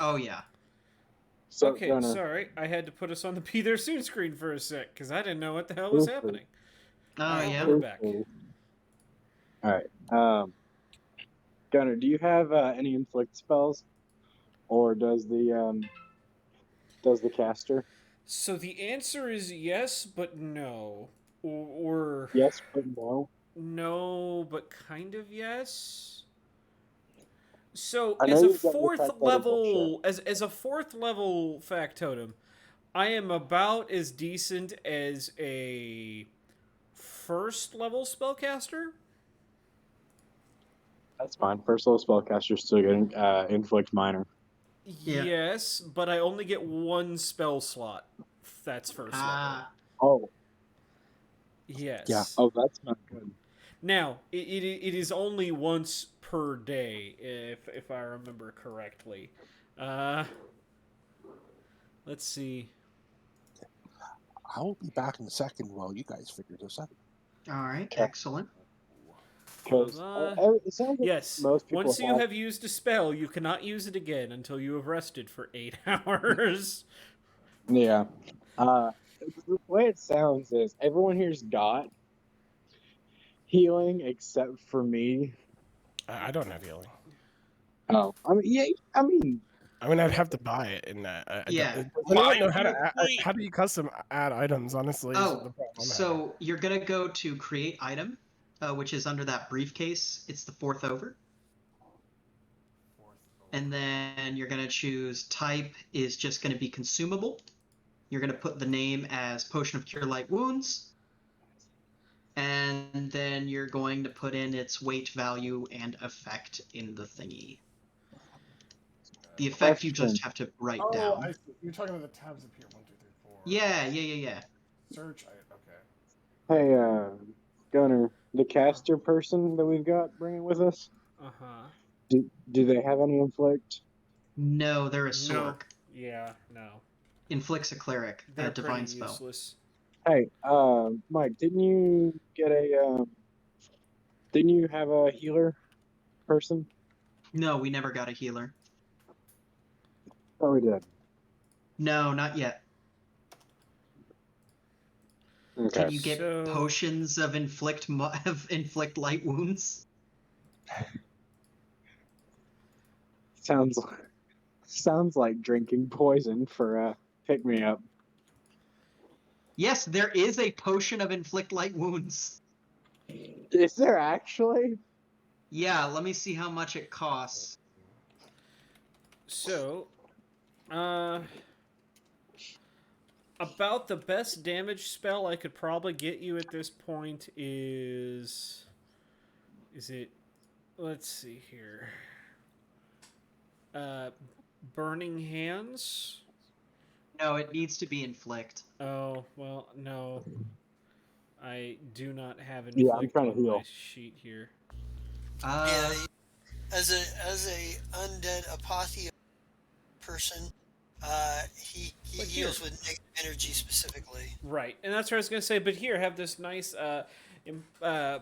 Oh yeah. So, Okay, sorry. I had to put us on the Be There Soon screen for a sec, because I didn't know what the hell was Truthfully, happening. Oh Alright, yeah. we're back. truthfully. All right. Gunnar, do you have any inflict spells, or does the caster? So the answer is yes, but no. Or Yes, but no. no, but kind of yes. So I know as a you've got your fourth factotum bullshit. level as a fourth level factotum, I am about as decent as a first level spellcaster. That's fine. First level spellcaster still getting inflict minor. Yeah. Yes, but I only get one spell slot. That's first level. Ah. Oh, yeah. Yes. Oh, that's not good. Now, it is only once per day, if I remember correctly. Uh, let's see. I will be back in a second while you guys figure this out. All right. Okay. Excellent. Blah, Because blah. it sounds like Yes, most people once you have used a spell, you cannot use it again until you have rested for 8 hours. Yeah. Uh, the way it sounds is everyone here's got healing except for me. I don't have healing. Oh, I mean, yeah. I mean, I mean, I'd have to buy it in that. Yeah. Does anyone know how to Your add, point. how do you custom add items? Honestly, is the Oh, problem I'm having. so you're gonna go to create item, which is under that briefcase. It's the fourth over. And then you're going to choose type is just going to be consumable. You're going to put the name as Potion of Cure Light Wounds. And then you're going to put in its weight value and effect in the thingy. The effect you question. just have to write Oh, down. I see. You're talking about the tabs up here. 1, 2, 3, 4. Yeah. Search. Okay. Hey, Gunner, the caster person that we've got bringing with us, Uh huh. do they have any inflict? No, they're a No. sork. Yeah, no. Inflicts a cleric, They're a divine pretty spell. useless. Hey, Mike, didn't you have a healer person? No, we never got a healer. Oh, we did. No, not yet. Okay. Can you get So- potions of inflict light wounds? Sounds like drinking poison for pick me up. Yes, there is a potion of inflict light wounds. Is there actually? Yeah, let me see how much it costs. So, about the best damage spell I could probably get you at this point is it? Let's see here. Burning Hands. No, it needs to be inflict. Oh well, no. I do not have Yeah, I'm inflict trying to on my heal. sheet here. Uh, Yeah, as a undead apothea person, he But heals here- with negative energy specifically. Right, and that's what I was gonna say. But here, have this nice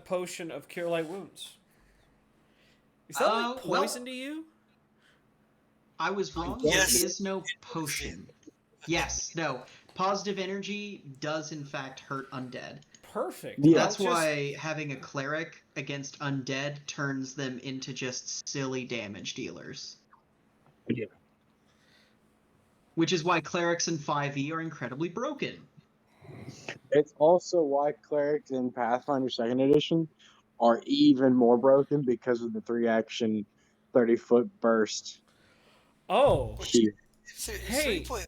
potion of Cure Light Wounds. Is that like well- poison to you? I was wrong. Yes. There is no potion. Yes, no. Positive energy does in fact hurt undead. Perfect. Yeah. That's why having a cleric against undead turns them into just silly damage dealers. Yeah. Which is why clerics in 5e are incredibly broken. It's also why clerics in Pathfinder Second Edition are even more broken because of the 3-action 30-foot burst. Oh, Here. Hey. 3.5.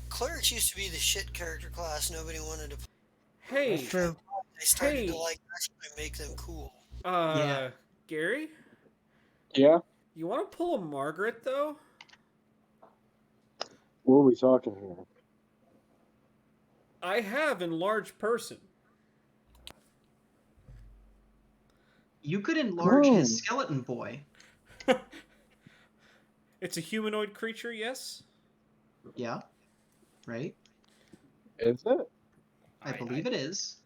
Clerics used to be the shit character class nobody wanted to play. hey, That's true. They started Hey. to like actually make them cool. Yeah. Gary, Yeah? you want to pull a Margaret though? What are we talking here? I have enlarged person. You could enlarge Oh. his skeleton boy. It's a humanoid creature, yes. Yeah. Right? Is it? I believe it is.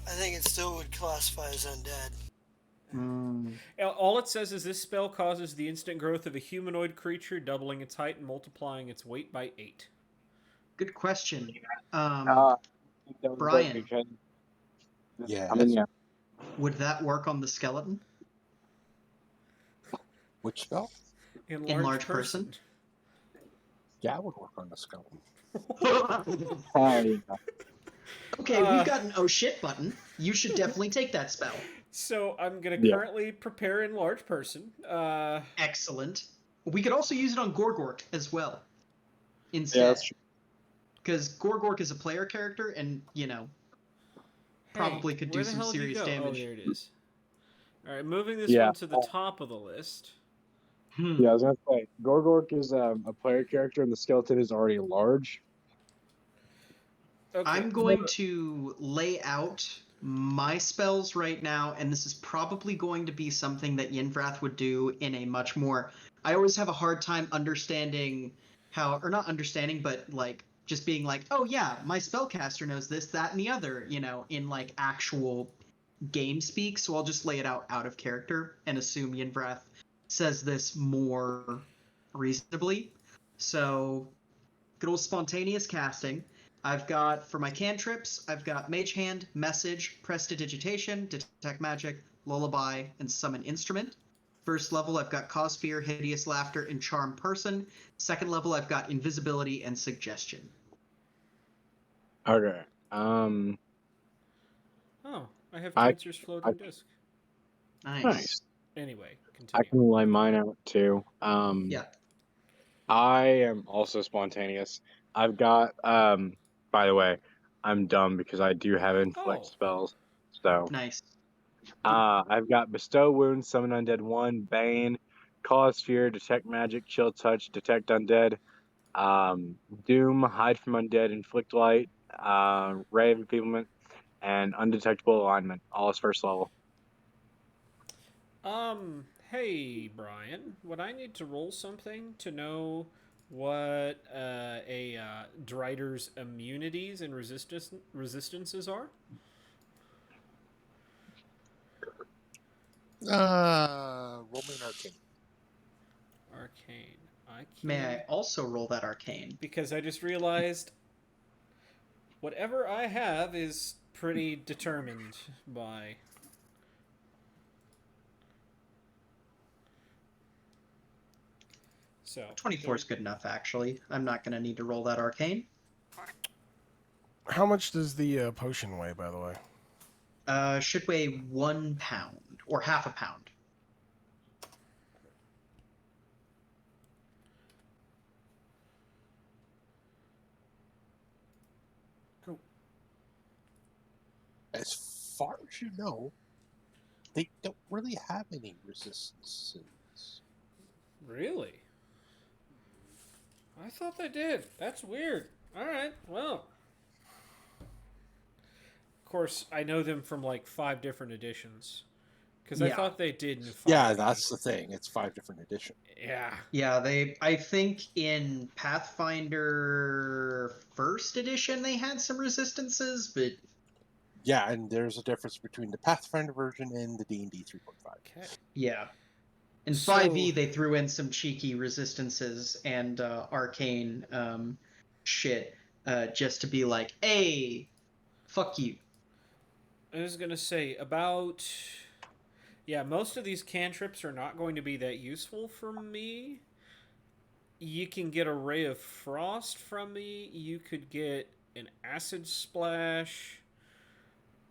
I think it still would classify as undead. Mm. All it says is this spell causes the instant growth of a humanoid creature, doubling its height and multiplying its weight by 8. Good question. That was Brian. great because- Yes. I mean, yeah. Would that work on the skeleton? Which spell? Enlarged person? Yeah, it would work on the skeleton. Hey, Okay, we've got an oh shit button. You should definitely take that spell. So I'm going to Yeah. currently prepare Enlarged Person. Excellent. We could also use it on Gorgork as well. yeah, Instead. that's true. Because Gorgork is a player character and, probably could do where the some hell did you serious go? damage. Oh, there it is. All right, moving this Yeah. one to the top of the list. Yeah, I was gonna say Gorgork is a player character, and the skeleton is already large. Okay. I'm going to lay out my spells right now, and this is probably going to be something that Yenvrath would do in a much more... I always have a hard time understanding how... Or not understanding, but, just being like, oh yeah, my spellcaster knows this, that, and the other, in, actual game speak. So I'll just lay it out of character and assume Yenvrath says this more reasonably. So, good old spontaneous casting. I've got, for my cantrips, I've got Mage Hand, Message, Prestidigitation, Detect Magic, Lullaby, and Summon Instrument. First level, I've got Cause Fear, Hideous Laughter, and Charm Person. Second level, I've got Invisibility and Suggestion. Okay. Oh, I have I- Tensor's floating disk. Nice. Anyway, I continue. can lay mine out too. Yeah. I am also spontaneous. I've got by the way, I'm dumb because I do have inflict Oh. spells. So Nice. I've got Bestow Wounds, Summon Undead 1, Bane, Cause Fear, Detect Magic, Chill Touch, Detect Undead, Doom, Hide from Undead, Inflict Light, Ray of Enfeeblement, and Undetectable Alignment. All is first level. Hey, Brian, would I need to roll something to know what a Drider's immunities and resistances are? Roll me an arcane. Arcane. I can't. May I also roll that arcane? Because I just realized whatever I have is pretty determined by. So 24 is good enough, actually. I'm not going to need to roll that arcane. How much does the potion weigh, by the way? Should weigh 1 pound, or half a pound. Cool. As far as you know, they don't really have any resistances. Really? I thought they did. That's weird. All right. Well. Of course, I know them from like 5 different editions. Because I Yeah. thought they did in 5. Yeah, that's the thing. It's 5 different editions. Yeah. Yeah, I think in Pathfinder 1st edition they had some resistances, but Yeah, and there's a difference between the Pathfinder version and the D&D 3.5. Okay. yeah. In So- 5e they threw in some cheeky resistances and arcane shit just to be like, hey, fuck you. I was going to say about. Yeah, most of these cantrips are not going to be that useful for me. You can get a Ray of Frost from me. You could get an Acid Splash.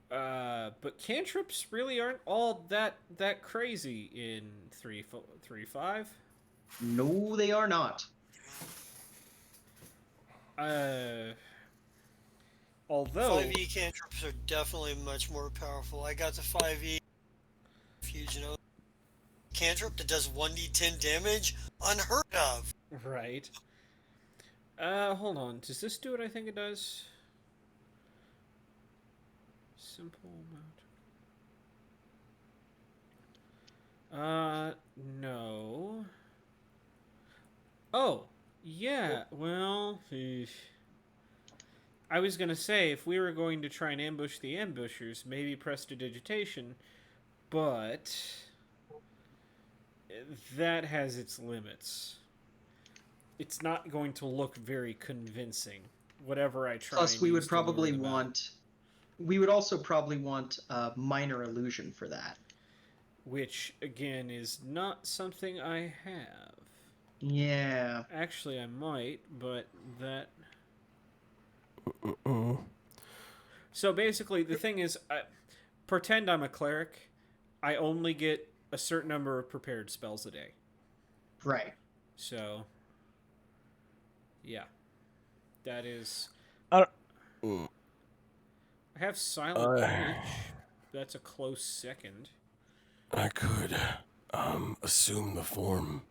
But cantrips really aren't all that crazy in 3.5. No, they are not. Although 5e cantrips are definitely much more powerful. I got the 5e fusion of cantrip that does 1d10 damage, unheard of. right. Hold on. Does this do what I think it does? Simple amount. No. Oh, yeah. Well, I was gonna say if we were going to try and ambush the ambushers, maybe Prestidigitation, but that has its limits. It's not going to look very convincing, whatever I try Plus, and we use would to lure probably them out. want. We would also probably want a minor illusion for that. Which, again, is not something I have. Yeah. Actually, I might, but that... So basically, the thing is, pretend I'm a cleric. I only get a certain number of prepared spells a day. Right. So, yeah. That is... I have Silent Image. That's a close second. could assume the form.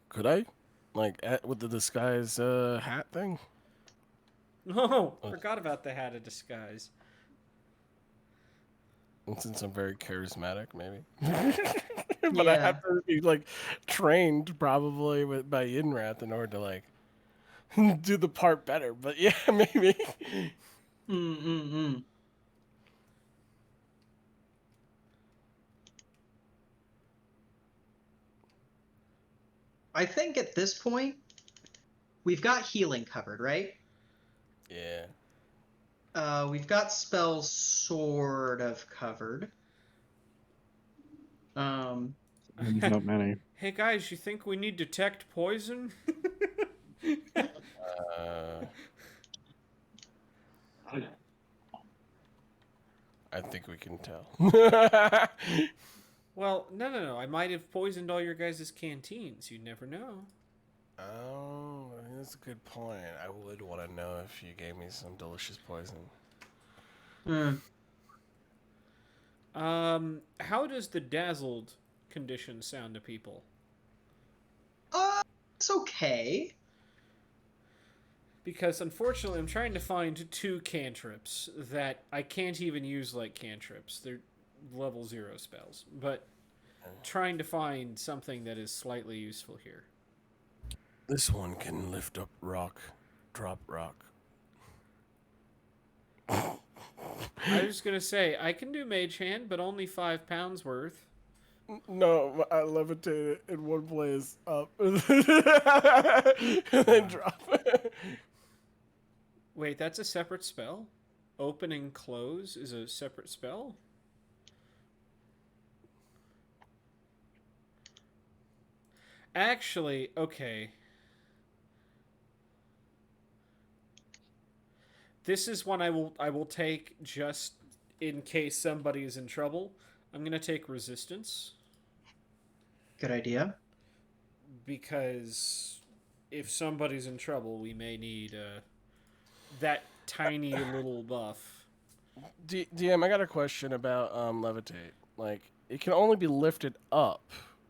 Could I? Like with the disguise hat thing? Oh, forgot about the hat of disguise. And since I'm very charismatic, maybe. But I Yeah. have to be like trained probably by Yinrath in order to like do the part better. But yeah, maybe. Mm-mm-mm. I think at this point, we've got healing covered, right? Yeah. We've got spells sort of covered. Not many. Hey guys, you think we need detect poison? I think we can tell. Well, no. I might have poisoned all your guys' canteens. You never know. Oh, that's a good point. I would want to know if you gave me some delicious poison. How does the dazzled condition sound to people? It's okay. Because unfortunately, I'm trying to find 2 cantrips that I can't even use like cantrips. They're level 0 spells. But trying to find something that is slightly useful here. This one can lift up rock, drop rock. I was going to say, I can do Mage Hand, but only 5 pounds worth. No, I levitate it in one place up and then drop it. Wait, that's a separate spell? Open and close is a separate spell? Actually, okay. This is one I will take just in case somebody is in trouble. I'm going to take resistance. Good idea. Because if somebody's in trouble, we may need that tiny little buff. DM, I got a question about levitate. Like, it can only be lifted up.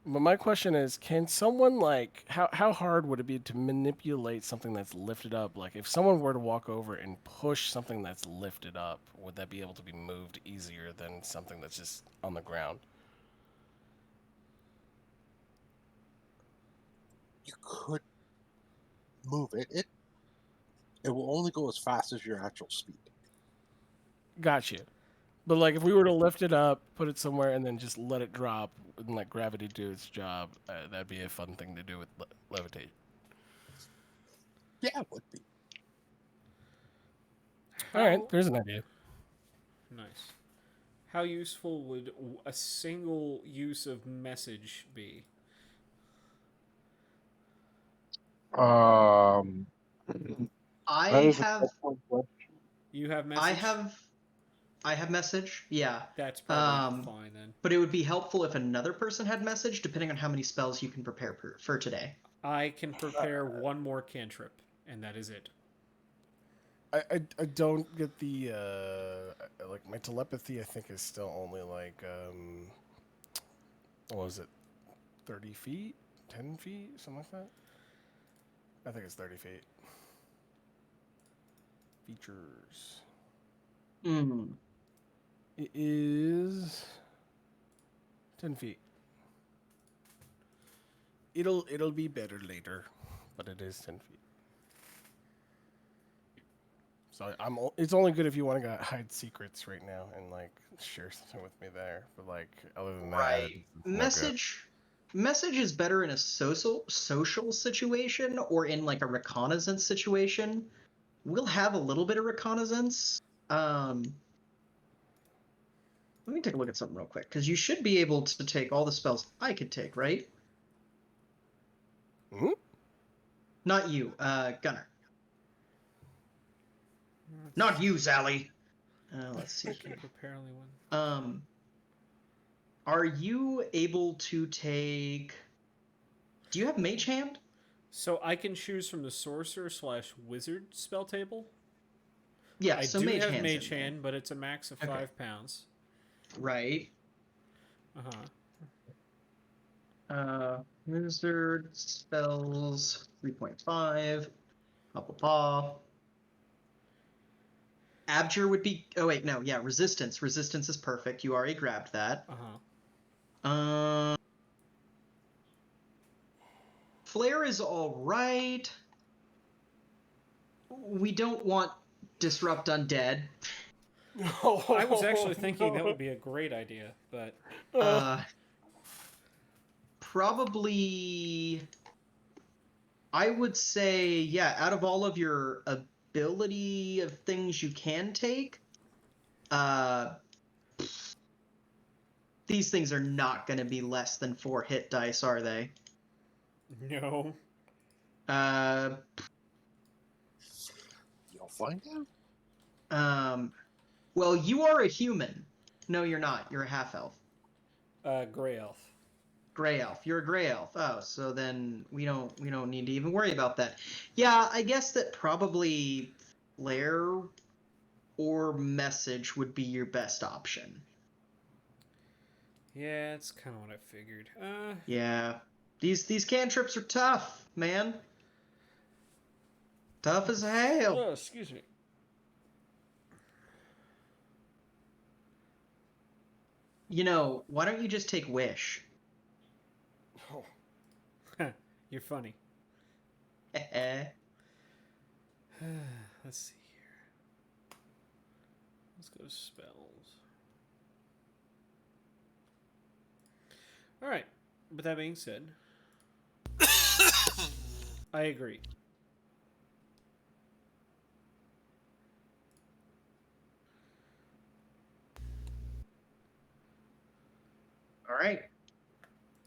But my question is, can someone, like, how hard would it be to manipulate something that's lifted up? Like, if someone were to walk over and push something that's lifted up, would that be able to be moved easier than something that's just on the ground? You could move it. It will only go as fast as your actual speed. Gotcha. But, like, if we were to lift it up, put it somewhere, and then just let it drop, and let gravity do its job, that'd be a fun thing to do with levitate. Yeah, it would be. All right, there's an idea. Nice. How useful would a single use of message be? I That is a have excellent question. You have message? I have message. Yeah. That's probably fine then. But it would be helpful if another person had message, depending on how many spells you can prepare for today. I can prepare one more cantrip, and that is it. I don't get the like my telepathy. I think is still only like what was it, 30 feet, 10 feet, something like that. I think it's 30 feet. Features. It is 10 feet. It'll be better later, but it is 10 feet. So it's only good if you want to hide secrets right now and like share something with me there. But like other than that, Right. it's no good. Message is better in a social situation or in like a reconnaissance situation. We'll have a little bit of reconnaissance. Let me take a look at something real quick, because you should be able to take all the spells I could take, right? Mhm. Not you, Gunner. Not you, Zally. Let's see. Can't prepare only one. Are you able to take... Do you have Mage Hand? So I can choose from the sorcerer/wizard spell table. Yeah, I so do Mage have Hand's Mage in there. Hand, but it's a max of Okay. 5 pounds. Right. Wizard spells 3.5. Blah, blah, blah. Abjure would be... Oh, wait, no. Yeah, Resistance. Resistance is perfect. You already grabbed that. Flare is all right. We don't want Disrupt Undead. I was actually thinking that would be a great idea, but probably... I would say, yeah, out of all of your ability of things you can take, these things are not going to be less than 4 hit dice, are they? no. You'll find out. Well, you are a human. No, you're not. You're a half-elf. Gray elf. Gray elf. You're a gray elf. Oh, so then we don't need to even worry about that. Yeah, I guess that probably flare or message would be your best option. Yeah, it's kind of what I figured. Yeah. These cantrips are tough, man. Tough as hell. Oh, excuse me. You know, why don't you just take Wish? You're funny. Eh. Let's see here. Let's go to spells. Alright. With that being said, I agree. All right.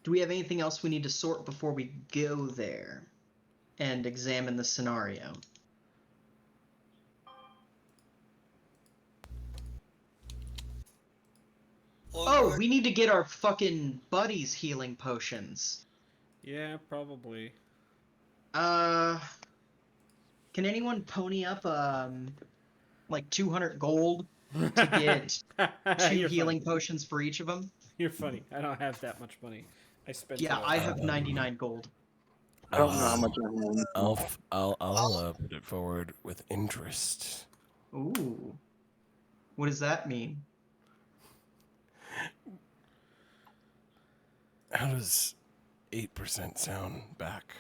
Do we have anything else we need to sort before we go there and examine the scenario? Oh, we need to get our fucking buddies healing potions. Yeah, probably. Can anyone pony up like 200 gold to get 2 You're healing funny. potions for each of them? You're funny. I don't have that much money. I spent. Yeah, I have 99 gold. I don't know how much I have. I'll put it forward with interest. Ooh. What does that mean? How does 8% sound back?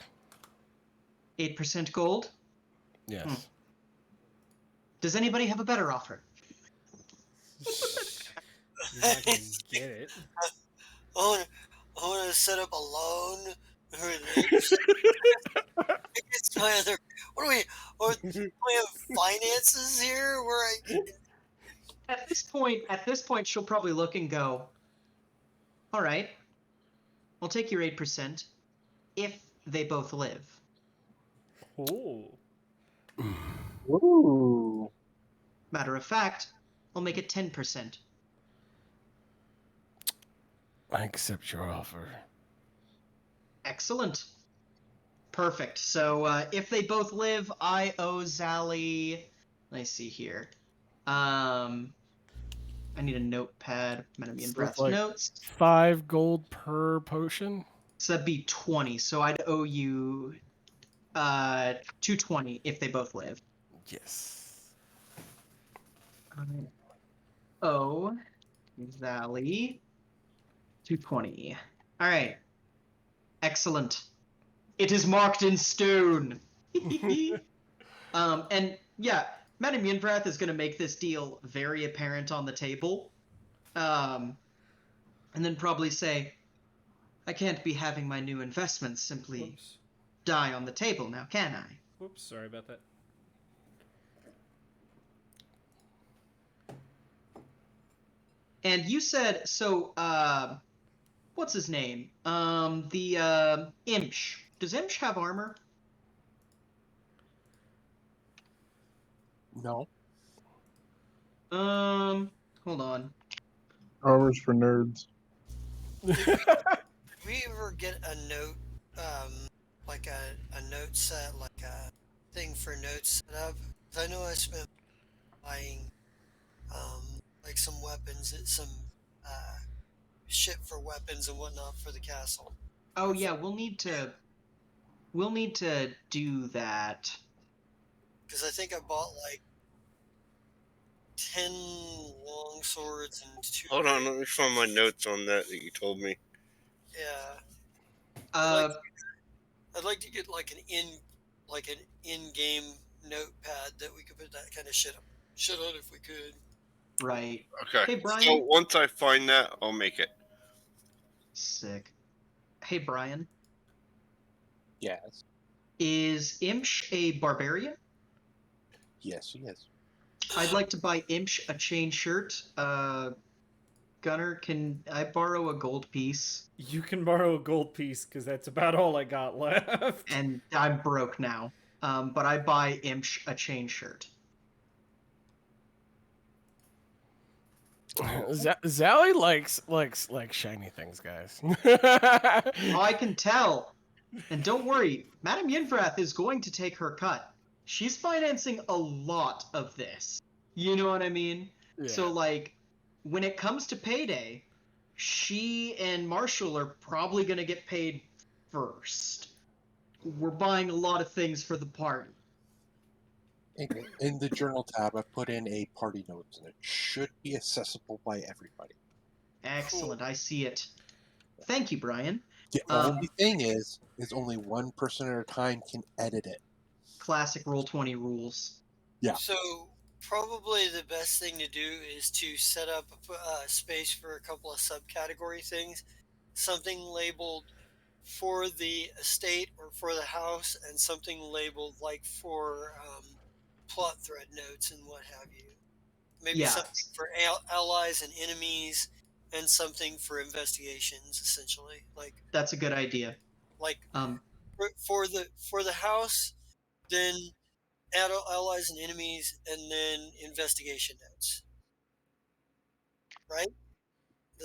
8% gold? Yes. Does anybody have a better offer? You're not gonna get it. I want to set up a loan. What do we have finances here? Where At this point, she'll probably look and go, all right, I'll take your 8% if they both live. Oh. Ooh. Matter of fact, I'll make it 10%. I accept your offer. Excellent. Perfect. So if they both live, I owe Zally... Let me see here. I need a notepad. I'm going to be in So Brett's like notes. 5 gold per potion? So that'd be 20. So I'd owe you 220 if they both live. Yes. Oh, Zally. 220. All right. Excellent. It is marked in stone. And yeah, Madame Yinvrath is going to make this deal very apparent on the table, and then probably say, I can't be having my new investments simply Whoops. die on the table now, can I? Whoops, sorry about that. And you said, so, what's his name? The Imsh. Does Imsh have armor? No. Hold on. Armor's for nerds. Did we ever get a note, like a note set, like a thing for notes set up? 'Cause I know I spent buying, like some weapons, some shit for weapons and whatnot for the castle. Oh yeah, we'll need to do that. Because I think I bought like 10 long swords and 2. Hold on, let me find my notes on that you told me. Yeah. Uh, I'd like to get like an in-game notepad that we could put that kind of shit on if we could. right. Okay. Hey, Brian. So once I find that, I'll make it. Sick. Hey, Brian. Yes. Is Imsh a barbarian? Yes, he is. I'd like to buy Imsh a chain shirt. Gunner, can I borrow a gold piece? You can borrow a gold piece, because that's about all I got left. And I'm broke now. But I buy Imsh a chain shirt. Zally likes shiny things, guys. Oh, I can tell. And don't worry, Madame Yinvrath is going to take her cut. She's financing a lot of this. You know what I mean? Yeah. So, like, when it comes to payday, she and Marshall are probably going to get paid first. We're buying a lot of things for the party. In the journal tab, I put in a party notes, and it should be accessible by everybody. Excellent, I see it. Thank you, Brian. The only thing is only one person at a time can edit it. Classic Roll20 rules. Yeah. So probably the best thing to do is to set up a space for a couple of subcategory things, something labeled for the estate or for the house, and something labeled like for plot thread notes and what have you. Maybe Yeah. something for allies and enemies, and something for investigations. Essentially, like That's a good idea. for the house, then allies and enemies, and then investigation notes. Right?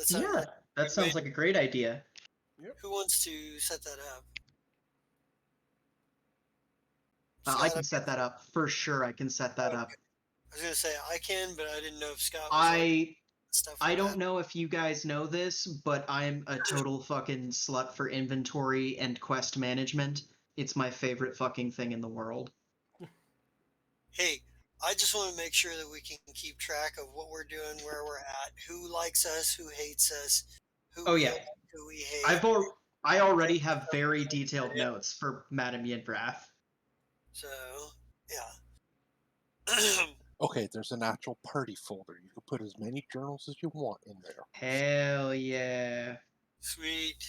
Yeah, that sounds like a great idea. Who wants to set that up? I can set that up. For sure, I can set that up. I was going to say I can, but I didn't know if Scott was I don't know if you guys know this, but I'm a total fucking slut for inventory and quest management. It's my favorite fucking thing in the world. Hey, I just want to make sure that we can keep track of what we're doing, where we're at, who likes us, who hates us, who we hate. I already have very detailed notes for Madame Yinvrath. So, yeah. Okay, there's an actual party folder. You can put as many journals as you want in there. Hell yeah. Sweet.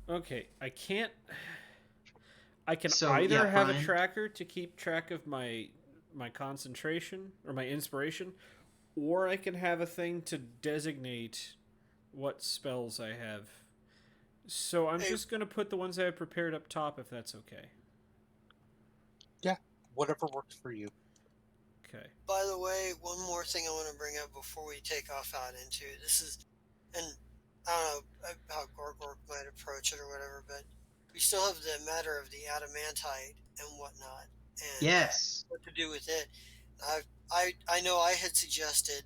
Okay, I can So, either yeah, have Brian? a tracker to keep track of my concentration or my inspiration, or I can have a thing to designate what spells I have. So I'm just going to put the ones I have prepared up top, if that's okay. Yeah, whatever works for you. Okay. By the way, one more thing I want to bring up before we take off out into this is, and I don't know how Gorgork might approach it or whatever, but we still have the matter of the adamantite and whatnot, and Yes. what to do with it. I know I had suggested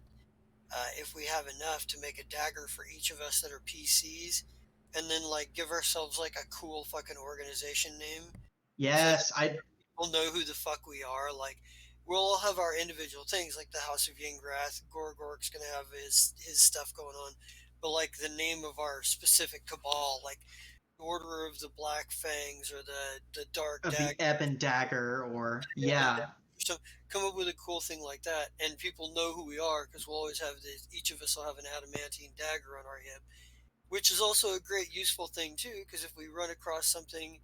if we have enough to make a dagger for each of us that are PCs, and then like give ourselves like a cool fucking organization name. Yes, so people know who the fuck we are. Like we'll all have our individual things, like the House of Yingrath. Gorgork's gonna have his stuff going on, but like the name of our specific cabal, like Order of the Black Fangs or the Dark Of Dagger. the Ebon Dagger, or yeah. So come up with a cool thing like that, and people know who we are because we'll always have each of us will have an adamantine dagger on our hip, which is also a great useful thing too. Because if we run across something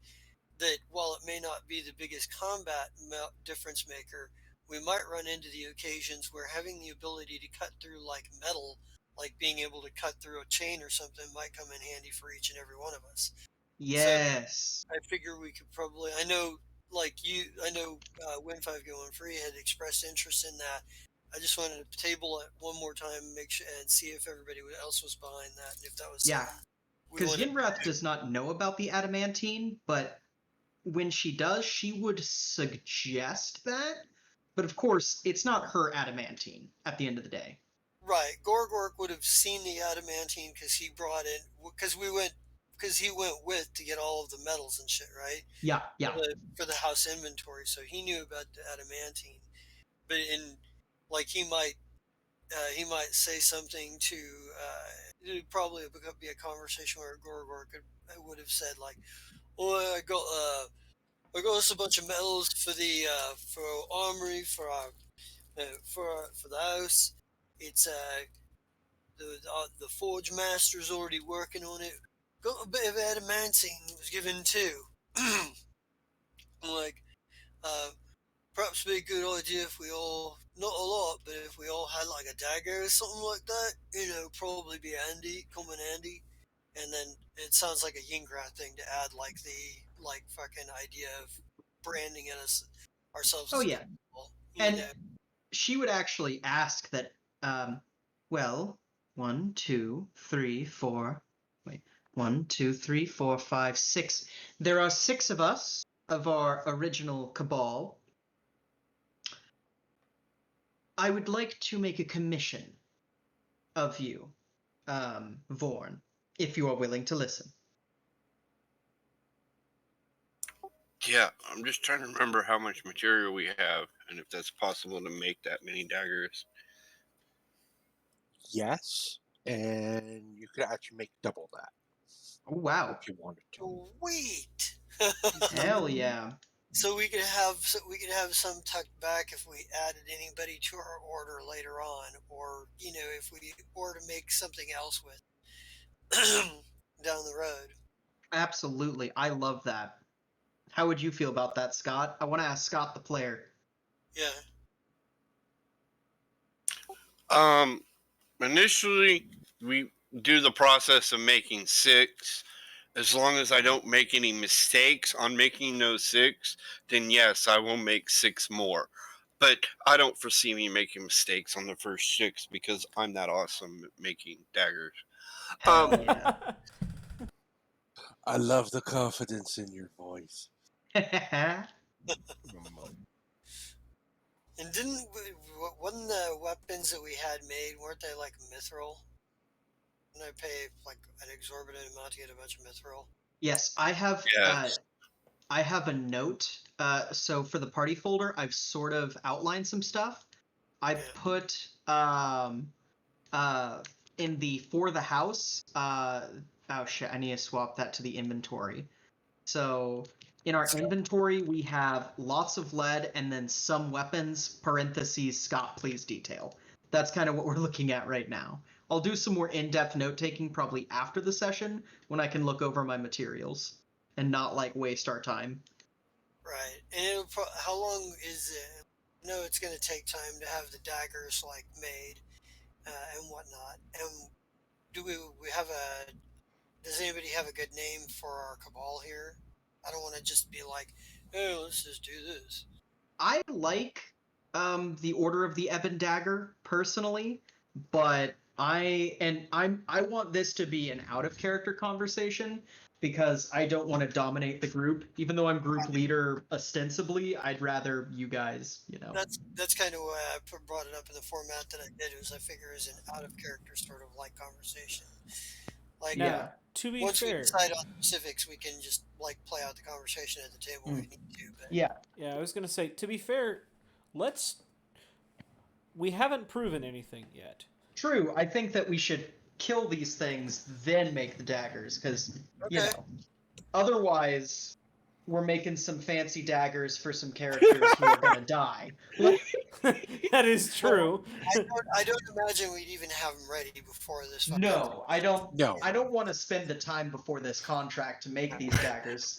that, while it may not be the biggest combat difference maker, we might run into the occasions where having the ability to cut through like metal, like being able to cut through a chain or something, might come in handy for each and every one of us. Yes. I figure we could probably. I know, like you. I know Win5 Going Free had expressed interest in that. I just wanted to table it one more time, make sure and see if everybody else was behind that, and if that was Yeah. something we Because wanted. Yinrath does not know about the adamantine, but when she does, she would suggest that. But of course, it's not her adamantine at the end of the day. Right, Gorgork would have seen the adamantine because he brought it because he went with to get all of the metals and shit, right? Yeah, yeah. For the house inventory, so he knew about the adamantine. But like he might say something to it would probably be a conversation where Gorgor would have said like, "Oh, I got us a bunch of metals for the for armory for our for the house. It's the forge master's already working on it. Got a bit of adamantine was given too. Like perhaps be a good idea if we all, not a lot, but if we all had like a dagger or something like that, probably be handy, come in handy." And then it sounds like a Yingrath thing to add like the fucking idea of branding ourselves Oh as yeah. people, And she would actually ask that, well, 1, 2, 3, 4, wait, 1, 2, 3, 4, 5, 6. There are 6 of us of our original cabal. I would like to make a commission of you, Vorn, if you are willing to listen. Yeah, I'm just trying to remember how much material we have and if that's possible to make that many daggers. Yes, and you could actually make double that Oh, wow. if you wanted to. Sweet. Hell yeah. So we could have some tucked back if we added anybody to our order later on, or if we or to make something else with down the road. Absolutely. I love that. How would you feel about that, Scott? I want to ask Scott the player. Yeah. Initially, we do the process of making 6. As long as I don't make any mistakes on making those 6, then yes, I will make 6 more. But I don't foresee me making mistakes on the first 6 because I'm that awesome at making daggers. Hell yeah. I love the confidence in your voice. And wasn't the weapons that we had made, weren't they like mithril? Didn't I pay like an exorbitant amount to get a bunch of mithril? Yes, I have. Yes. I have a note. So for the party folder, I've sort of outlined some stuff. I put in the for the house. Oh shit! I need to swap that to the inventory. So in our inventory, we have lots of lead and then some weapons. Parentheses. Scott, please detail. That's kind of what we're looking at right now. I'll do some more in-depth note taking probably after the session when I can look over my materials and not like waste our time. Right. And how long is it? I know it's going to take time to have the daggers like made and whatnot. And we have a? Does anybody have a good name for our cabal here? I don't want to just be like, oh, let's just do this. I like the Order of the Ebon Dagger personally, but I want this to be an out of character conversation because I don't want to dominate the group. Even though I'm group leader ostensibly, I'd rather you guys, That's kind of why I brought it up in the format that I did. Was I figure is an out of character sort of like conversation. Like Yeah. To be once fair, we decide on specifics, we can just like play out the conversation at the table if we need to. But Yeah. I was gonna say, to be fair, we haven't proven anything yet. True. I think that we should kill these things, then make the daggers, because Okay. Otherwise, we're making some fancy daggers for some characters who are gonna die. That is true. I don't imagine we'd even have them ready before this. No, I don't. No. I don't want to spend the time before this contract to make these daggers.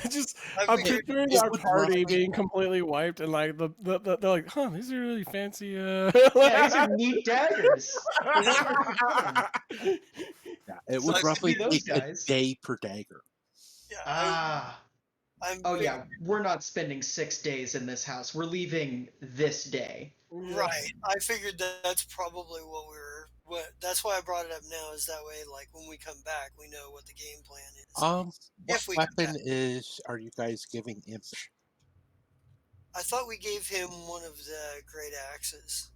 Just I I'm figured picturing it our would party roughly- being completely wiped, and like they're like, huh, these are really fancy. Yeah, these are neat daggers. For what we're doing. Yeah, it So would it could roughly be those take a guys. day per dagger. Yeah, Ah. I'm Oh fig- yeah, we're not spending 6 days in this house. We're leaving this day. Right. I figured that's probably that's why I brought it up now, is that way, like, when we come back, we know what the game plan is. What If we come weapon back. are you guys giving Imp? I thought we gave him one of the great axes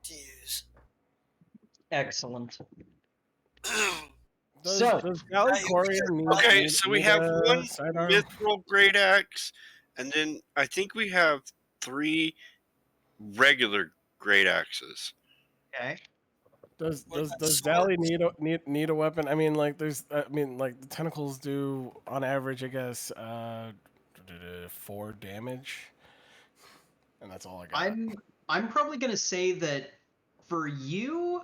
to use. Excellent. Does So- Valicorian need? Okay, need- so we need have a one sidearm? mithril great axe, and then I think we have 3 regular great axes. Okay. Does What about Dally need a weapon? I mean, like like the tentacles do on average, I guess, 4 damage, and that's all I got. I'm probably gonna say that for you,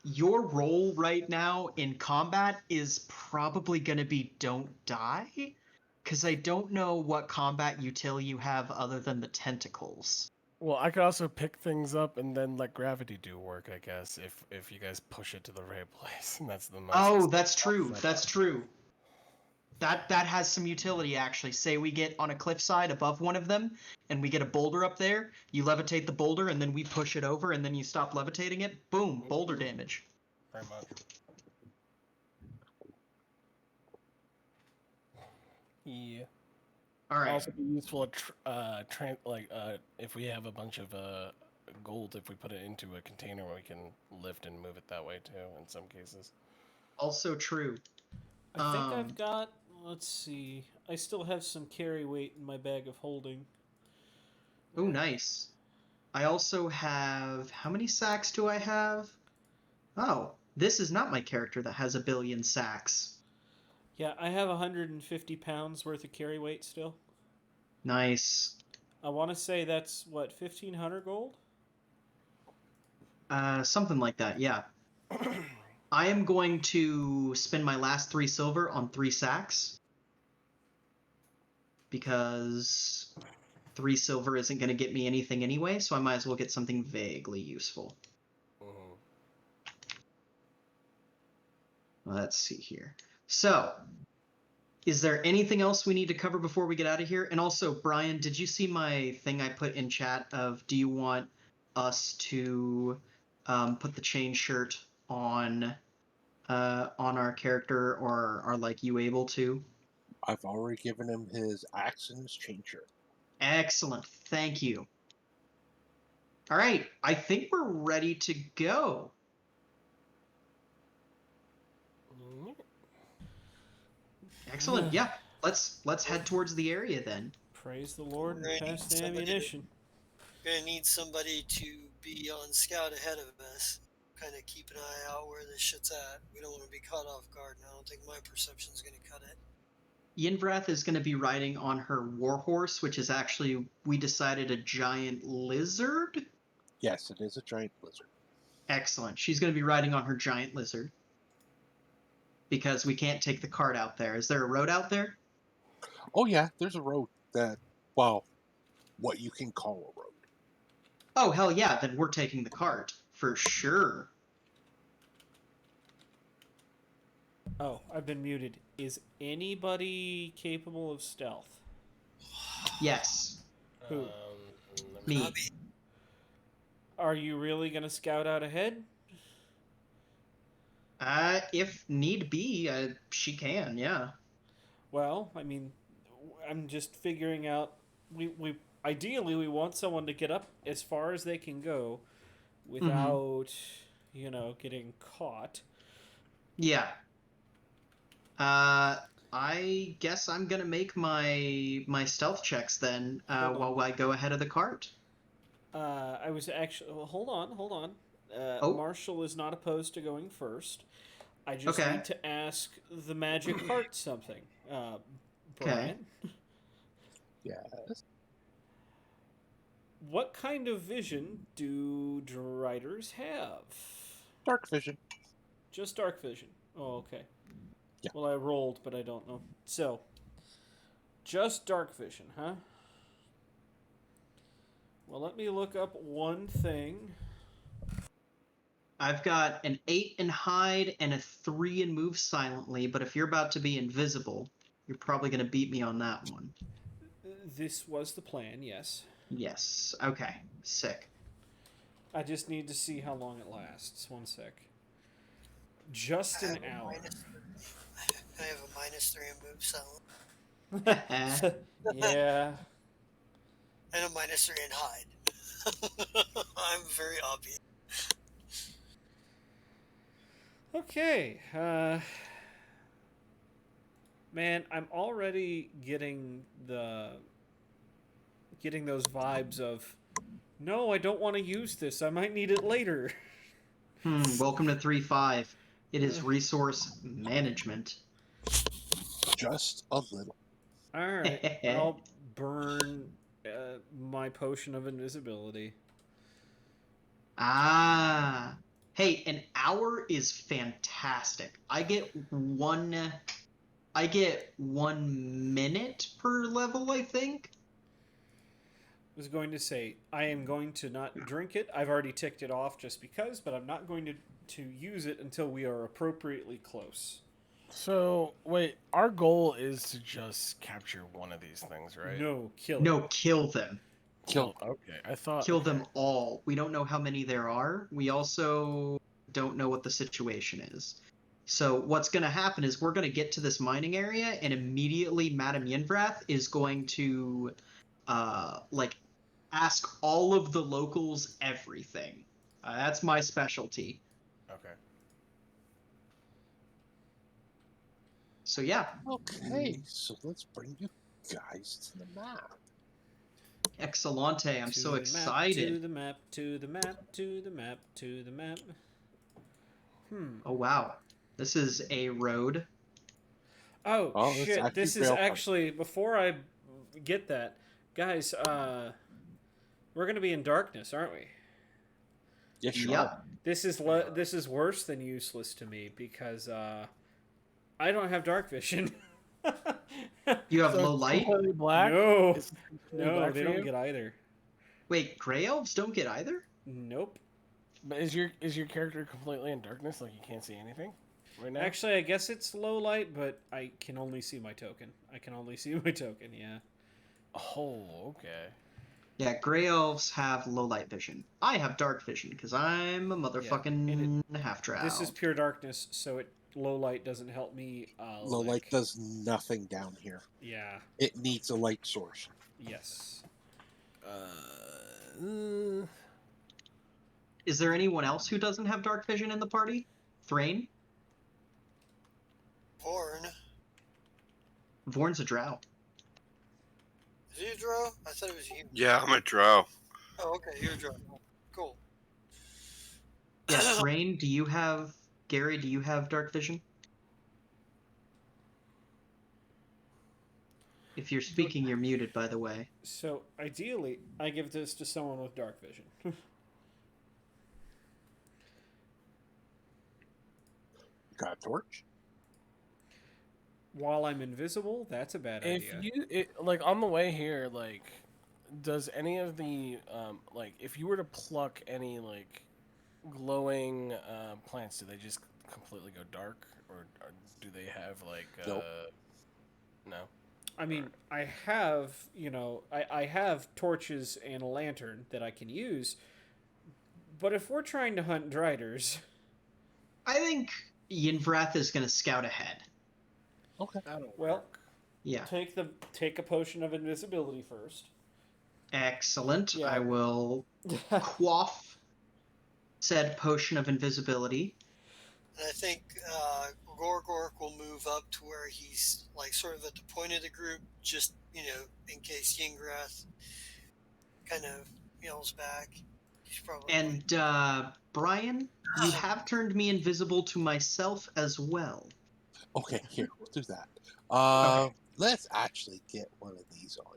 your role right now in combat is probably gonna be don't die, because I don't know what combat utility you have other than the tentacles. Well, I could also pick things up and then let gravity do work, I guess, if you guys push it to the right place, and that's the most. Oh, that's true. That's true. That has some utility actually. Say we get on a cliffside above one of them, and we get a boulder up there. You levitate the boulder, and then we push it over, and then you stop levitating it. Boom, boulder damage. Very much. Yeah. All right. Also be useful if we have a bunch of gold, if we put it into a container, we can lift and move it that way too. In some cases. Also true. I think Um, I've got. Let's see. I still have some carry weight in my bag of holding. Oh, nice. I also have. How many sacks do I have? Oh, this is not my character that has 1 billion sacks. Yeah, I have 150 pounds worth of carry weight still. Nice. I want to say that's what 1,500 gold. Something like that. Yeah. I am going to spend my last 3 silver on 3 sacks because 3 silver isn't going to get me anything anyway, so I might as well get something vaguely useful. Let's see here. So, is there anything else we need to cover before we get out of here? And also, Brian, did you see my thing I put in chat of do you want us to put the chain shirt on our character, or are like you able to? I've already given him his axe and his chain shirt. Excellent. Thank you. All right. I think we're ready to go. Excellent. Yeah. Let's head towards the area then. Praise the Lord and Right, pass the somebody- ammunition. We're gonna need somebody to be on scout ahead of us. Kind of keep an eye out where this shit's at. We don't want to be caught off guard, and I don't think my perception's gonna cut it. Yinvrath is going to be riding on her warhorse, which is actually, we decided, a giant lizard. Yes, it is a giant lizard. Excellent. She's going to be riding on her giant lizard because we can't take the cart out there. Is there a road out there? Oh yeah, there's a road that, well, what you can call a road. Oh, hell yeah, then we're taking the cart for sure. Oh, I've been muted. Is anybody capable of stealth? Yes. Who? Me. Bobby, Are you really gonna scout out ahead? If need be, she can, yeah. Well, I mean, I'm just figuring out. We ideally we want someone to get up as far as they can go, without getting caught. Yeah. I guess I'm gonna make my stealth checks then, Hold on. while I go ahead of the cart. I was actually. Well, hold on. Oh. Marshall is not opposed to going first. I just Okay. need to ask the magic heart something. Okay. Brian, Yes. what kind of vision do driders have? Dark vision. Just dark vision. Oh, okay. Yeah. Well, I rolled, but I don't know. So, just dark vision, huh? Well, let me look up one thing. I've got an 8 in hide and a 3 in move silently, but if you're about to be invisible, you're probably going to beat me on that one. This was the plan, yes. Yes. Okay. Sick. I just need to see how long it lasts. One sec. Just an hour. I have a -3 in move silent. Yeah. And a -3 in hide. I'm very obvious. Okay. Man, I'm already getting those vibes of, no, I don't want to use this. I might need it later. Welcome to 3.5. It is resource management. Just a little. All right. I'll burn my potion of invisibility. Ah. Hey, an hour is fantastic. I get 1 minute per level, I think. I was going to say, I am going to not drink it. I've already ticked it off just because, but I'm not going to use it until we are appropriately close. So, wait, our goal is to just capture one of these things, right? No, kill it. No, kill them. Kill. Okay, I thought. Kill them all. We don't know how many there are. We also don't know what the situation is. So what's going to happen is we're going to get to this mining area, and immediately Madame Yinvrath is going to, ask all of the locals everything. That's my specialty. Okay. So yeah. Okay, so let's bring you guys to the map. Excellente. I'm To so the excited. Map, to the map, to the map, to the map, to the map. Oh, wow. This is a road. Oh, Oh, it's shit. actually This is rail park. actually, before I get that, guys, we're going to be in darkness, aren't we? Yes, you Yep. are. This is worse than useless to me because I don't have dark vision. You have So low it's light? completely black. No. It's completely No, black they for don't you? get either. Wait, gray elves don't get either? Nope. But is your character completely in darkness, like you can't see anything right now? Actually, I guess it's low light, but I can only see my token. Yeah. Oh, okay. Yeah, gray elves have low light vision. I have dark vision because I'm a motherfucking half drow. This is pure darkness, so low light doesn't help me. Low light does nothing down here. Yeah. It needs a light source. Yes. Is there anyone else who doesn't have dark vision in the party? Thrain? Vorn. Vorn's a drow. Is he a drow? I thought it was you. Yeah, I'm a drow. Oh, okay, you're a drow. Cool. Yeah, Thrain, Gary, do you have dark vision? If you're speaking, you're muted, by the way. So ideally, I give this to someone with dark vision. Got a torch? While I'm invisible, that's a bad idea. Like on the way here, like, does any of the if you were to pluck any like glowing plants, do they just completely go dark, or do they have like Nope. No. I mean, I have, I have torches and a lantern that I can use, but if we're trying to hunt driders, I think Yinvrath is going to scout ahead. Okay. That'll Well- work. Yeah. take a potion of invisibility first. Excellent. Yeah. I will quaff said potion of invisibility. And I think Gorgork will move up to where he's like sort of at the point of the group, just in case Yingrath kind of yells back. He's probably. And Brian, you have turned me invisible to myself as well. Okay, here, we'll do that. Okay. Let's actually get one of these on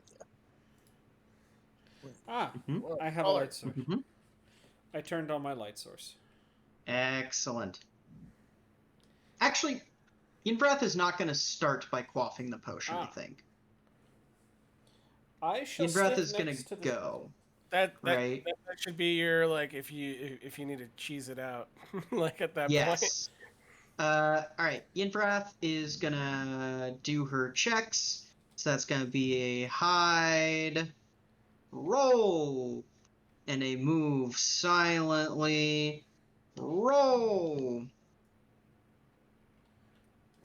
you. Mhm. I have a Color. light source. Mhm. I turned on my light source. Excellent. Actually, Yinvrath is not going to start by quaffing the potion, I think. I shall Yinvrath step is going next to to the. go. That Right. that should be your like if you need to cheese it out like at that point. Yes. All right. Yinvrath is going to do her checks. So that's going to be a hide, roll, and a move silently, roll.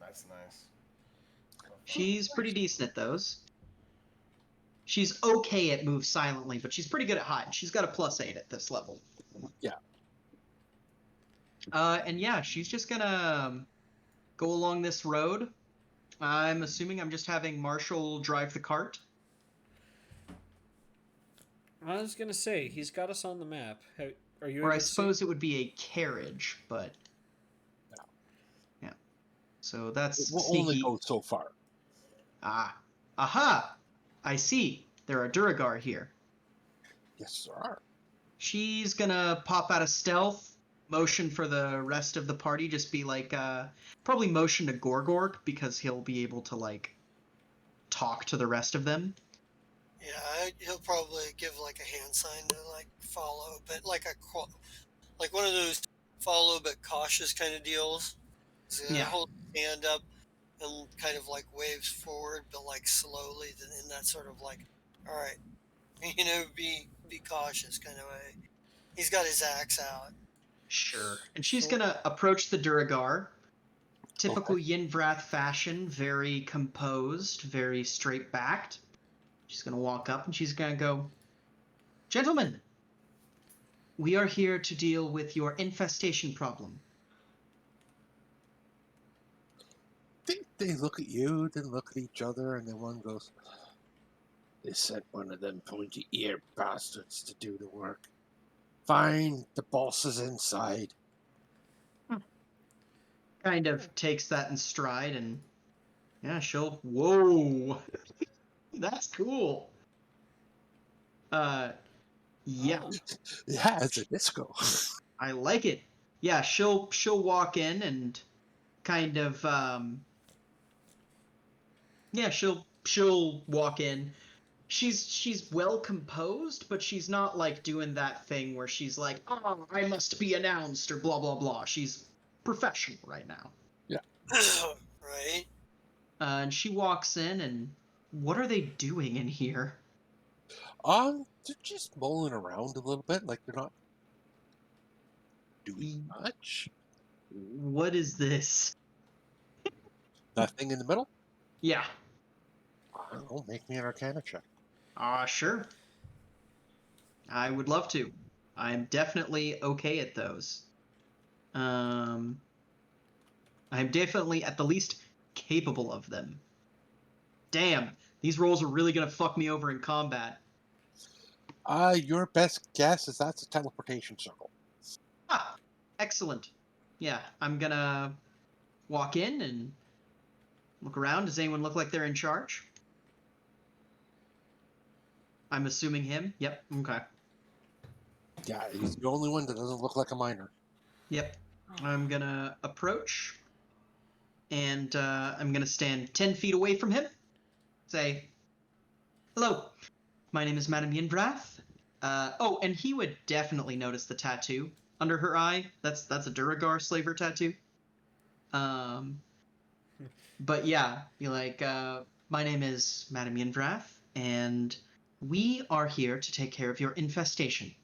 That's nice. She's pretty decent at those. She's okay at move silently, but she's pretty good at hide. She's got a +8 at this level. Yeah. And yeah, she's just gonna go along this road. I'm assuming I'm just having Marshall drive the cart. I was gonna say he's got us on the map. Are you? Or able I to see? suppose it would be a carriage, but No. yeah. So that's It will sneaky. only go so far. Aha! I see. There are Duragar here. Yes, there are. She's gonna pop out of stealth, motion for the rest of the party, just be like, probably motion to Gorgorg because he'll be able to, like, talk to the rest of them. Yeah, he'll probably give like a hand sign to like follow, but like like one of those follow but cautious kind of deals. So Yeah. hold his hand up and kind of like waves forward, but like slowly, in that sort of like, all right, be cautious kind of way. He's got his axe out. Sure. And she's So- gonna approach the Duragar. Typical Yinvrath fashion, very composed, very straight-backed. She's gonna walk up and she's gonna go, "Gentlemen, we are here to deal with your infestation problem." They look at you, then look at each other, and then one goes, "They sent one of them pointy-eared bastards to do the work. Fine, the boss is inside." Kind of takes that in stride and yeah, she'll whoa. That's cool. Yeah, Oh. Yeah, it's a disco. I like it. Yeah, she'll walk in and kind of yeah, she'll walk in. She's well composed, but she's not like doing that thing where she's like, "Oh, I must be announced" or blah blah blah. She's professional right now. Right? And she walks in and what are they doing in here? They're just mulling around a little bit, like they're not doing much. What is this? Nothing in the middle? Yeah. I don't know, make me an Arcana check. Sure. I would love to. I'm definitely okay at those. I'm definitely at the least capable of them. Damn, these rolls are really gonna fuck me over in combat. Your best guess is that's a teleportation circle. Ah, excellent. Yeah, I'm gonna walk in and look around. Does anyone look like they're in charge? I'm assuming him. Yep. Okay. Yeah, he's the only one that doesn't look like a miner. Yep. I'm gonna approach, and I'm gonna stand 10 feet away from him. Say, "Hello, my name is Madame Yinvrath." Oh, and he would definitely notice the tattoo under her eye. That's a Duragar slaver tattoo. But yeah, be like, "My name is Madame Yinvrath, and we are here to take care of your infestation."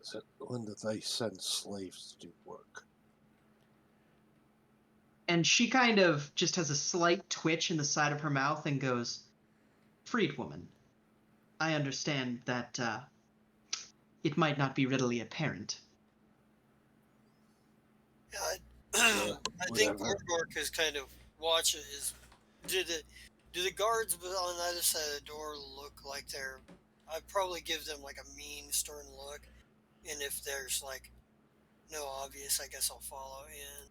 Is it when that they send slaves to do work? And she kind of just has a slight twitch in the side of her mouth and goes, "Freedwoman, I understand that it might not be readily apparent." Yeah, I think whatever. Gorgork is kind of watching his. Do the guards on the other side of the door look like they're I'd probably give them like a mean, stern look, and if there's like no obvious, I guess I'll follow in.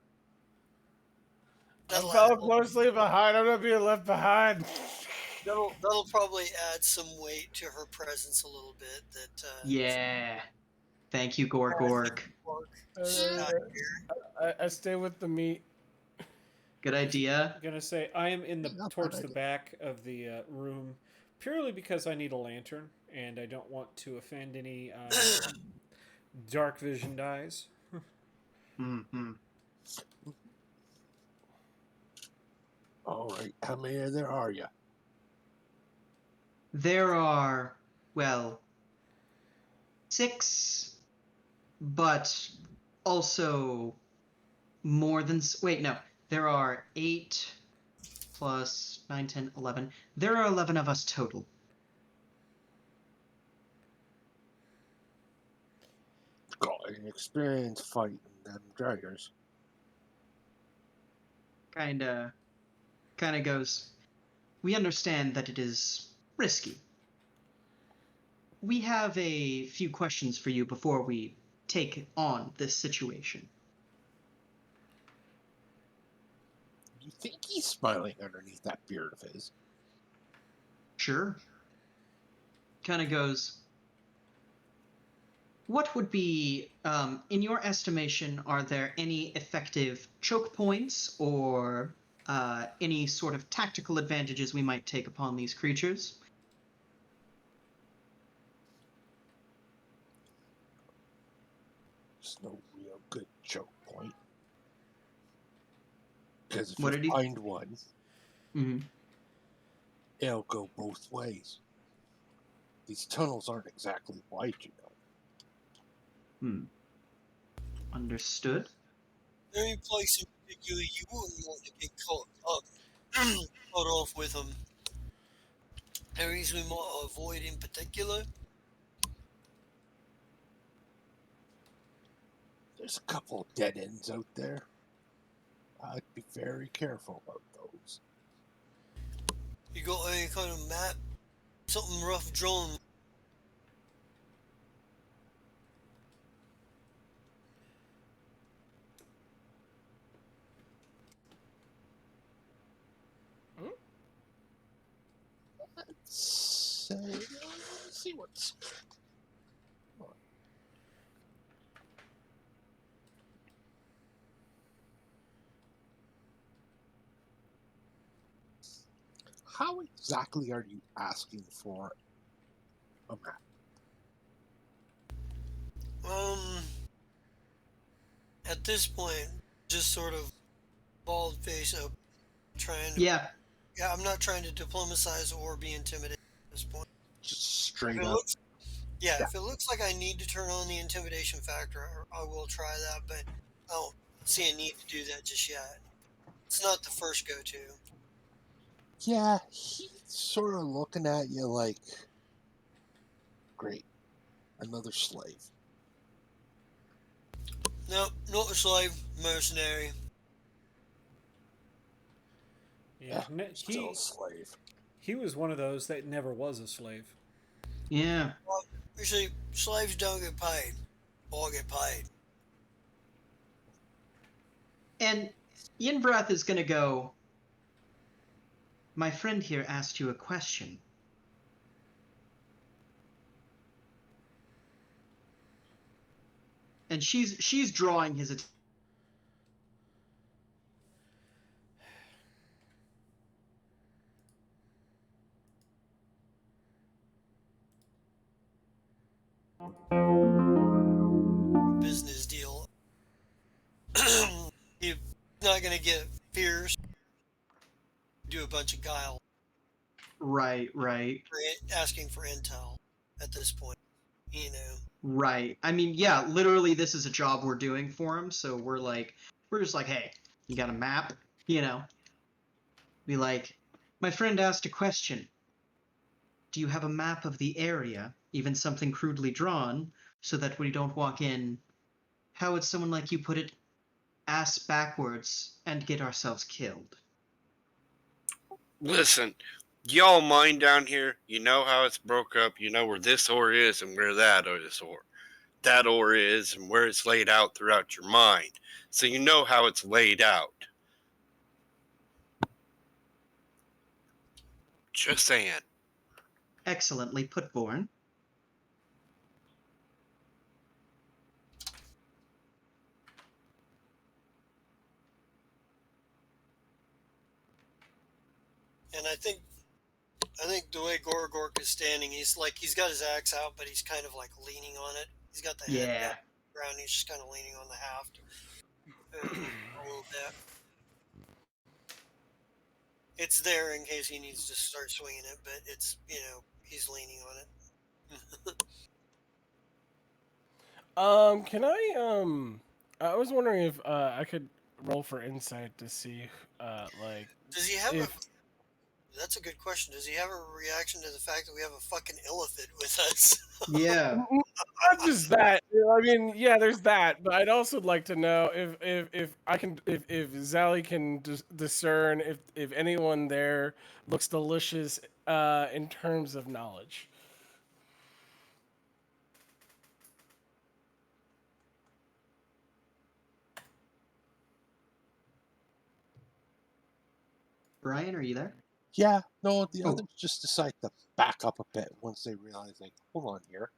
I That'll follow add, closely behind. I'm not being left behind. that'll probably add some weight to her presence a little bit. That Yeah. Thank you, Gorgorg. Uh, I stay with the meat. Good idea. I'm gonna say I am in the Not bad towards the idea. back of the room, purely because I need a lantern and I don't want to offend any dark visioned eyes. Mm-hmm. All right, how many there are you? There are, well, 6, but also more than. Wait, no. There are 8 plus 9, 10, 11. There are 11 of us total. Got an experience fighting them draggers. Kinda goes. We understand that it is risky. We have a few questions for you before we take on this situation. You think he's smiling underneath that beard of his? Sure. Kind of goes. What would be, in your estimation, are there any effective choke points or any sort of tactical advantages we might take upon these creatures? There's no real good choke point. Because if What you did he- find one, Mm-hmm. it'll go both ways. These tunnels aren't exactly wide, you know. Understood. any place in particular you wouldn't want to get caught up, caught off with them. Areas we might avoid in particular. There's a couple of dead ends out there. I'd be very careful about those. You got any kind of map? Something rough drawn? Let's see what's. How exactly are you asking for a map? At this point, just sort of bald face up, trying to. Yeah. Yeah, I'm not trying to diplomatize or be intimidating at this point. Just straight If it up. looks, if it looks like I need to turn on the intimidation factor, I will try that, but I don't see a need to do that just yet. It's not the first go-to. Yeah, he's sort of looking at you like, great, another slave. Nope, not a slave, mercenary. Yeah, Still a slave. he was one of those that never was a slave. Yeah. Well, you see, slaves don't get paid. Or get paid. And Yinvrath is going to go, my friend here asked you a question. And she's drawing his attention. Business deal. He's not gonna get fierce. Do a bunch of guile. Right. Asking for intel at this point. You know. Right. I mean, yeah, literally this is a job we're doing for him, so we're just like, hey, you got a map? You know. Be like, my friend asked a question. Do you have a map of the area, even something crudely drawn, so that we don't walk in, how would someone like you put it, ass backwards and get ourselves killed? Listen, Y'all mine down here, you know how it's broke up, you know where this ore is and where that ore is and where it's laid out throughout your mind. So you know how it's laid out. Just saying. Excellently put, Born. And I think the way Gorgork is standing, he's got his axe out, but he's kind of like leaning on it. He's got the head down on the ground. He's just kind of leaning on the haft a little bit. It's there in case he needs to start swinging it, but it's, he's leaning on it. Can I was wondering if I could roll for insight to see, like, Does he have if That's a good question. Does he have a reaction to the fact that we have a fucking illithid with us? Yeah. not just that. I mean, yeah, there's that, but I'd also like to know if I can if Zally can discern if anyone there looks delicious in terms of knowledge. Brian, are you there? Yeah, no, the Oh. others just decide to back up a bit once they realize, like, hold on here.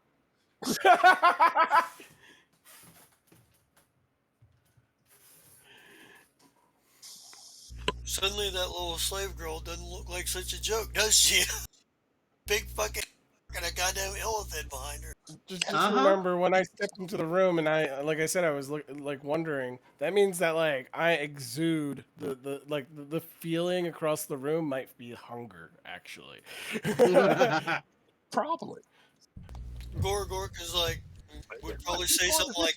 Suddenly that little slave girl doesn't look like such a joke, does she? Big fucking and a goddamn illithid behind her. Just remember when I stepped into the room and like I said, I was like wondering. That means that like I exude the feeling across the room might be hunger, actually. Probably. Gorgork is like, would probably say something like,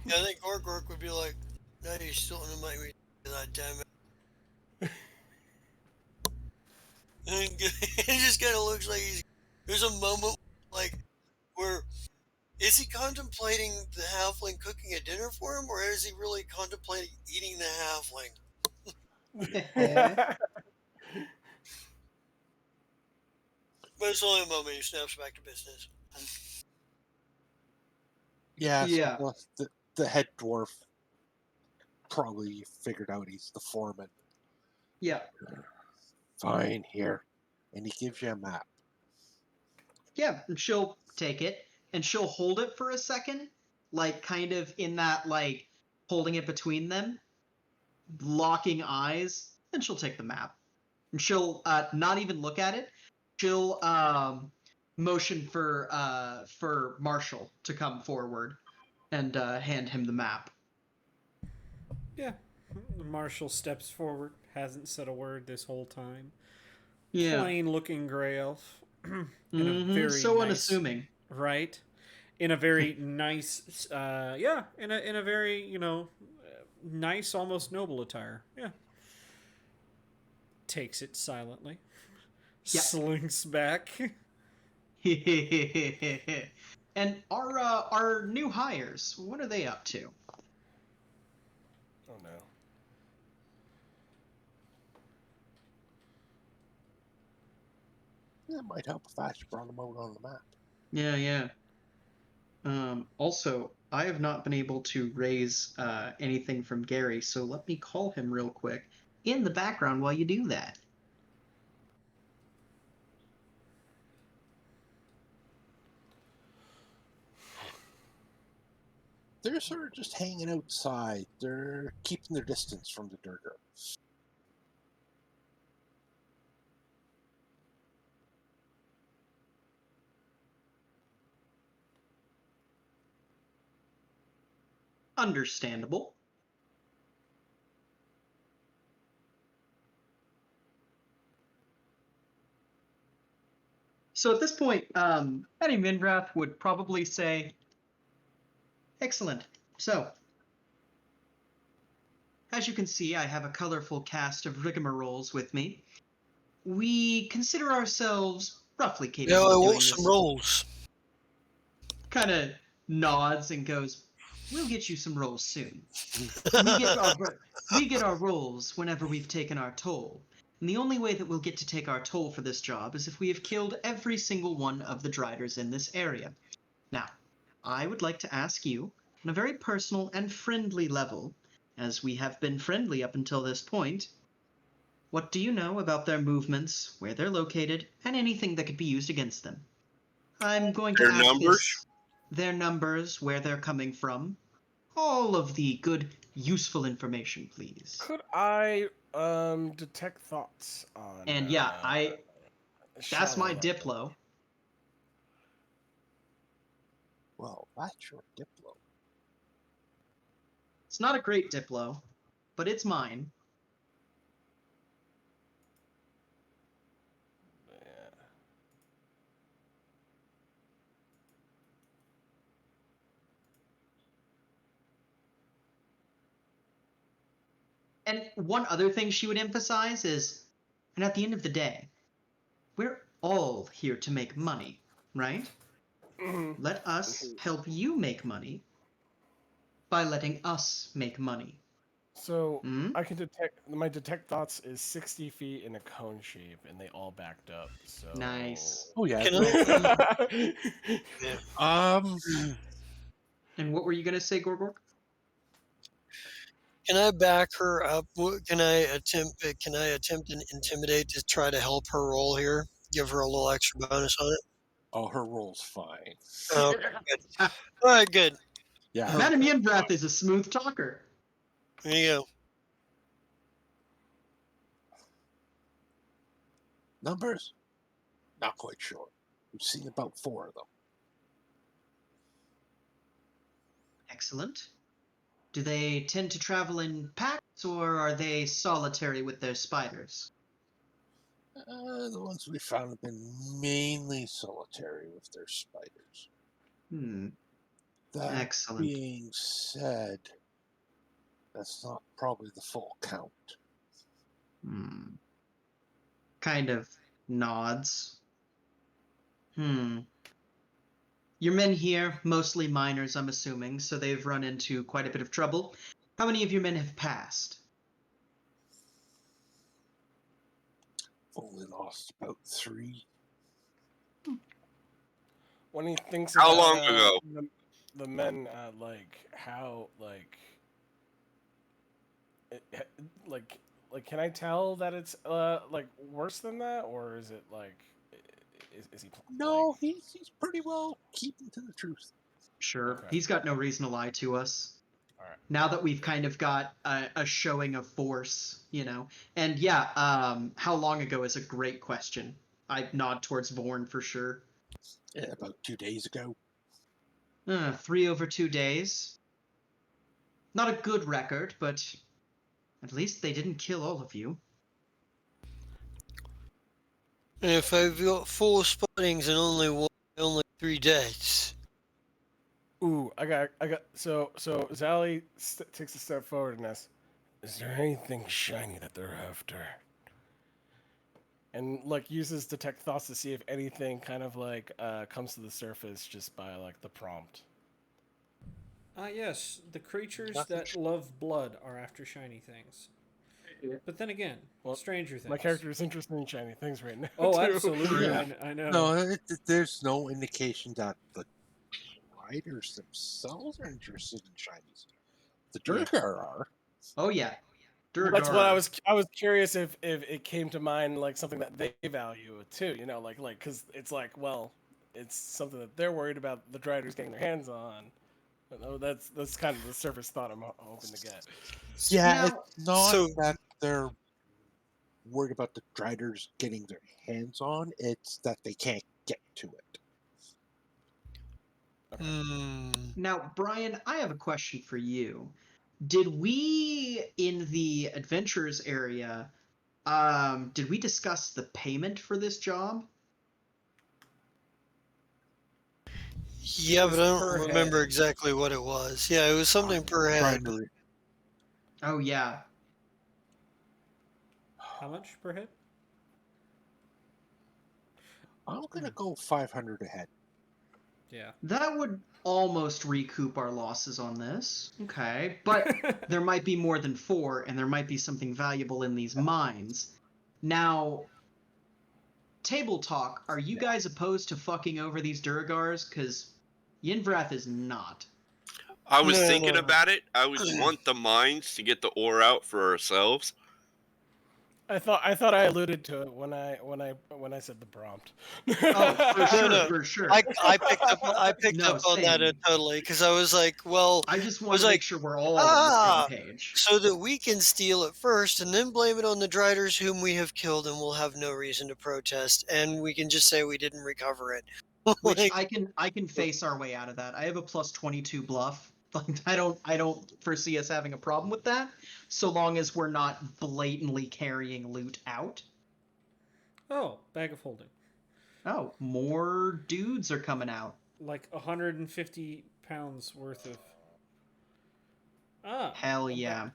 I think Gorgork would be like, "No, you're still in my way, that damn it." And it just kind of looks like there's a moment like where is he contemplating the halfling cooking a dinner for him, or is he really contemplating eating the halfling? But it's only a moment. He snaps back to business. Yeah, Yeah. so the head dwarf probably figured out he's the foreman. Yeah. Fine, here. And he gives you a map. Yeah, and she'll take it and she'll hold it for a second, like kind of in that like holding it between them, locking eyes, and she'll take the map. And she'll not even look at it. She'll motion for Marshall to come forward and hand him the map. Yeah. Marshall steps forward, hasn't said a word this whole time. Yeah. Plain looking gray elf. So unassuming. Right? In a very nice, in a very, nice, almost noble attire. Yeah. Takes it silently. Yep. Slinks back. And our new hires, what are they up to? Oh no. That might help if I actually brought them out on the map. Yeah. Also, I have not been able to raise anything from Gary, so let me call him real quick in the background while you do that. They're sort of just hanging outside. They're keeping their distance from the Durgar. Understandable. So at this point, Eddie Mindrath would probably say, excellent. So, as you can see, I have a colorful cast of rigmaroles with me. We consider ourselves roughly capable of doing this. Some rolls. Kind of nods and goes, we'll get you some rolls soon. We get our rolls whenever we've taken our toll. And the only way that we'll get to take our toll for this job is if we have killed every single one of the Driders in this area. Now, I would like to ask you, on a very personal and friendly level, as we have been friendly up until this point, what do you know about their movements, where they're located, and anything that could be used against them? I'm going to Their ask numbers? this. Their numbers, where they're coming from, all of the good, useful information, please. Could I detect thoughts on? And yeah, that's my Shallow Diplo. Well, that's your Diplo. It's not a great Diplo, but it's mine. Yeah. And one other thing she would emphasize is, and at the end of the day, we're all here to make money, right? Let us help you make money by letting us make money. So Hmm? I can detect. My detect thoughts is 60 feet in a cone shape, and they all backed up. So Nice. Oh yeah. Can Yeah. And what were you gonna say, Gorgork? Can I back her up? Can I attempt and intimidate to try to help her roll here? Give her a little extra bonus on it. Oh, her roll's fine. Oh, okay, good. All right, good. Yeah. Madam Yenbrath is a smooth talker. There you go. Numbers? Not quite sure. We've seen about 4 of them. Excellent. Do they tend to travel in packs, or are they solitary with their spiders? The ones we found have been mainly solitary with their spiders. That Excellent. being said, that's not probably the full count. Kind of nods. Your men here, mostly miners, I'm assuming, so they've run into quite a bit of trouble. How many of your men have passed? Only lost about 3. when he thinks How about long ago? the men, how can I tell that it's worse than that, or is it is he? No, he's pretty well keeping to the truth. Sure. Okay. He's got no reason to lie to us. All right. Now that we've kind of got a showing of force, you know. And yeah, how long ago is a great question. I nod towards Vorn for sure. Yeah, about 2 days ago. 3 over 2 days. Not a good record, but at least they didn't kill all of you. And if I've got 4 spottings and only 3 deaths. Ooh, I got. So Zally takes a step forward and asks, "Is there anything shiny that they're after?" And uses detect thoughts to see if anything kind of comes to the surface just by the prompt. Yes, the creatures Nothing. that love blood are after shiny things. But then again, Well, stranger things. My character is interested in shiny things right now. Oh, too. absolutely. Yeah. I know. No, there's no indication that the riders themselves are interested in shinies. The Durgar are. Oh yeah. That's Durgar. what I was curious if it came to mind something that they value too. Because it's it's something that they're worried about the Driders getting their hands on. But that's kind of the surface thought I'm hoping to get. Yeah, Now- it's not So- that they're worried about the Driders getting their hands on, it's that they can't get to it. Now, Brian, I have a question for you. Did we, in the adventurers area, did we discuss the payment for this job? Yeah, but I per don't remember head. exactly what it was. Yeah, it was something per head. Primary. Oh yeah. How much per head? I'm gonna go 500 ahead. Yeah. That would almost recoup our losses on this. Okay, but there might be more than 4, and there might be something valuable in these mines. Now, table talk. Are you guys opposed to fucking over these Durgars? Because Yinvrath is not. I was No, thinking no. about it. I would want the mines to get the ore out for ourselves. I thought I alluded to it when I said the prompt. Oh, for No, sure, no. for sure. I picked No, up on that same. totally because I was like, well, I just I want was to make like, sure we're all on the same ah, page. so that we can steal it first and then blame it on the Driders whom we have killed, and we'll have no reason to protest, and we can just say we didn't recover it. Which Like, I can face our way out of that. I have a plus 22 bluff. Like I don't foresee us having a problem with that, so long as we're not blatantly carrying loot out. Oh, bag of holding. Oh, more dudes are coming out. Like 150 pounds worth of. Ah. Hell yeah.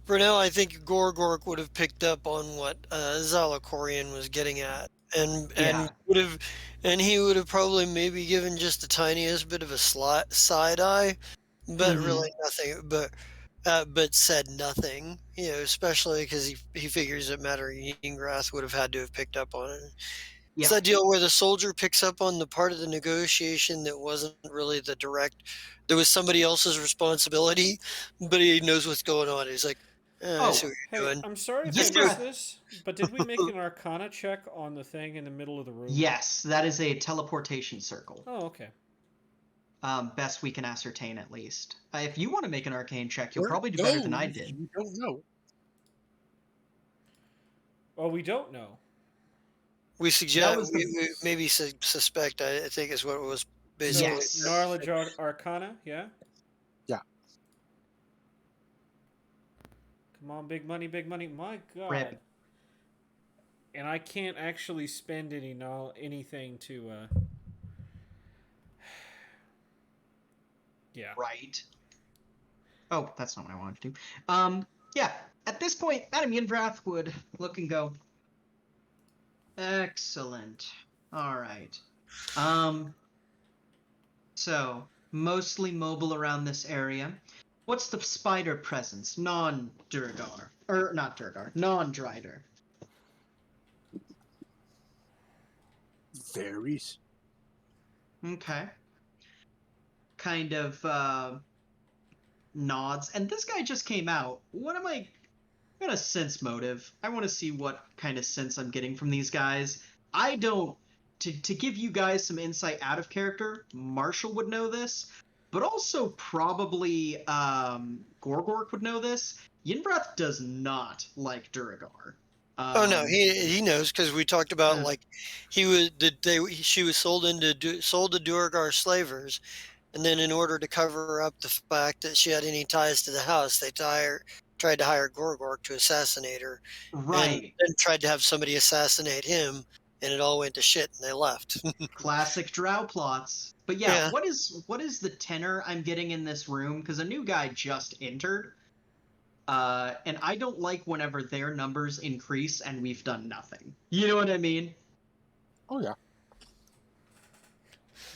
for now, I think Gorgork would have picked up on what Zalakorian was getting at, and Yeah. he would have probably maybe given just the tiniest bit of a side eye, but really nothing. But said nothing. You know, especially because he figures that Matter Yingrath would have had to have picked up on it. It's Yeah. that deal where the soldier picks up on the part of the negotiation that wasn't really the direct. There was somebody else's responsibility, but he knows what's going on. He's like, I see what Hey, you're doing. I'm sorry if Yes, I sir. missed this, but did we make an Arcana check on the thing in the middle of the room? Yes, that is a teleportation circle. Oh, okay. Best we can ascertain, at least. If you want to make an arcane check, you'll Where probably it do better than I goes, did. You don't know. Well, we don't know. We suggest was the- we maybe suspect. I think is what it was basically. Yes. Knowledge Arcana, yeah? Yeah. Come on, big money, big money. My God. Rip. And I can't actually spend anything to. Yeah. Right. Oh, that's not what I wanted to do. Yeah. At this point, Madam Yinvrath would look and go, excellent. All right. So, mostly mobile around this area. What's the spider presence? Non-Durgar. Or, not Durgar. Non-Drider. Varies. Okay. Kind of, nods. And this guy just came out. What am I... I'm gonna sense motive. I want to see what kind of sense I'm getting from these guys. I don't... To give you guys some insight out of character, Marshall would know this, but also probably Gorgork would know this. Yinvrath does not like Duragar. Oh no, he knows because we talked about Yeah. like she was sold to Duergar slavers, and then in order to cover up the fact that she had any ties to the house, they tried to hire Gorgork to assassinate her, Right. and then tried to have somebody assassinate him, and it all went to shit, and they left. Classic drow plots. But yeah, Yeah. what is the tenor I'm getting in this room? Because a new guy just entered. And I don't like whenever their numbers increase and we've done nothing. You know what I mean? Oh yeah.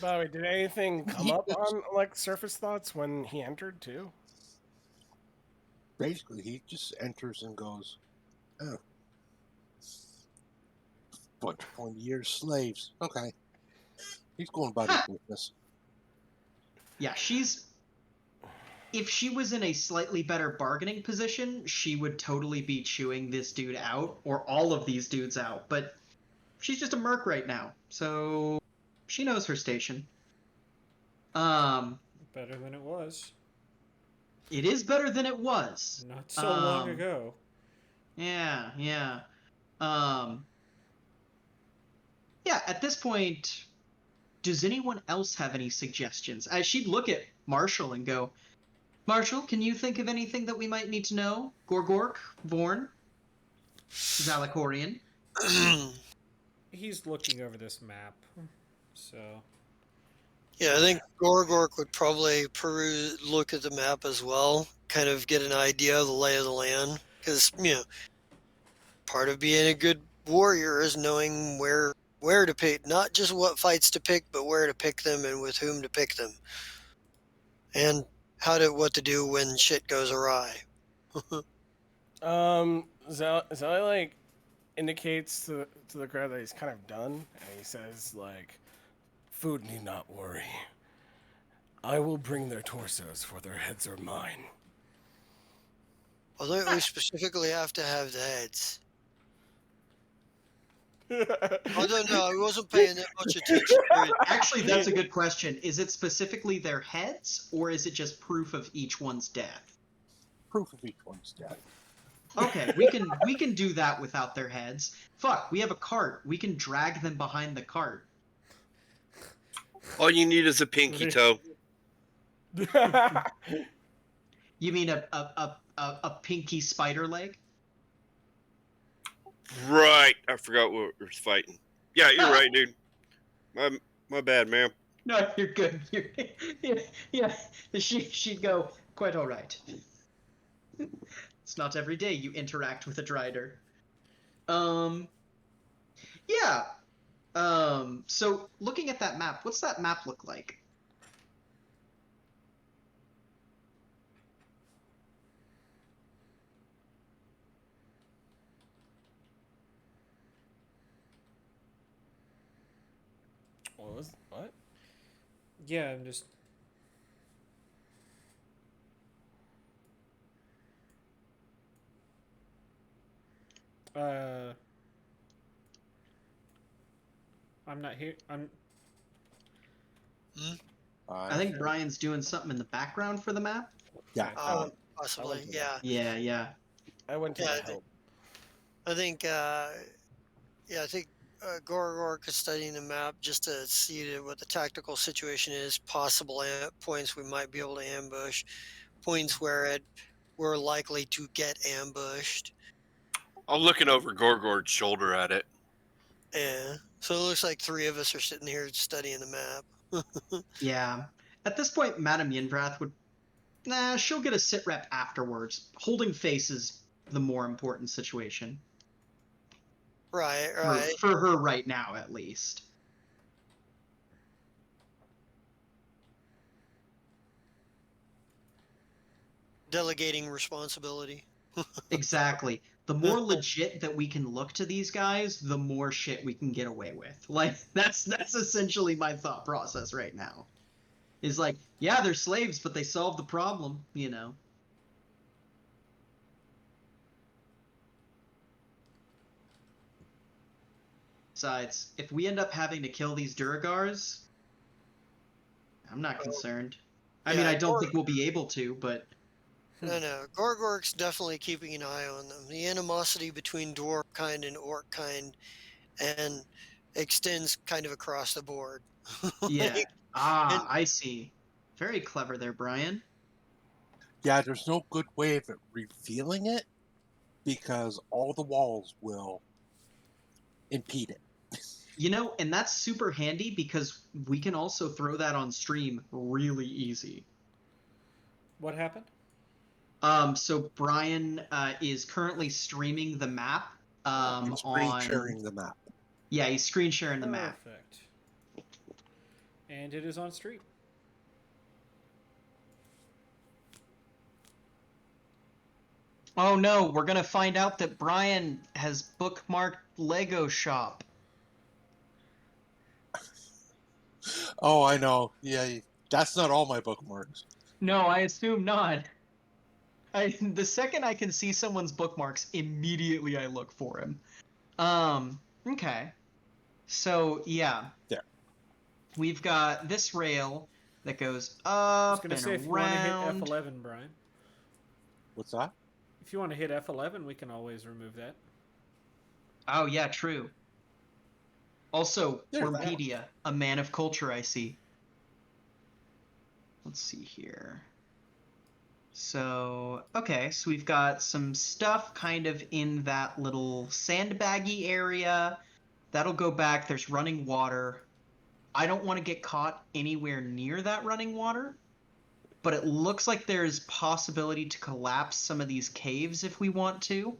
By the way, did anything come up on like surface thoughts when he entered too? Basically, he just enters and goes, "Oh, bunch of pointy-eared slaves." Okay, he's going about his business. Yeah, if she was in a slightly better bargaining position, she would totally be chewing this dude out, or all of these dudes out, but she's just a merc right now, so she knows her station. Better than it was. It is better than it was. Not so long ago. Yeah. Yeah, at this point, does anyone else have any suggestions? She'd look at Marshall and go, Marshall, can you think of anything that we might need to know? Gorgork, Vorn, Zalakorian. He's looking over this map. So. Yeah, I think Gorgork would probably look at the map as well, kind of get an idea of the lay of the land. Because, part of being a good warrior is knowing where to pick, not just what fights to pick, but where to pick them and with whom to pick them. And what to do when shit goes awry. Zelly like indicates to the crowd that he's kind of done, and he says like, "Food need not worry. I will bring their torsos, for their heads are mine." I think we specifically have to have the heads. I don't know. I wasn't paying that much attention to it. Actually, that's a good question. Is it specifically their heads, or is it just proof of each one's death? Proof of each one's death. Okay, we can do that without their heads. Fuck, we have a cart. We can drag them behind the cart. All you need is a pinky toe. You mean a pinky spider leg? Right. I forgot what we were fighting. Yeah, you're right, dude. My bad, man. No, you're good. Yeah. She'd go quite all right. It's not every day you interact with a Drider. Yeah. So looking at that map, what's that map look like? What? Yeah, I'm just. I'm not here. I think Brian's doing something in the background for the map. Yeah. Possibly. I Yeah. Yeah. I went to Yeah, the help. I think. I think Gorgork is studying the map just to see what the tactical situation is, possible points we might be able to ambush, points where we're likely to get ambushed. I'm looking over Gorgor's shoulder at it. Yeah. So it looks like three of us are sitting here studying the map. Yeah. At this point, Madame Yinvrath would... Nah, she'll get a sit rep afterwards. Holding face is the more important situation. Right. For her right now, at least. Delegating responsibility. Exactly. The more legit that we can look to these guys, the more shit we can get away with. Like, that's essentially my thought process right now. Is like, yeah, they're slaves, but they solved the problem, you know. Besides, if we end up having to kill these Duragars, I'm not concerned. I mean, I don't think we'll be able to, but... No. Gorgork's definitely keeping an eye on them. The animosity between dwarf kind and orc kind and extends kind of across the board. Yeah. I see. Very clever there, Brian. Yeah, there's no good way of it revealing it because all the walls will impede it. You know, and that's super handy because we can also throw that on stream really easy. What happened? So Brian is currently streaming the map He's screen sharing the map. Yeah, he's screen sharing the map. Perfect. And it is on stream. Oh no, we're gonna find out that Brian has bookmarked Lego Shop. Oh, I know. Yeah, that's not all my bookmarks. No, I assume not. The second I can see someone's bookmarks, immediately I look for him. Okay. So, yeah. There. We've got this rail that goes up I was going to say, if and you want to hit around. F11, Brian. What's that? If you want to hit F11, we can always remove that. Oh, yeah, true. Also, There, Wormpedia, a man of culture, I see. Let's see here. So, okay, so we've got some stuff kind of in that little sandbaggy area. That'll go back. There's running water. I don't want to get caught anywhere near that running water, but it looks like there's possibility to collapse some of these caves if we want to.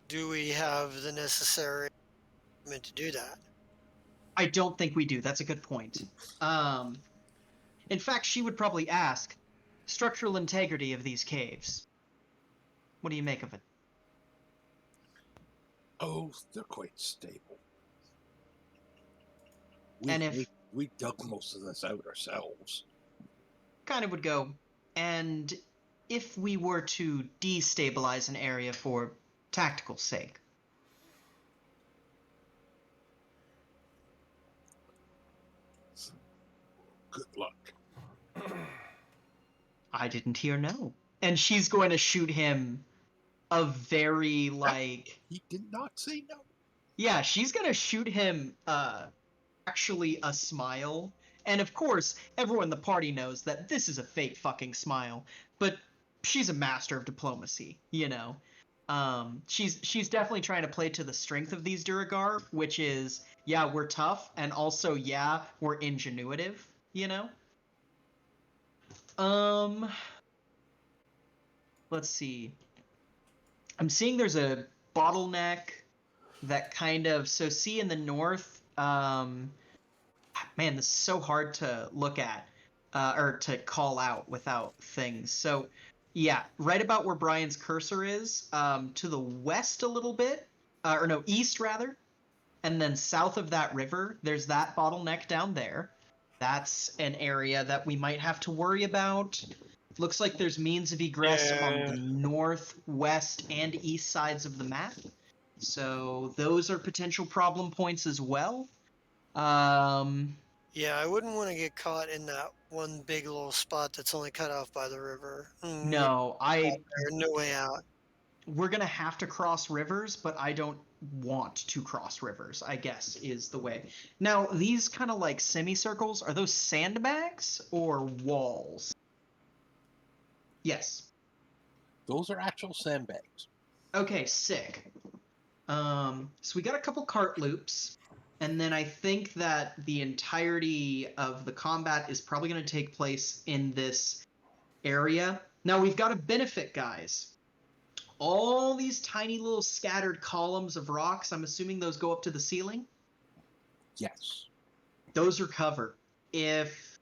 Do we have the necessary equipment to do that? I don't think we do. That's a good point. In fact, she would probably ask, structural integrity of these caves. What do you make of it? Oh, they're quite stable. And if We dug most of this out ourselves. kind of would go, and if we were to destabilize an area for tactical sake, Good luck. I didn't hear no. And she's going to shoot him a very like He did not say no. yeah, she's going to shoot him actually a smile. And of course, everyone in the party knows that this is a fake fucking smile, but she's a master of diplomacy, you know. She's definitely trying to play to the strength of these Duragar, which is yeah, we're tough, and also yeah, we're ingenuitive, you know. Let's see. I'm seeing there's a bottleneck that kind of see in the north. Man, this is so hard to look at or to call out without things. So yeah, right about where Brian's cursor is, to the west a little bit, or no, east rather, and then south of that river, there's that bottleneck down there. That's an area that we might have to worry about. Looks like there's means of egress on the north, west, and east sides of the map. So those are potential problem points as well. Yeah, I wouldn't want to get caught in that one big little spot that's only cut off by the river. No, There's no way out. we're gonna have to cross rivers, but I don't want to cross rivers, I guess, is the way. Now, these kind of like semicircles, are those sandbags or walls? Yes. Those are actual sandbags. Okay, sick. So we got a couple cart loops, and then I think that the entirety of the combat is probably going to take place in this area. Now, we've got a benefit, guys. All these tiny little scattered columns of rocks, I'm assuming those go up to the ceiling? Yes. Those are cover. If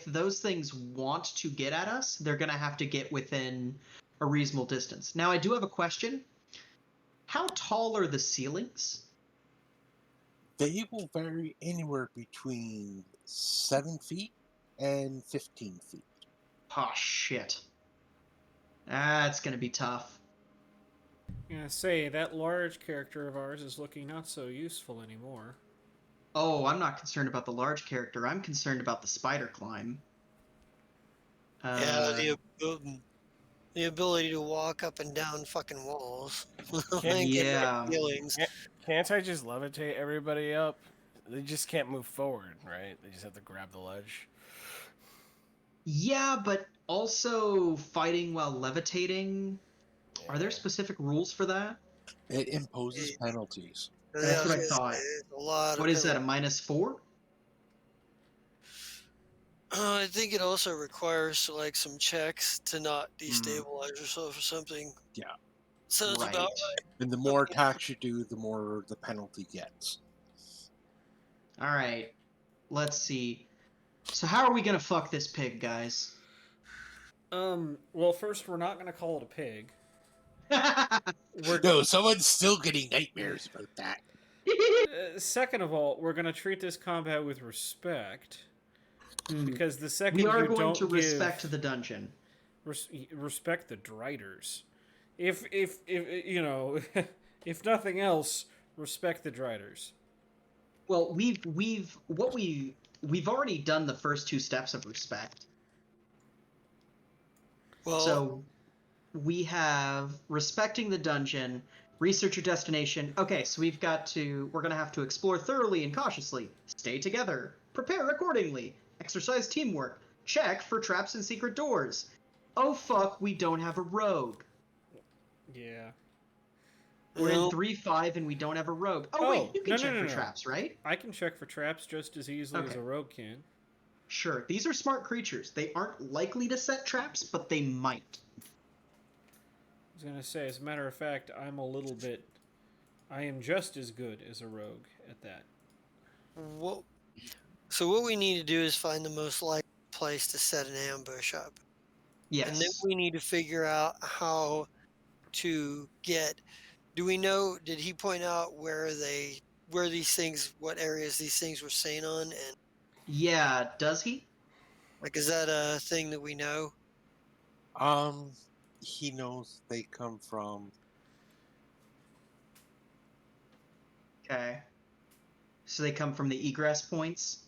those things want to get at us, they're going to have to get within a reasonable distance. Now, I do have a question. How tall are the ceilings? They will vary anywhere between 7 feet and 15 feet. Oh, shit. That's going to be tough. I'm gonna say that large character of ours is looking not so useful anymore. Oh, I'm not concerned about the large character. I'm concerned about the spider climb. Yeah, the ability to walk up and down fucking walls. Yeah. Ceilings. Can't I just levitate everybody up? They just can't move forward, right? They just have to grab the ledge. Yeah, but also fighting while levitating. Are there specific rules for that? It imposes penalties. That's what I thought. A lot What of is that, a -4? I think it also requires like some checks to not destabilize yourself or something. Yeah. Sounds about right. And the more attacks you do, the more the penalty gets. All right. Let's see. So how are we going to fuck this pig, guys? Well, first, we're not gonna call it a pig. No, someone's still getting nightmares about that. Second of all, we're gonna treat this combat with respect. Because the second we are you going don't to respect the dungeon. Respect the Driders. If you know, if nothing else, respect the Driders. Well, we've already done the first 2 steps of respect. Well, so we have respecting the dungeon, research your destination. Okay, so we're going to have to explore thoroughly and cautiously, stay together, prepare accordingly, exercise teamwork, check for traps and secret doors. Oh fuck, we don't have a rogue. Yeah. We're in 3-5 and we don't have a rogue. Oh wait, you can check for traps, right? I can check for traps just as easily as a rogue can. Sure, these are smart creatures. They aren't likely to set traps, but they might. I was gonna say, as a matter of fact, I am just as good as a rogue at that. So what we need to do is find the most likely place to set an ambush up. And then Yes. we need to figure out how to get. Do we know? Did he point out where these things, what areas these things were seen on, and Yeah, does he? like, is that a thing that we know? Um, he knows they come from. Okay. So they come from the egress points?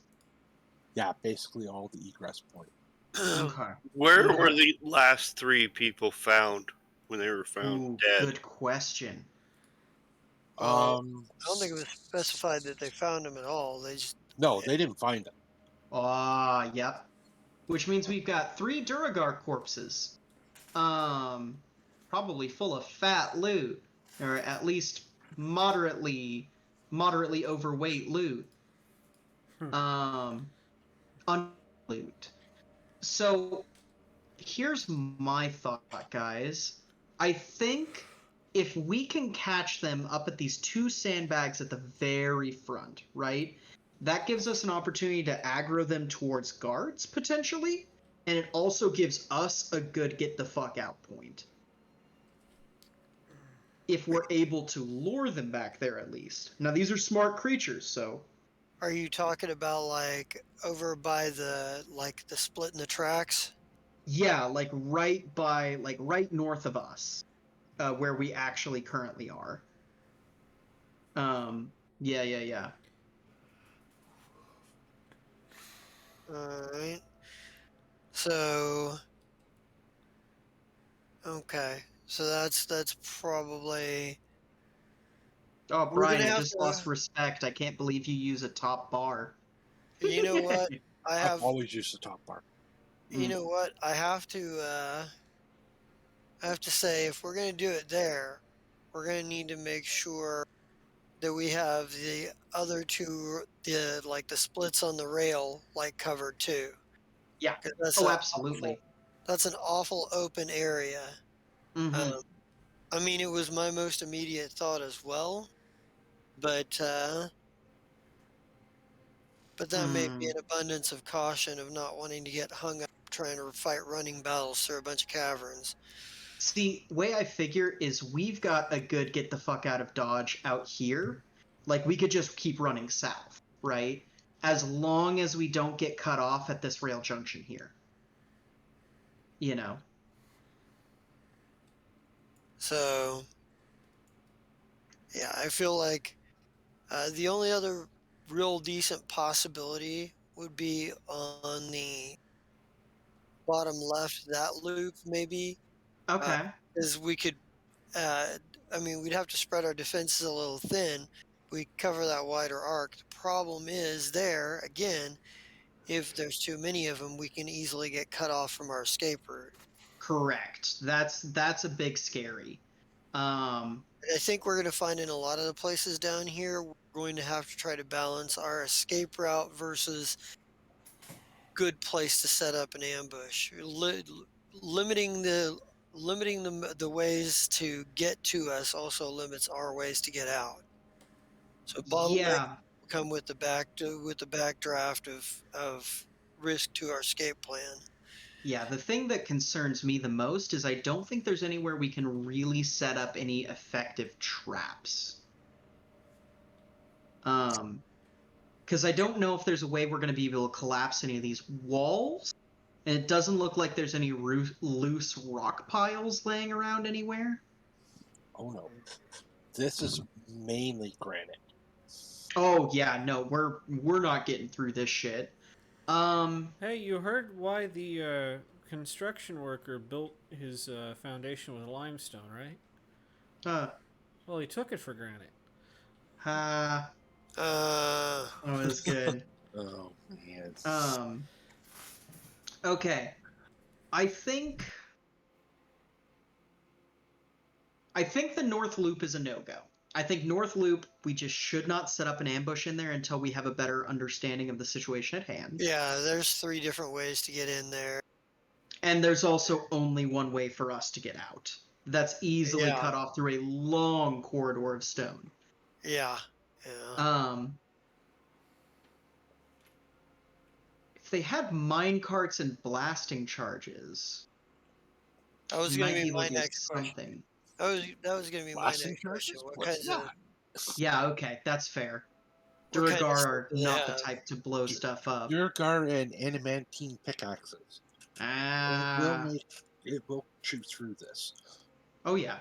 Yeah, basically all the egress point. Okay. Where Okay. were the last 3 people found when they were found Ooh, dead? good question. Well, I don't think it was specified that they found him at all. They just No, they didn't find them. Ah, yep. Which means we've got 3 Duragar corpses. Probably full of fat loot, or at least moderately overweight loot. Um, loot. So here's my thought, guys. I think if we can catch them up at these 2 sandbags at the very front, right? That gives us an opportunity to aggro them towards guards, potentially. And it also gives us a good get the fuck out point. If we're able to lure them back there, at least. Now, these are smart creatures, so. Are you talking about like over by the split in the tracks? Yeah, like right north of us, where we actually currently are. Yeah. Alright. So okay. So that's probably Oh, we're Brian, gonna I have just to lost respect. I can't believe you use a top bar. you know what? I I've have always used the top bar. you know what? I have to say if we're gonna do it there, we're gonna need to make sure that we have the other two the splits on the rail covered too. Yeah. 'Cause Oh, absolutely. that's an awful open area. Mm-hmm. Um, I mean, it was my most immediate thought as well, but that may be an abundance of caution of not wanting to get hung up trying to fight running battles through a bunch of caverns. See, way I figure is we've got a good get the fuck out of Dodge out here. Like, we could just keep running south, right? As long as we don't get cut off at this rail junction here. You know? So, yeah, I feel like the only other real decent possibility would be on the bottom left, that loop maybe, Okay. is we could uh, I mean, we'd have to spread our defenses a little thin. We cover that wider arc. The problem is there again, if there's too many of them, we can easily get cut off from our escape route. Correct. That's a big scary. Um, And I think we're going to find in a lot of the places down here, we're going to have to try to balance our escape route versus good place to set up an ambush. Limiting the ways to get to us also limits our ways to get out. So bottleneck yeah. come with the backdraft of risk to our escape plan. Yeah, the thing that concerns me the most is I don't think there's anywhere we can really set up any effective traps. Because I don't know if there's a way we're going to be able to collapse any of these walls, and it doesn't look like there's any loose rock piles laying around anywhere. Oh no, this is mainly granite. Oh yeah, no, we're not getting through this shit. Hey, you heard why the construction worker built his foundation with limestone, right? uh, Well, he took it for granted. uh, Uh, that was good. Oh man. Um, okay, I think the North Loop is a no-go. I think North Loop, we just should not set up an ambush in there until we have a better understanding of the situation at hand. yeah, there's 3 different ways to get in there. And there's also only one way for us to get out. That's easily Yeah. cut off through a long corridor of stone. Yeah. If they had mine carts and blasting charges, That was going to might be be able my to do next question. something. That was going to be my Blasting next question. charges? What What's kinds of that? Yeah, okay, that's fair. what kind of Duragar stuff are do they not the have? type to blow stuff up. Durgar and adamantine pickaxes. Ah, It will chew through this. oh yeah.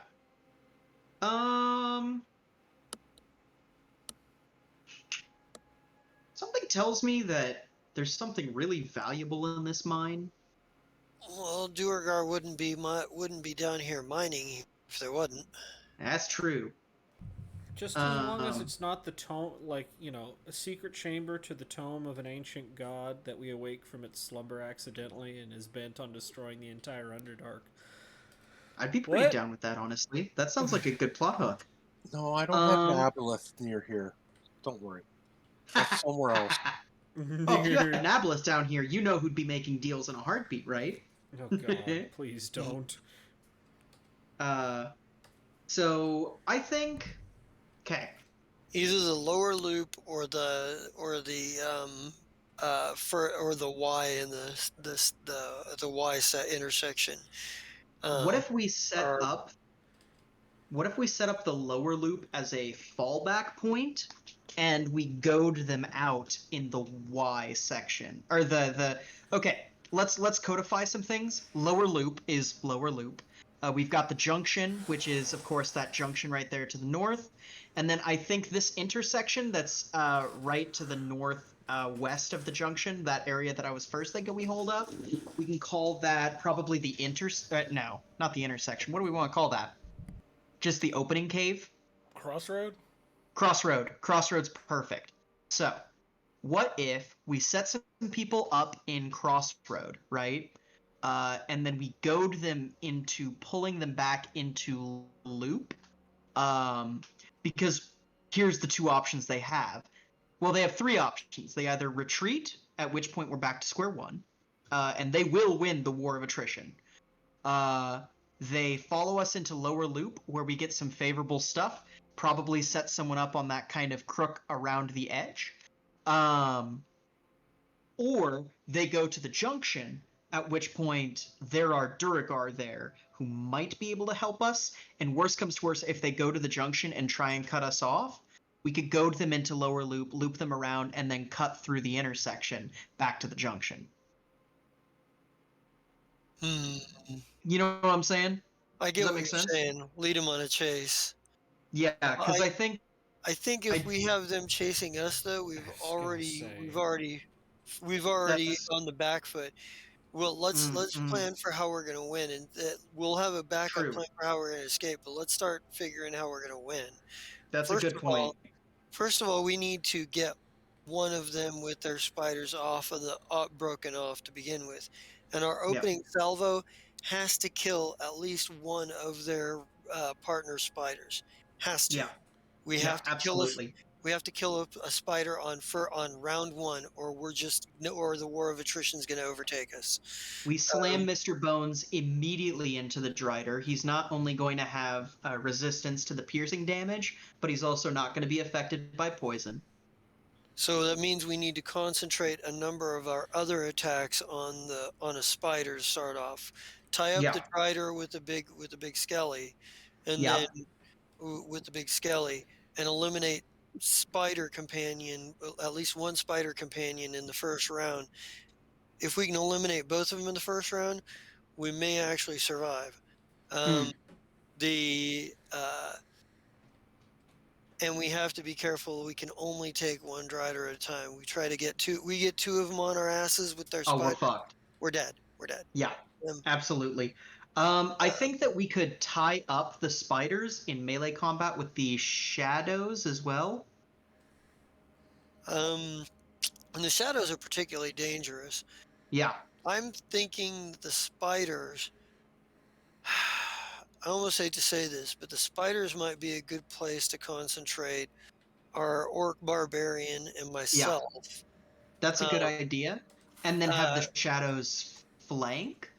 Something tells me that there's something really valuable in this mine. Well, Duergar wouldn't be down here mining if there wasn't. That's true. Just as long as Um, it's not the tome, like, a secret chamber to the tome of an ancient god that we awake from its slumber accidentally and is bent on destroying the entire Underdark. I'd be pretty What? down with that, honestly. That sounds like a good plot hook. No, I don't have an Um, aboleth near here. Don't worry. That's somewhere else. Oh, if you had an Aboleth down here, you know who'd be making deals in a heartbeat, right? Oh god, please don't. So I think, okay, Either the lower loop or the Y in the Y set intersection. what if we set Are up? What if we set up the lower loop as a fallback point, and we goad them out in the Y section, or the okay. Let's codify some things. Lower loop is lower loop. We've got the junction, which is of course that junction right there to the north, and then I think this intersection that's right to the north west of the junction, that area that I was first thinking we hold up, we can call that probably the no, not the intersection. What do we want to call that? Just the opening cave? Crossroad? Crossroad. Crossroad's perfect. So, what if we set some people up in Crossroad, right? And then we goad them into pulling them back into loop. Because here's the two options they have. Well, they have three options. They either retreat, at which point we're back to square one, and they will win the war of attrition. They follow us into lower loop where we get some favorable stuff, probably set someone up on that kind of crook around the edge. Or they go to the junction, at which point there are Duragar there who might be able to help us. And worst comes to worst, if they go to the junction and try and cut us off, we could goad them into lower loop, loop them around, and then cut through the intersection back to the junction. You know what I'm saying? I get Does that what make you're sense? saying. Lead them on a chase. Yeah, because I think I think if we have them chasing us, though, we've already that's on the back foot. Well, let's plan for how we're going to win, and we'll have a backup true. plan for how we're going to escape. But let's start figuring how we're going to win. That's a good point. First of all, we need to get one of them with their spiders off of the broken off to begin with, and our opening salvo has to kill at least one of their partner spiders. Has to. Yeah. We Yeah, have to absolutely. we have to kill a spider on round one, or or the war of attrition is going to overtake us. We slam Mr. Bones immediately into the Drider. He's not only going to have resistance to the piercing damage, but he's also not going to be affected by poison. So that means we need to concentrate a number of our other attacks on a spider to start off. Tie up the Drider with the big skelly, and then with the big skelly, and eliminate spider companion, at least one spider companion in the first round. If we can eliminate both of them in the first round, we may actually survive. And we have to be careful. We can only take one Drider at a time. We try to get two. We get two of them on our asses with their spiders. Oh, we're fucked. We're dead. We're dead. Yeah, absolutely. I think that we could tie up the spiders in melee combat with the shadows as well. And the shadows are particularly dangerous. Yeah. I'm thinking the spiders. I almost hate to say this, but the spiders might be a good place to concentrate our orc barbarian and myself. Yeah. That's a good idea. And then have the shadows flank.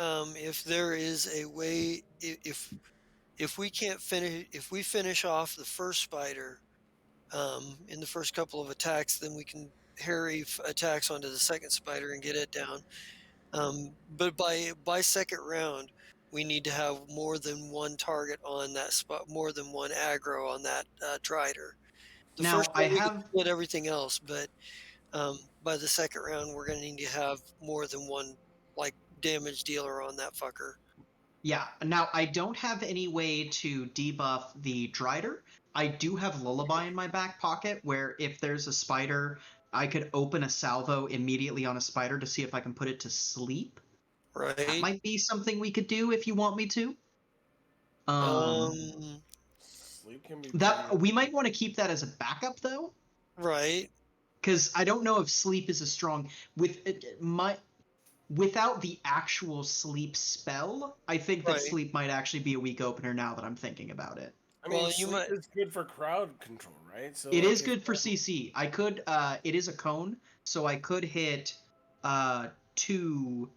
If there is a way, if we can't finish, if we finish off the first spider in the first couple of attacks, then we can harry attacks onto the second spider and get it down. But by second round, we need to have more than one target on that spot, more than one aggro on that Drider. The first Now I round we can have split everything else, but by the second round we're going to need to have more than one like damage dealer on that fucker. Yeah, now I don't have any way to debuff the Drider. I do have Lullaby in my back pocket where if there's a spider, I could open a salvo immediately on a spider to see if I can put it to sleep. That Right. might be something we could do if you want me to. Sleep can be That pretty we might want to keep that as a backup though, right. because I don't know if sleep is a strong with without the actual sleep spell. I think that Right. sleep might actually be a weak opener now that I'm thinking about it. I mean, Well, you sleep might- is good for crowd control, right? So It like, is if good for CC. I could it is a cone, so I could hit 2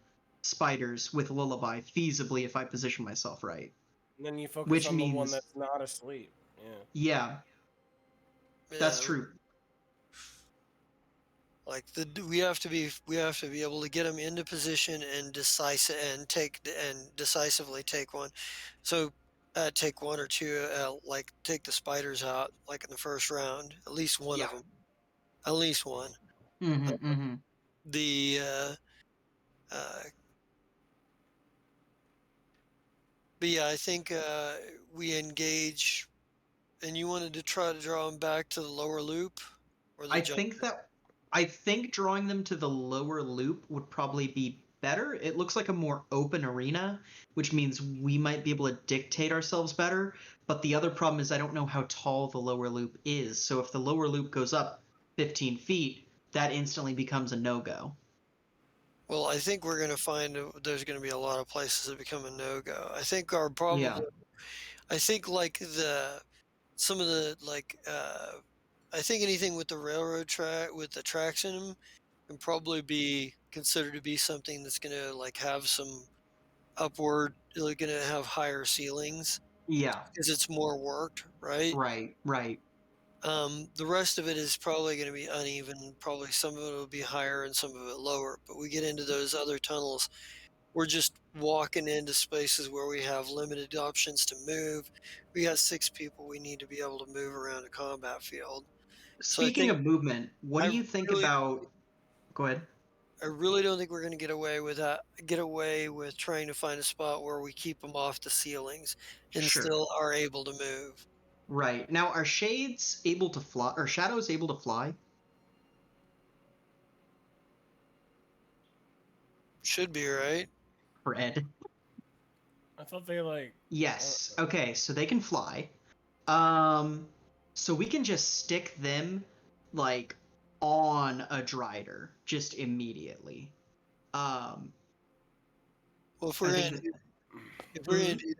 spiders with Lullaby feasibly if I position myself right. And then you focus Which on the one means- that's not asleep. Yeah. Yeah, that's Yeah, true. Like we have to be able to get them into position and decisively take one. So take one or two, like take the spiders out, like in the first round, at least one Yeah. of them, at least one. Mm-hmm. The but yeah, I think we engage, and you wanted to try to draw them back to the lower loop, or the I think drawing them to the lower loop would probably be better. It looks like a more open arena, which means we might be able to dictate ourselves better. But the other problem is I don't know how tall the lower loop is. So if the lower loop goes up 15 feet, that instantly becomes a no-go. Well, I think we're going to find there's going to be a lot of places that become a no-go. I think our problem, Yeah. I think like some of the I think anything with the railroad track with the tracks in them can probably be considered to be something that's going to like have some upward, going to have higher ceilings Yeah. because it's more worked, right? Right. The rest of it is probably going to be uneven. Probably some of it will be higher and some of it lower. But we get into those other tunnels, we're just walking into spaces where we have limited options to move. We got 6 people. We need to be able to move around a combat field. So I Speaking think of movement, what do I you think really- about... Go ahead. I really don't think we're going to get away with that. Get away with trying to find a spot where we keep them off the ceilings and Sure. still are able to move. Right. Now, are shades able to fly? Are shadows able to fly? Should be, right? For Ed? I thought they like. Yes. Okay, so they can fly. So we can just stick them, like, on a Drider just immediately. Well, if we're I going think to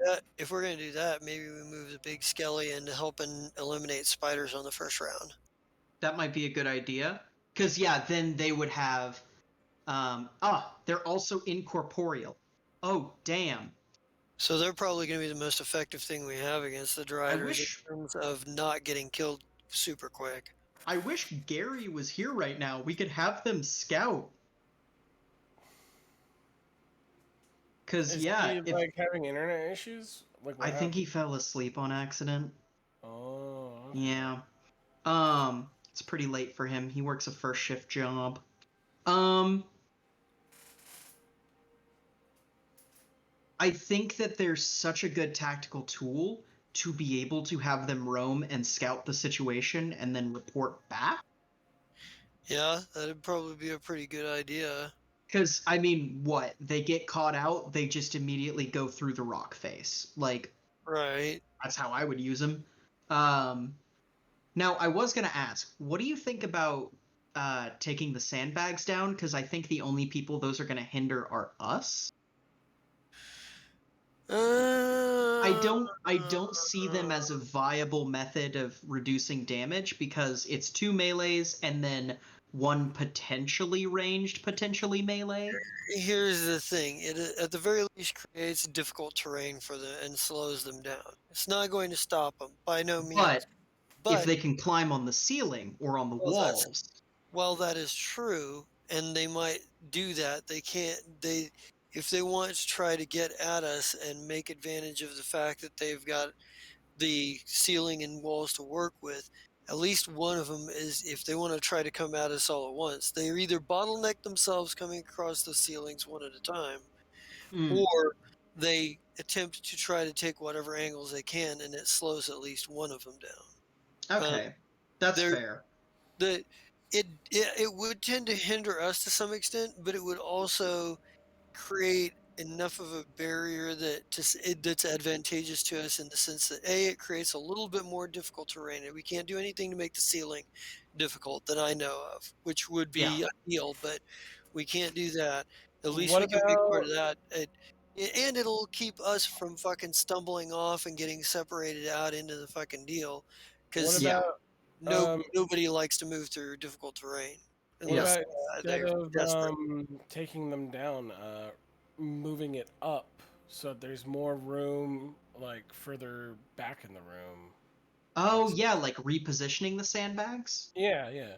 that- if we're going to do that, maybe we move the big skelly in to help and eliminate spiders on the first round. that might be a good idea. Because, yeah, then they would have... they're also incorporeal. Oh, damn. So they're probably going to be the most effective thing we have against the Driders wish- in terms of not getting killed super quick. I wish Gary was here right now. We could have them scout. Because, Is yeah, he like having internet issues? Like what I think he fell asleep on accident. Oh. Okay. Yeah. It's pretty late for him. He works a first shift job. I think that there's such a good tactical tool to be able to have them roam and scout the situation and then report back. Yeah, that'd probably be a pretty good idea. Because, I mean, what? They get caught out, they just immediately go through the rock face. Like, Right. that's how I would use them. Now, I was going to ask, what do you think about taking the sandbags down? Because I think the only people those are going to hinder are us. I don't see them as a viable method of reducing damage because it's 2 melees and then 1 potentially ranged, potentially melee. Here's the thing: it at the very least creates difficult terrain for them and slows them down. It's not going to stop them by no means. But if they can climb on the ceiling or on the Well, walls, well, that is true, and they might do that. They can't. if they want to try to get at us and make advantage of the fact that they've got the ceiling and walls to work with, at least one of them is if they want to try to come at us all at once, they either bottleneck themselves coming across the ceilings one at a time, Mm, or they attempt to try to take whatever angles they can, and it slows at least one of them down. okay, that's There, fair. the it would tend to hinder us to some extent, but it would also create enough of a barrier that's advantageous to us in the sense that it creates a little bit more difficult terrain, and we can't do anything to make the ceiling difficult that I know of, which would Yeah. be ideal, but we can't do that. At least What we can make part about of that. And it'll keep us from fucking stumbling off and getting separated out into the fucking deal, what because Yeah. about um nobody likes to move through difficult terrain what Yeah. unless about instead they're of desperate. taking them down, moving it up so there's more room like further back in the room? Oh Like, yeah, like repositioning the sandbags. yeah.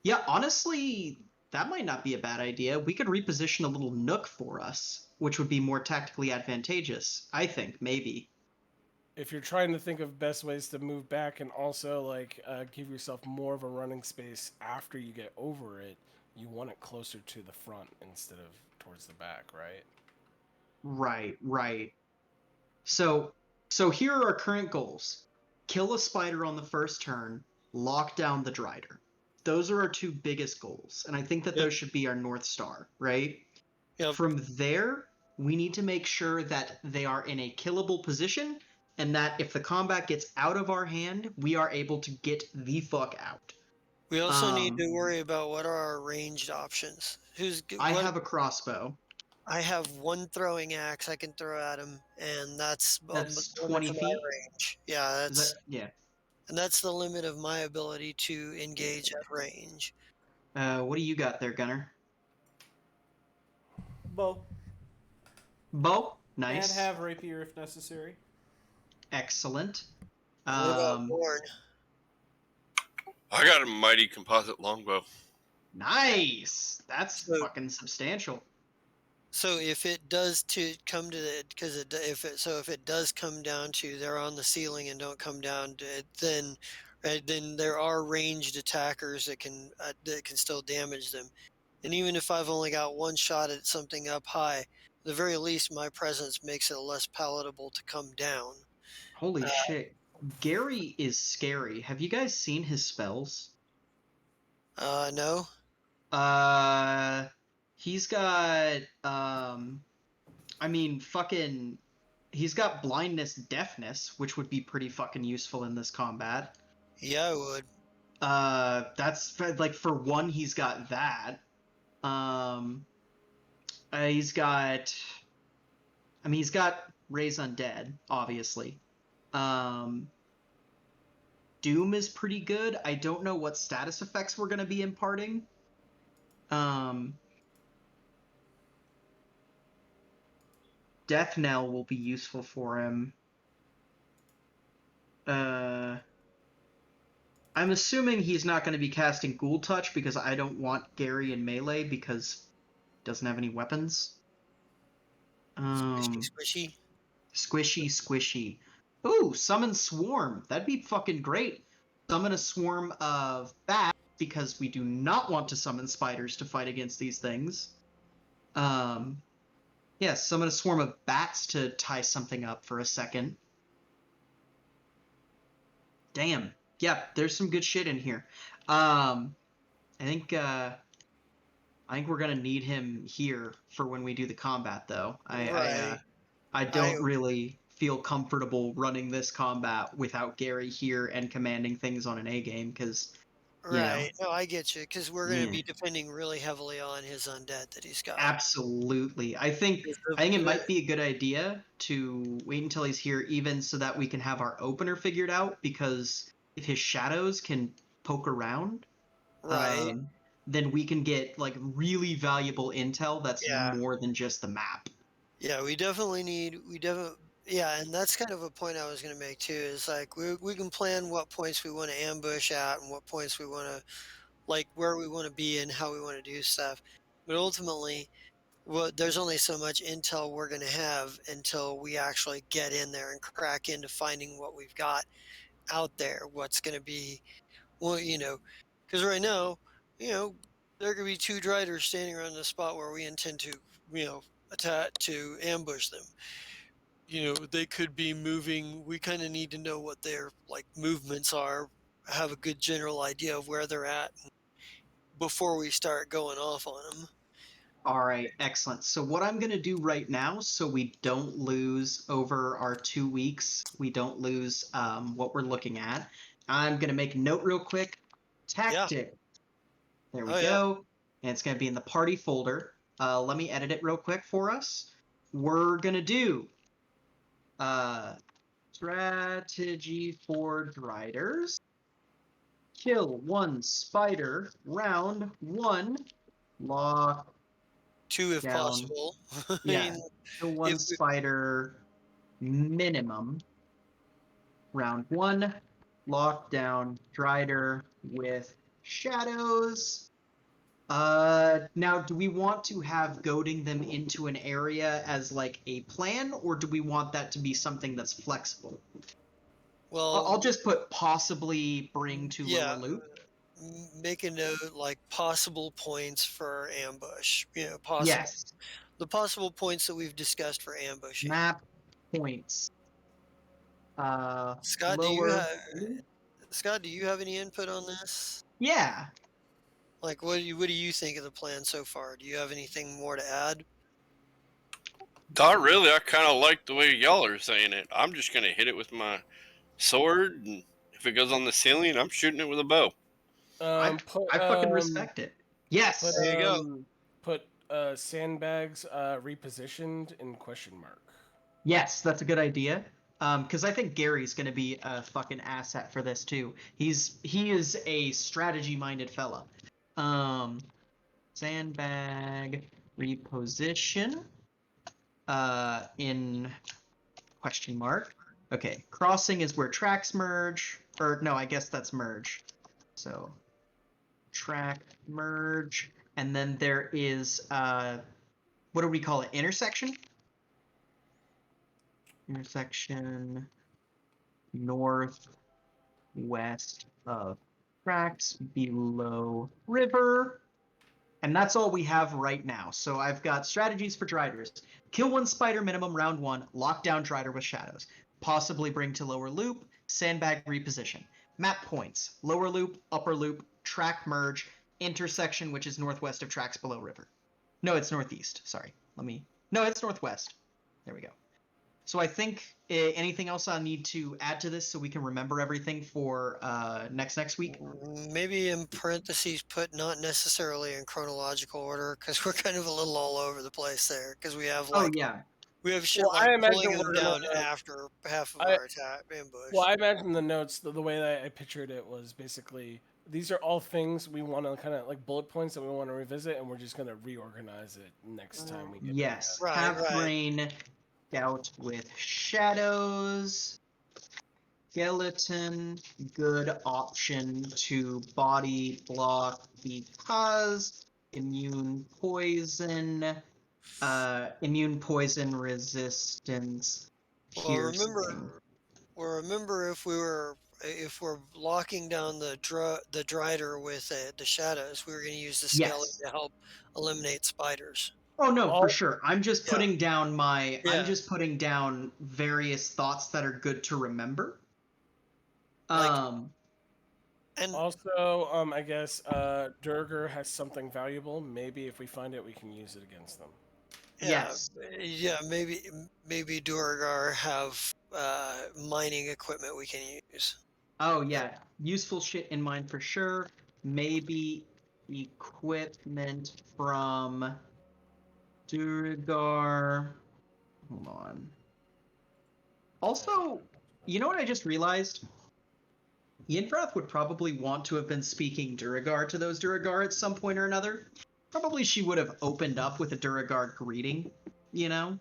Yeah, honestly, that might not be a bad idea. We could reposition a little nook for us, which would be more tactically advantageous. I think maybe. If you're trying to think of best ways to move back and also like give yourself more of a running space after you get over it, you want it closer to the front instead of towards the back, right? Right, right. So, here are our current goals. Kill a spider on the first turn, lock down the Drider. Those are our two biggest goals, and I think that Yep. those should be our North Star, right? Yep. From there, we need to make sure that they are in a killable position, and that if the combat gets out of our hand, we are able to get the fuck out. We also need to worry about what are our ranged options. I What have a crossbow. I have one throwing axe I can throw at him, and that's the That's limit 20 of my feet. range. Yeah, Is that, yeah. that's the limit of my ability to engage at range. What do you got there, Gunner? Bow. Bow. Nice. And have rapier if necessary. Excellent. What about Born? I got a mighty composite longbow. Nice. That's So- fucking substantial. So if it does come to the, because if it does come down to they're on the ceiling and don't come down to it, then there are ranged attackers that can still damage them. And even if I've only got one shot at something up high, at the very least my presence makes it less palatable to come down. Holy shit. Gary is scary. Have you guys seen his spells? No. He's got I mean fucking he's got blindness deafness, which would be pretty fucking useful in this combat. Yeah, I would. That's like for one he's got that. He's got he's got Raise Undead, obviously. Doom is pretty good. I don't know what status effects we're going to be imparting. Death Knell will be useful for him. I'm assuming he's not going to be casting Ghoul Touch because I don't want Gary in melee because he doesn't have any weapons. Squishy. Squishy. Ooh, summon Swarm. That'd be fucking great. Summon a swarm of bats because we do not want to summon spiders to fight against these things. Yeah, summon a swarm of bats to tie something up for a second. Damn. Yeah, there's some good shit in here. I think we're gonna need him here for when we do the combat, though. I don't really feel comfortable running this combat without Gary here and commanding things on an A game because Right. No, I get you, because we're going to be depending really heavily on his undead that he's got. Absolutely. I think it might be a good idea to wait until he's here, even so that we can have our opener figured out, because if his shadows can poke around, Right. then we can get like really valuable intel that's more than just the map. Yeah, we definitely yeah, and that's kind of a point I was going to make too, is like we can plan what points we want to ambush at and what points we want to, like where we want to be and how we want to do stuff. But ultimately, well, there's only so much intel we're going to have until we actually get in there and crack into finding what we've got out there. What's going to be, well, because right now, there could be two driders standing around the spot where we intend to, attack to ambush them. They could be moving. We kind of need to know what their like movements are, have a good general idea of where they're at before we start going off on them. All right, excellent. So what I'm going to do right now, so we don't lose over our 2 weeks, we don't lose what we're looking at, I'm going to make a note real quick. Tactic. There we go. And it's going to be in the party folder. Let me edit it real quick for us. We're going to do strategy for Driders. Kill 1 spider, round 1, lock 2 if down. possible. Yeah, kill 1 if we- spider minimum. Round 1, lock down Drider with shadows. Now, do we want to have goading them into an area as like a plan, or do we want that to be something that's flexible? Well, I'll just put possibly bring to lower loop. Make a note like possible points for ambush. Possible. Yes. The possible points that we've discussed for ambushing. Map points. Scott, lower. Scott, do you have any input on this? Yeah. Like, what do you think of the plan so far? Do you have anything more to add? Not really. I kind of like the way y'all are saying it. I'm just gonna hit it with my sword, and if it goes on the ceiling, I'm shooting it with a bow. I fucking respect it. Yes. There you go. Put sandbags repositioned in question mark. Yes, that's a good idea. Because I think Gary's gonna be a fucking asset for this too. He is a strategy-minded fella. Sandbag reposition. In question mark. Okay, crossing is where tracks merge. Or no, I guess that's merge. So track merge, and then there is what do we call it? Intersection. Intersection northwest of tracks below river. And that's all we have right now. So I've got strategies for Driders. Kill 1 spider minimum round 1, lock down Drider with shadows. Possibly bring to lower loop, sandbag reposition. Map points, lower loop, upper loop, track merge, intersection, which is northwest of tracks below river. No, it's northeast. Sorry. No, it's northwest. There we go. So I think anything else I need to add to this so we can remember everything for next week? Maybe in parentheses put not necessarily in chronological order, because we're kind of a little all over the place there, because we have we have shit I like imagine pulling them we're down gonna, after half of our attack ambush. Well, I imagine the notes, the way that I pictured it was basically, these are all things we want to kind of like bullet points that we want to revisit, and we're just going to reorganize it next time we get Yes. Right, Have right. brain out with shadows. Skeleton, good option to body block because immune poison resistance. Well, remember if we're locking down the Drider with the shadows, we were going to use the skeleton to help eliminate spiders. Oh no, for sure. I'm just putting down Yeah. I'm just putting down various thoughts that are good to remember. And also, I guess Durger has something valuable. Maybe if we find it, we can use it against them. Yes. Yeah, maybe Durgar have mining equipment we can use. Oh yeah, useful shit in mind for sure. Maybe equipment from Durgar. Hold on. Also, you know what I just realized? Yinfrath would probably want to have been speaking Duragar to those Duragar at some point or another. Probably she would have opened up with a Duragar greeting, you know?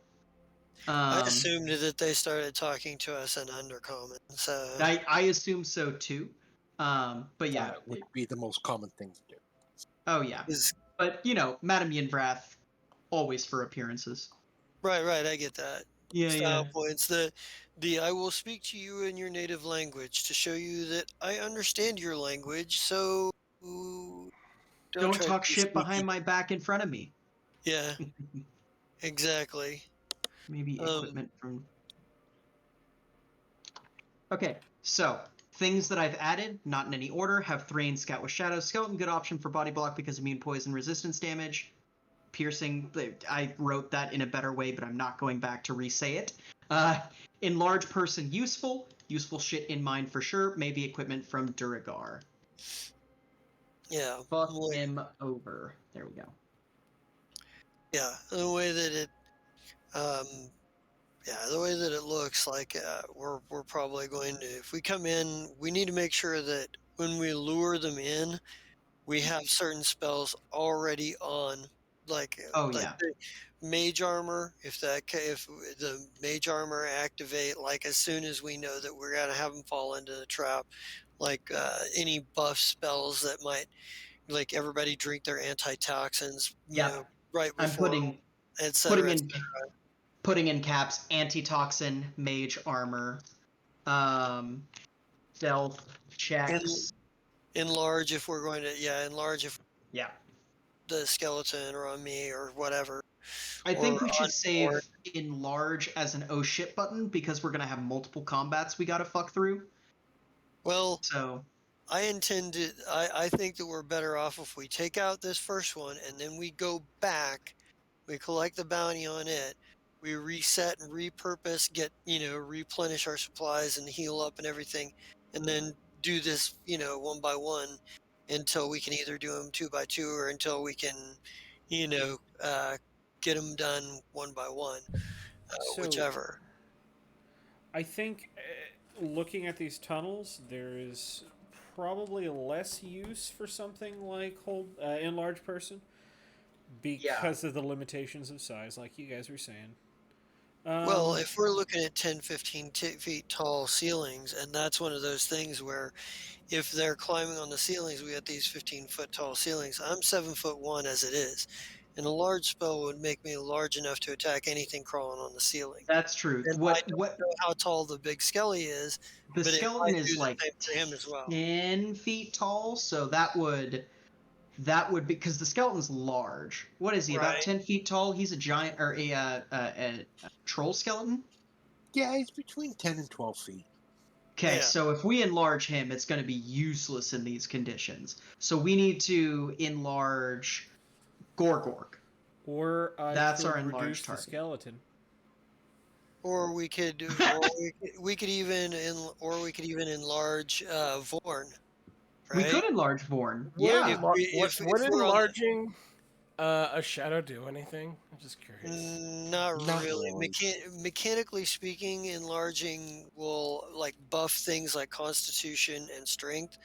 I assumed that they started talking to us in Undercommon, so... I assume so too. But yeah. That would be the most common thing to do. Oh yeah. But, you know, Madam Yinvrath always for appearances. Right, I get that. Yeah, Style points. The I will speak to you in your native language to show you that I understand your language. So don't Don't try to talk be shit behind sneaky. my back in front of me. Yeah, exactly. Maybe Um, equipment from. Okay, so things that I've added, not in any order, have Thrain, Scout with Shadow. Skeleton, good option for body block because immune poison resistance damage. Piercing, I wrote that in a better way, but I'm not going back to re-say it. Enlarge person, useful. Useful shit in mind for sure. Maybe equipment from Duragar. yeah, Fuck like, him over. There we go. yeah. The way that it, um, yeah, the way that it looks like we're probably going to, if we come in, we need to make sure that when we lure them in, we have certain spells already on, like Oh, let's yeah. say mage armor. If the mage armor activate, like as soon as we know that we're gonna have them fall into the trap, like any buff spells that might, like everybody drink their antitoxins, Yeah. right I'm before, putting etc. in putting in caps antitoxin, mage armor, stealth And checks. enlarge if we're going to, yeah, enlarge if Yeah. the skeleton or on me or whatever, I or think we should on board. save enlarge as an oh shit button because we're gonna have multiple combats we gotta fuck through. Well, So I intend to. I think that we're better off if we take out this first one and then we go back, we collect the bounty on it, we reset and repurpose, replenish our supplies and heal up and everything, and then do this, one by one until we can either do them two by two or until we can, you know, uh, get them done one by one, So whichever. I think looking at these tunnels, there is probably less use for something like hold enlarged person yeah. because of the limitations of size, like you guys were saying. Well, if we're looking at 10, 15 feet tall ceilings, and that's one of those things where if they're climbing on the ceilings, we got these 15-foot tall ceilings. I'm 7'1" as it is, and a large spell would make me large enough to attack anything crawling on the ceiling. That's true. And I don't What know how tall the big skelly is, the but it skeleton might do is the like same for him as well. 10 feet tall, so that would because the skeleton's large. What is he? About Right. 10 feet tall. He's a giant or a troll skeleton. Yeah, he's between 10 and 12 feet. Okay, Yeah. so if we enlarge him, it's going to be useless in these conditions. So we need to enlarge Gorgorg. Or I That's could our enlarged reduce the target. skeleton. Or we could, we could even enlarge Vorn. We Right. could enlarge Vorn. Would, Yeah. If would we're on the, enlarging a shadow do anything? I'm just curious. not Not really. really. Mechanically speaking, enlarging will like buff things like constitution and strength,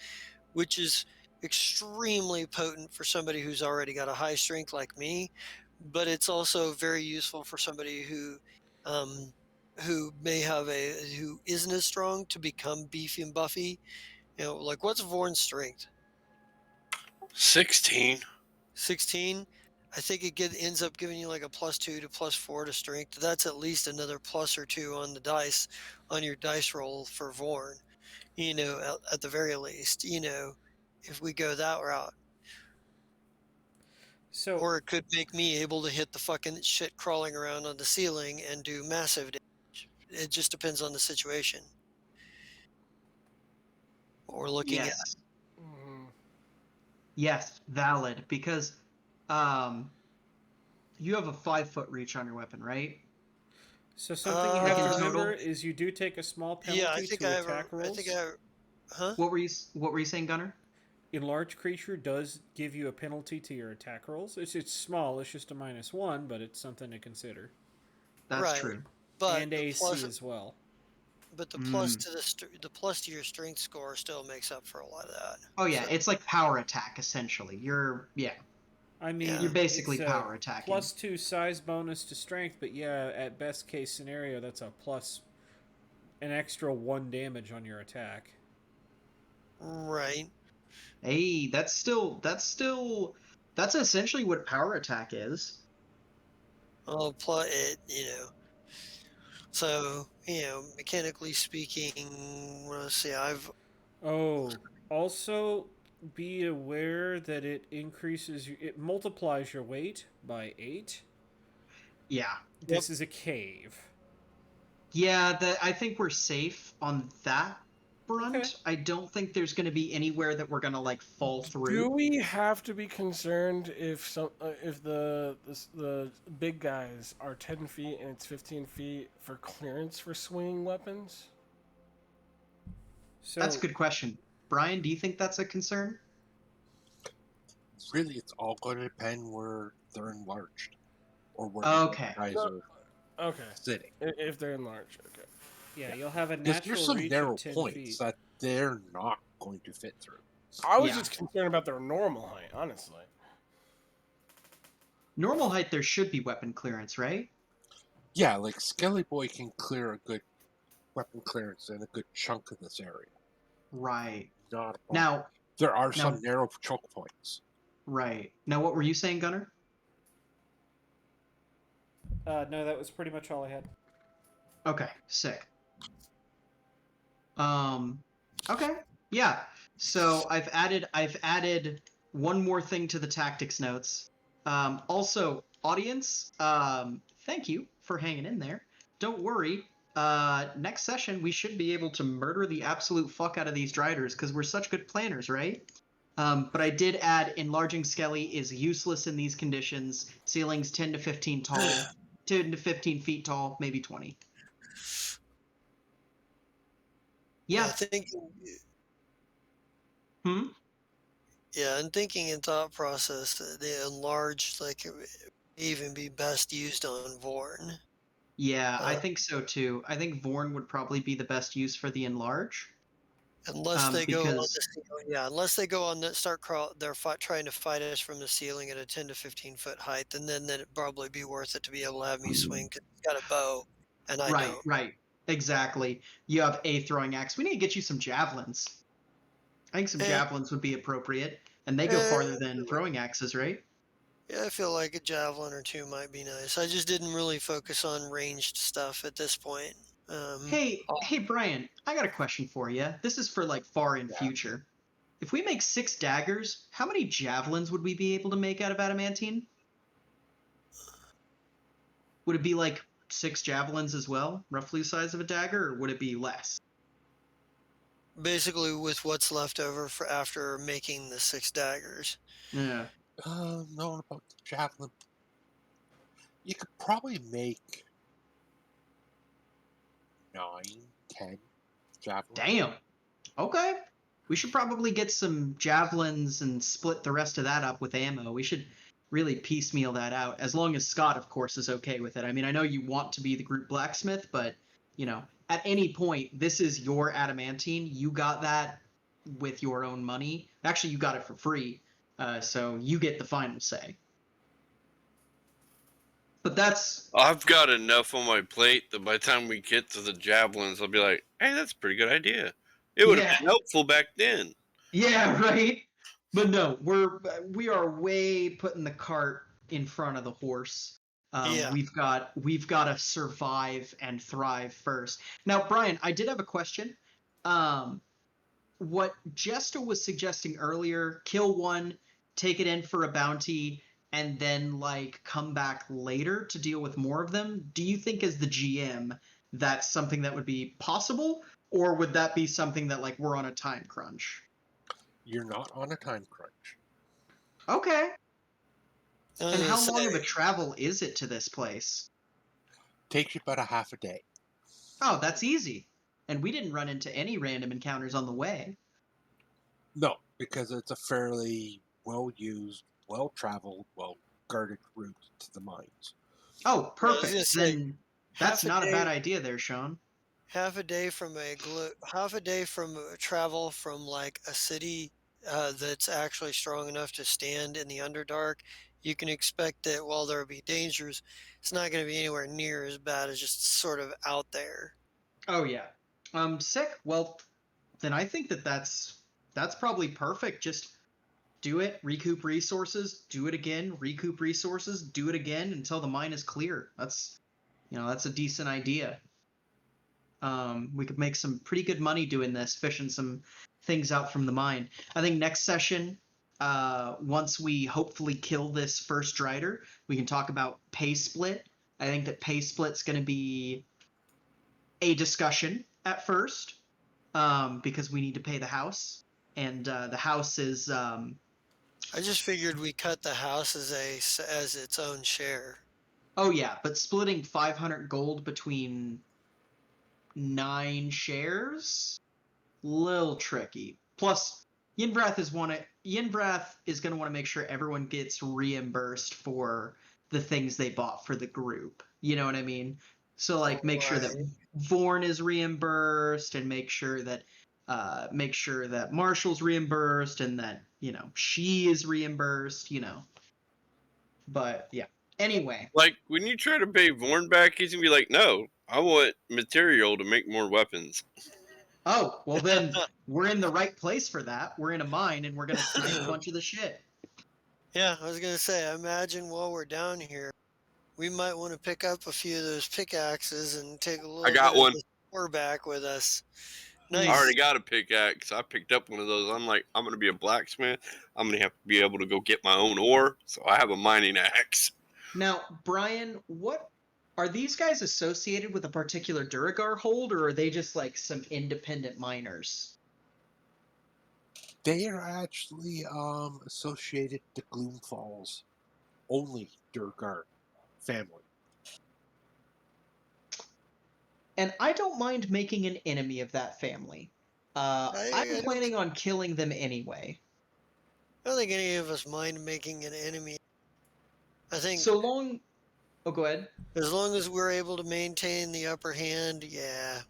which is extremely potent for somebody who's already got a high strength like me. But it's also very useful for somebody um, who who isn't as strong to become beefy and buffy. Like what's Vorn's strength? 16. 16. I think ends up giving you like a +2 to +4 to strength. That's at least another plus or two on the dice, on your dice roll for Vorn, at the very least, if we go that route. So Or it could make me able to hit the fucking shit crawling around on the ceiling and do massive damage. It just depends on the situation. What we're looking at. Yes. Mhm. Yes, valid. Because you have a 5-foot reach on your weapon, right? something you Like have in to remember total? is you do take a small penalty Yeah, I think to I have attack rolls. huh? What were you saying, Gunnar? Enlarged creature does give you a penalty to your attack rolls. It's small. It's just a -1, but it's something to consider. That's Right. true. But And the AC plus, as well. but the plus Mm. to the plus to your strength score still makes up for a lot of that. Oh yeah, So, it's like power attack essentially. You're I mean, Yeah. you're basically it's a power attacking. +2 size bonus to strength, but yeah, at best case scenario, that's an extra 1 damage on your attack. right. Hey, that's essentially what power attack is. I'll apply it, So, mechanically speaking, let's see, Oh, also be aware that it multiplies your weight by 8. Yeah. This is a cave. Yeah, I think we're safe on that Okay. front. I don't think there's going to be anywhere that we're going to like fall Do through. we have to be concerned if the big guys are 10 feet and it's 15 feet for clearance for swinging weapons? So That's a good question. Brian, do you think that's a concern? Really, it's all going to depend where they're enlarged, or where Okay. the guys No. are Okay. sitting. If they're enlarged, okay. yeah, you'll have a Because natural there's some reach narrow of 10 points feet. that they're not going to fit through. I was Yeah. just concerned about their normal height, honestly. Normal height, there should be weapon clearance, right? Yeah, like Skelly Boy can clear a good weapon clearance in a good chunk of this area. Right. Not a problem. Now, There are now- some narrow choke points. right. Now, what were you saying, Gunnar? No, that was pretty much all I had. Okay, sick. Okay, yeah. So I've added one more thing to the tactics notes. Also, audience, thank you for hanging in there. Don't worry. Next session we should be able to murder the absolute fuck out of these driders because we're such good planners, right? But I did add enlarging Skelly is useless in these conditions. Ceilings 10 to 15 tall, 10 to 15 feet tall, maybe 20. Yeah. I think, Hmm. and thinking in thought process, the enlarged, like, it would even be best used on Vorn. Yeah, I think so too. I think Vorn would probably be the best use for the enlarge. Unless they go on because the ceiling, unless they go on the they're trying to fight us from the ceiling at a 10 to 15 foot height, and then it'd probably be worth it to be able to have me swing because he's got a bow, and I don't. right, exactly. You have a throwing axe. We need to get you some javelins. I think some Eh. javelins would be appropriate, and they go farther than throwing axes, right? Yeah, I feel like a javelin or two might be nice. I just didn't really focus on ranged stuff at this point. Hey, Brian, I got a question for you. This is for like far in future. If we make 6 daggers, how many javelins would we be able to make out of adamantine? Would it be like 6 javelins as well, roughly the size of a dagger, or would it be less? Basically, with what's left over for after making the 6 daggers. Yeah. No, about the javelin. You could probably make 9, 10 javelins. Damn. Okay. We should probably get some javelins and split the rest of that up with ammo. We should really piecemeal that out, as long as Scott, of course, is okay with it. I mean, I know you want to be the group blacksmith, but, at any point, this is your adamantine. You got that with your own money. Actually, you got it for free, so you get the final say. But that's... I've got enough on my plate that by the time we get to the javelins, I'll be like, hey, that's a pretty good idea. It would have been helpful back then. Yeah, right? But no, we are way putting the cart in front of the horse. We've got to survive and thrive first. Now, Brian, I did have a question. What Jesta was suggesting earlier, kill one, take it in for a bounty, and then come back later to deal with more of them. Do you think as the GM that's something that would be possible, or would that be something that we're on a time crunch? You're not on a time crunch. Okay. And how long of a travel is it to this place? Takes you about a half a day. Oh, that's easy. And we didn't run into any random encounters on the way. No, because it's a fairly well-used, well-traveled, well-guarded route to the mines. Oh, perfect. Then that's half a not a day- bad idea there, Sean. half a day from travel from a city that's actually strong enough to stand in the Underdark. You can expect that while there will be dangers, it's not going to be anywhere near as bad as just sort of out there. Oh yeah. Sick. Well, then I think that's probably perfect. Just do it, recoup resources, do it again, recoup resources, do it again until the mine is clear. That's a decent idea. We could make some pretty good money doing this, fishing some things out from the mine. I think next session, once we hopefully kill this first Drider, we can talk about pay split. I think that pay split's going to be a discussion at first, because we need to pay the house, and the house is. I just figured we cut the house as its own share. Oh yeah, but splitting 500 gold between 9 shares, little tricky. Plus, Yinvrath is going to want to make sure everyone gets reimbursed for the things they bought for the group. You know what I mean? So like, make sure that Vorn is reimbursed, and make sure that Marshall's reimbursed, and that she is reimbursed. But yeah. Anyway. Like, when you try to pay Vorn back, he's gonna be like, no, I want material to make more weapons. Oh, well then we're in the right place for that. We're in a mine, and we're going to snipe a bunch of the shit. Yeah, I was going to say, I imagine while we're down here, we might want to pick up a few of those pickaxes and take a little I got bit one. of the ore back with us. I Nice. already got a pickaxe. I picked up one of those. I'm like, I'm gonna be a blacksmith. I'm gonna have to be able to go get my own ore, so I have a mining axe. Now, Brian, what are these guys associated with a particular Duragar hold, or are they just like some independent miners? They are actually associated to Gloomfall's only Durgar family. And I don't mind making an enemy of that family. I'm planning on killing them anyway. I don't think any of us mind making an enemy. I think so long. Oh, go ahead. As long as we're able to maintain the upper hand, yeah.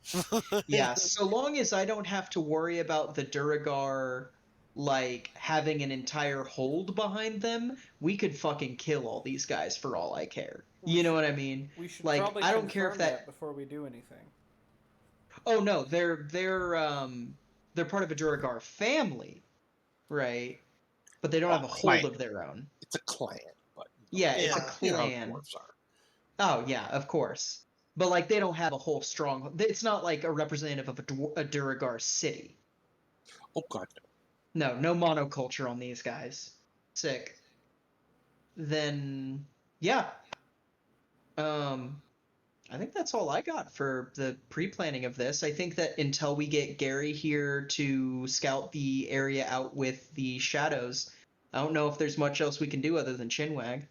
Yeah, so long as I don't have to worry about the Duragar like having an entire hold behind them, we could fucking kill all these guys for all I care. You know what I mean? We should like probably I don't care if that before we do anything. Oh no, they're part of a Duragar family, right? But they don't have a hold of their own. It's a clan, but yeah, it's a clan. Dwarves are. Oh yeah, of course. But like they don't have a whole strong. It's not like a representative of a Duragar city. Oh god, no. No monoculture on these guys. Sick. Then yeah. I think that's all I got for the pre-planning of this. I think that until we get Gary here to scout the area out with the shadows, I don't know if there's much else we can do other than chinwag.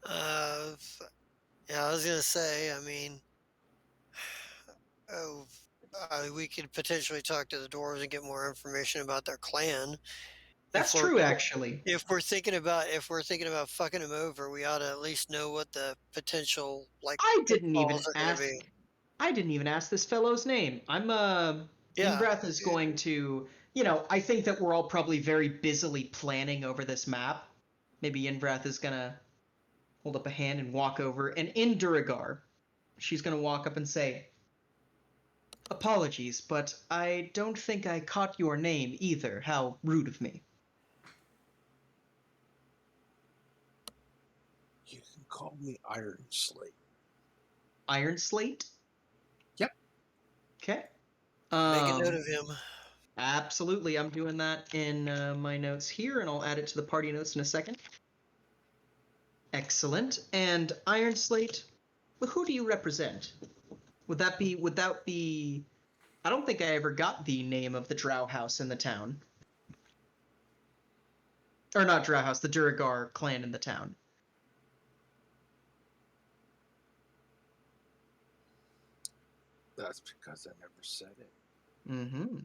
Yeah, I was gonna say. I mean, we could potentially talk to the dwarves and get more information about their clan. That's true, actually. If we're thinking about fucking them over, we ought to at least know what the potential I didn't even ask this fellow's name. Ingrath is going to. I think that we're all probably very busily planning over this map. Maybe Ingrath is gonna hold up a hand and walk over, and in Duragar, she's gonna walk up and say, "Apologies, but I don't think I caught your name either. How rude of me." You can call me Iron Slate. Iron Slate? Yep. Okay. Make a note of him. Absolutely, I'm doing that in my notes here, and I'll add it to the party notes in a second. Excellent. And Iron Slate, who do you represent? Would that be? I don't think I ever got the name of the Drow house in the town. Or not Drow house, the Duragar clan in the town. That's because I never said it. Mm-hmm.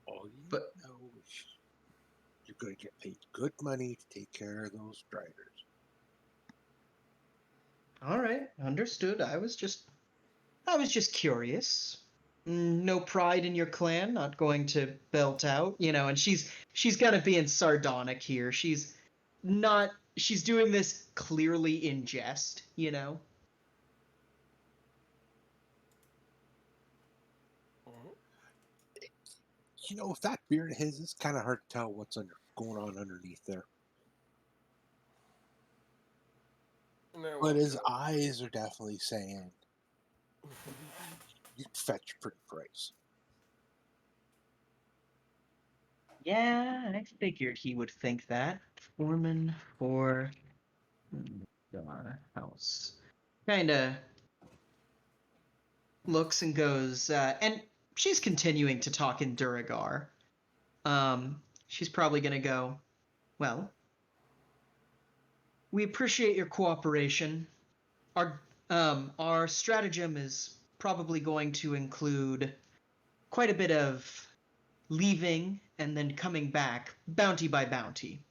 All you know is you're going to get paid good money to take care of those Driders. All right, understood. I was just curious. No pride in your clan, not going to belt out, and she's gonna be in sardonic here. She's doing this clearly in jest, With that beard of his, it's kind of hard to tell what's going on underneath there. But his eyes are definitely saying, "You fetch a pretty price." Yeah, I figured he would think that. Foreman for house. Kinda looks and goes, and she's continuing to talk in Duragar. She's probably gonna go, well, we appreciate your cooperation. Our stratagem is probably going to include quite a bit of leaving and then coming back, bounty by bounty.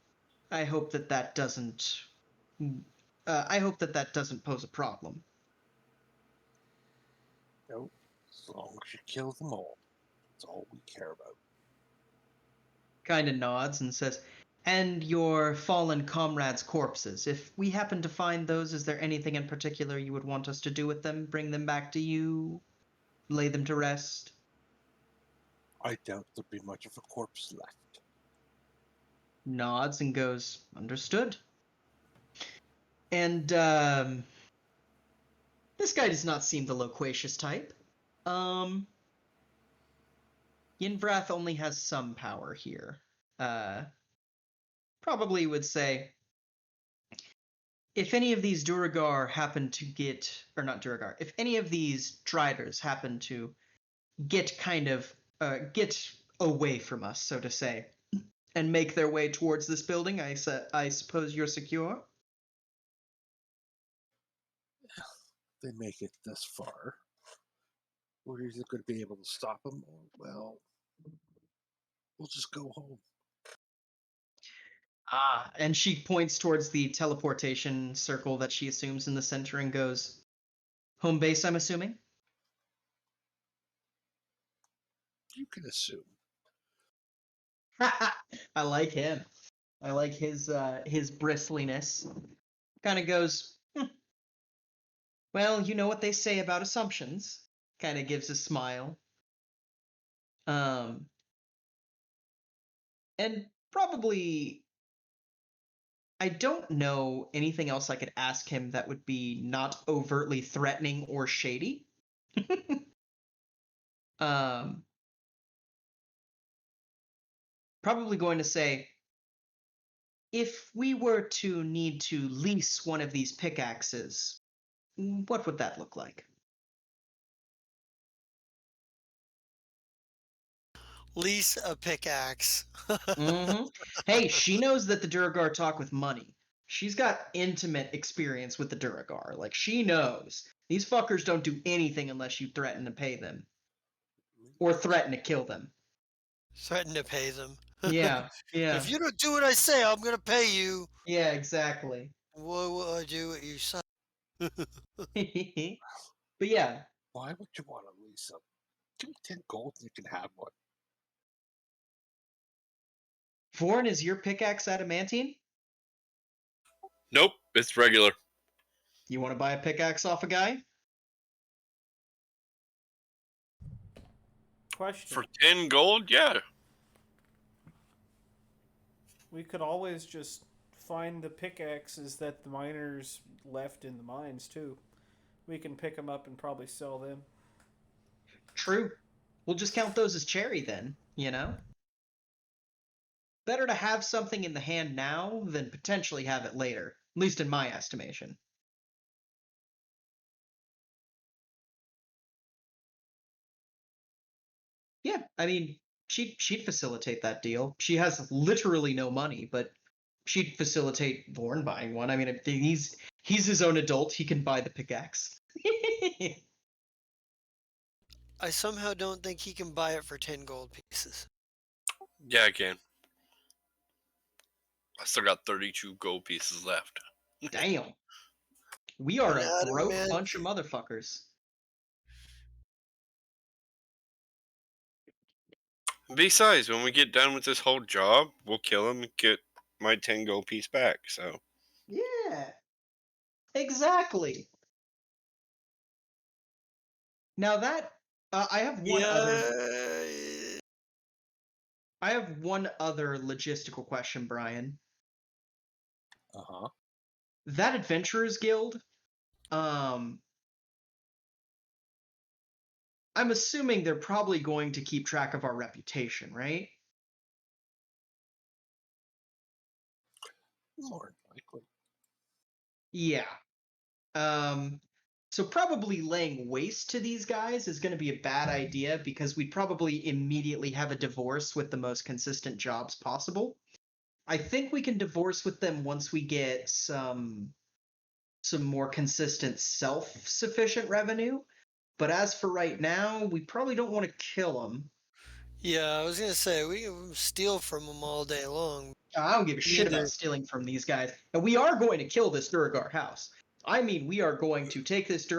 I hope that doesn't. I hope that doesn't pose a problem. As long as you kill them all, that's all we care about. Kind of nods and says, and your fallen comrades' corpses. If we happen to find those, is there anything in particular you would want us to do with them? Bring them back to you? Lay them to rest? I doubt there'll be much of a corpse left. Nods and goes, understood. And this guy does not seem the loquacious type. Yinvrath only has some power here. Probably would say, if any of these Duragar happen to get, or not Duragar, if any of these Driders happen to get get away from us, so to say, and make their way towards this building, I suppose you're secure? They make it this far. We're either going to be able to stop them, or, well, we'll just go home. And she points towards the teleportation circle that she assumes in the center and goes, home base, I'm assuming? You can assume. I like him. I like his bristliness. Kind of goes, well, you know what they say about assumptions. Kind of gives a smile. And probably, I don't know anything else I could ask him that would be not overtly threatening or shady. Probably going to say, if we were to need to lease one of these pickaxes, what would that look like? Lease a pickaxe. Mm-hmm. Hey, she knows that the Duragar talk with money. She's got intimate experience with the Duragar. Like, she knows. These fuckers don't do anything unless you threaten to pay them. Or threaten to kill them. Threaten to pay them. Yeah, yeah. If you don't do what I say, I'm going to pay you. Yeah, exactly. What will I do what you say? But yeah. Why would you want to lease them? Give me 10 gold and you can have one. Vorn, is your pickaxe adamantine? Nope, it's regular. You want to buy a pickaxe off a guy? Question. For 10 gold, yeah. We could always just find the pickaxes that the miners left in the mines, too. We can pick them up and probably sell them. True. We'll just count those as cherry then, you know? Better to have something in the hand now than potentially have it later, at least in my estimation. Yeah, I mean, she'd facilitate that deal. She has literally no money, but she'd facilitate Vorn buying one. I mean, if he's his own adult, he can buy the pickaxe. I somehow don't think he can buy it for 10 gold pieces. Yeah, I can. I still got 32 gold pieces left. Damn. We are An a broke adamant- bunch of motherfuckers. Besides, when we get done with this whole job, we'll kill him and get my 10 gold piece back, so. Yeah. Exactly. Now that I have one other I have one other logistical question, Brian. Uh-huh. That Adventurers Guild, I'm assuming they're probably going to keep track of our reputation, right? More than likely. Yeah. So probably laying waste to these guys is going to be a bad idea because we'd probably immediately have a divorce with the most consistent jobs possible. I think we can divorce with them once we get some more consistent self-sufficient revenue. But as for right now, we probably don't want to kill them. Yeah, I was gonna say we can steal from them all day long. I don't give a shit Neither- about stealing from these guys. And we are going to kill this Duragar house. I mean, we are going to take this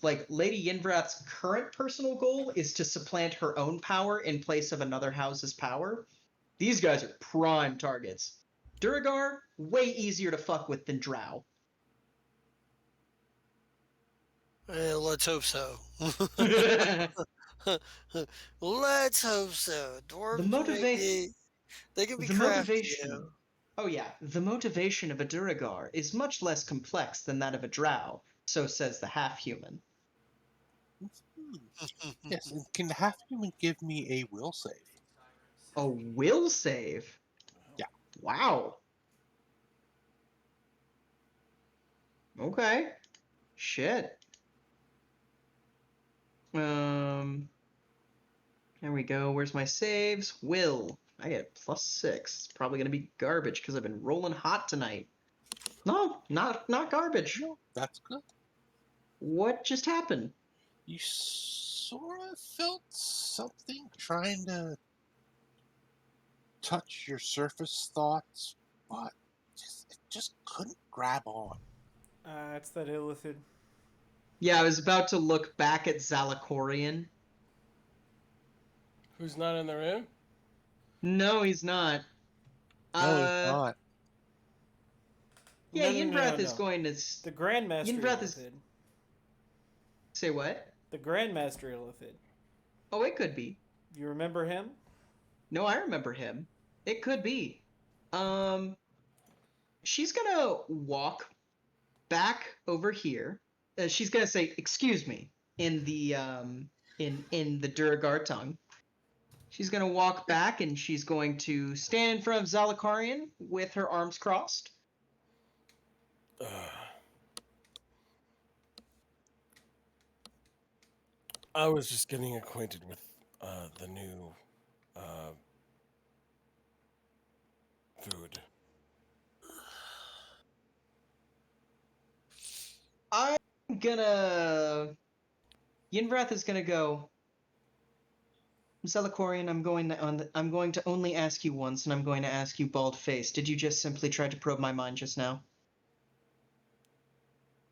like Lady Yinvrath's current personal goal is to supplant her own power in place of another house's power. These guys are prime targets. Duragar, way easier to fuck with than Drow. Let's hope so. The Let's hope so. Dwarves they can be crafty. motivation. Oh yeah, the motivation of a Duragar is much less complex than that of a Drow, so says the half-human. Yes, and can the half-human give me a will save? A will save? Yeah. Wow. Okay. Shit. There we go. Where's my saves? Will. I get +6. It's probably gonna be garbage because I've been rolling hot tonight. No, not garbage. No, that's good. What just happened? You sort of felt something trying to touch your surface thoughts, but it just couldn't grab on. It's that illithid. Yeah, I was about to look back at Zalakorian. Who's not in the room? No, he's not. No, it's not. Yeah, No, Yinvrath is going to The Grandmaster Yinvrath is- illithid. say what? The Grandmaster illithid. Oh, it could be. You remember him? No, I remember him. It could be. She's gonna walk back over here. She's gonna say, "Excuse me," in the in the Duragar tongue. She's gonna walk back and she's going to stand in front of Zalakarian with her arms crossed. I was just getting acquainted with the new food. I'm gonna. Yinvrath is gonna go. Zelakorian, I'm going to only ask you once, and I'm going to ask you bald face. Did you just simply try to probe my mind just now?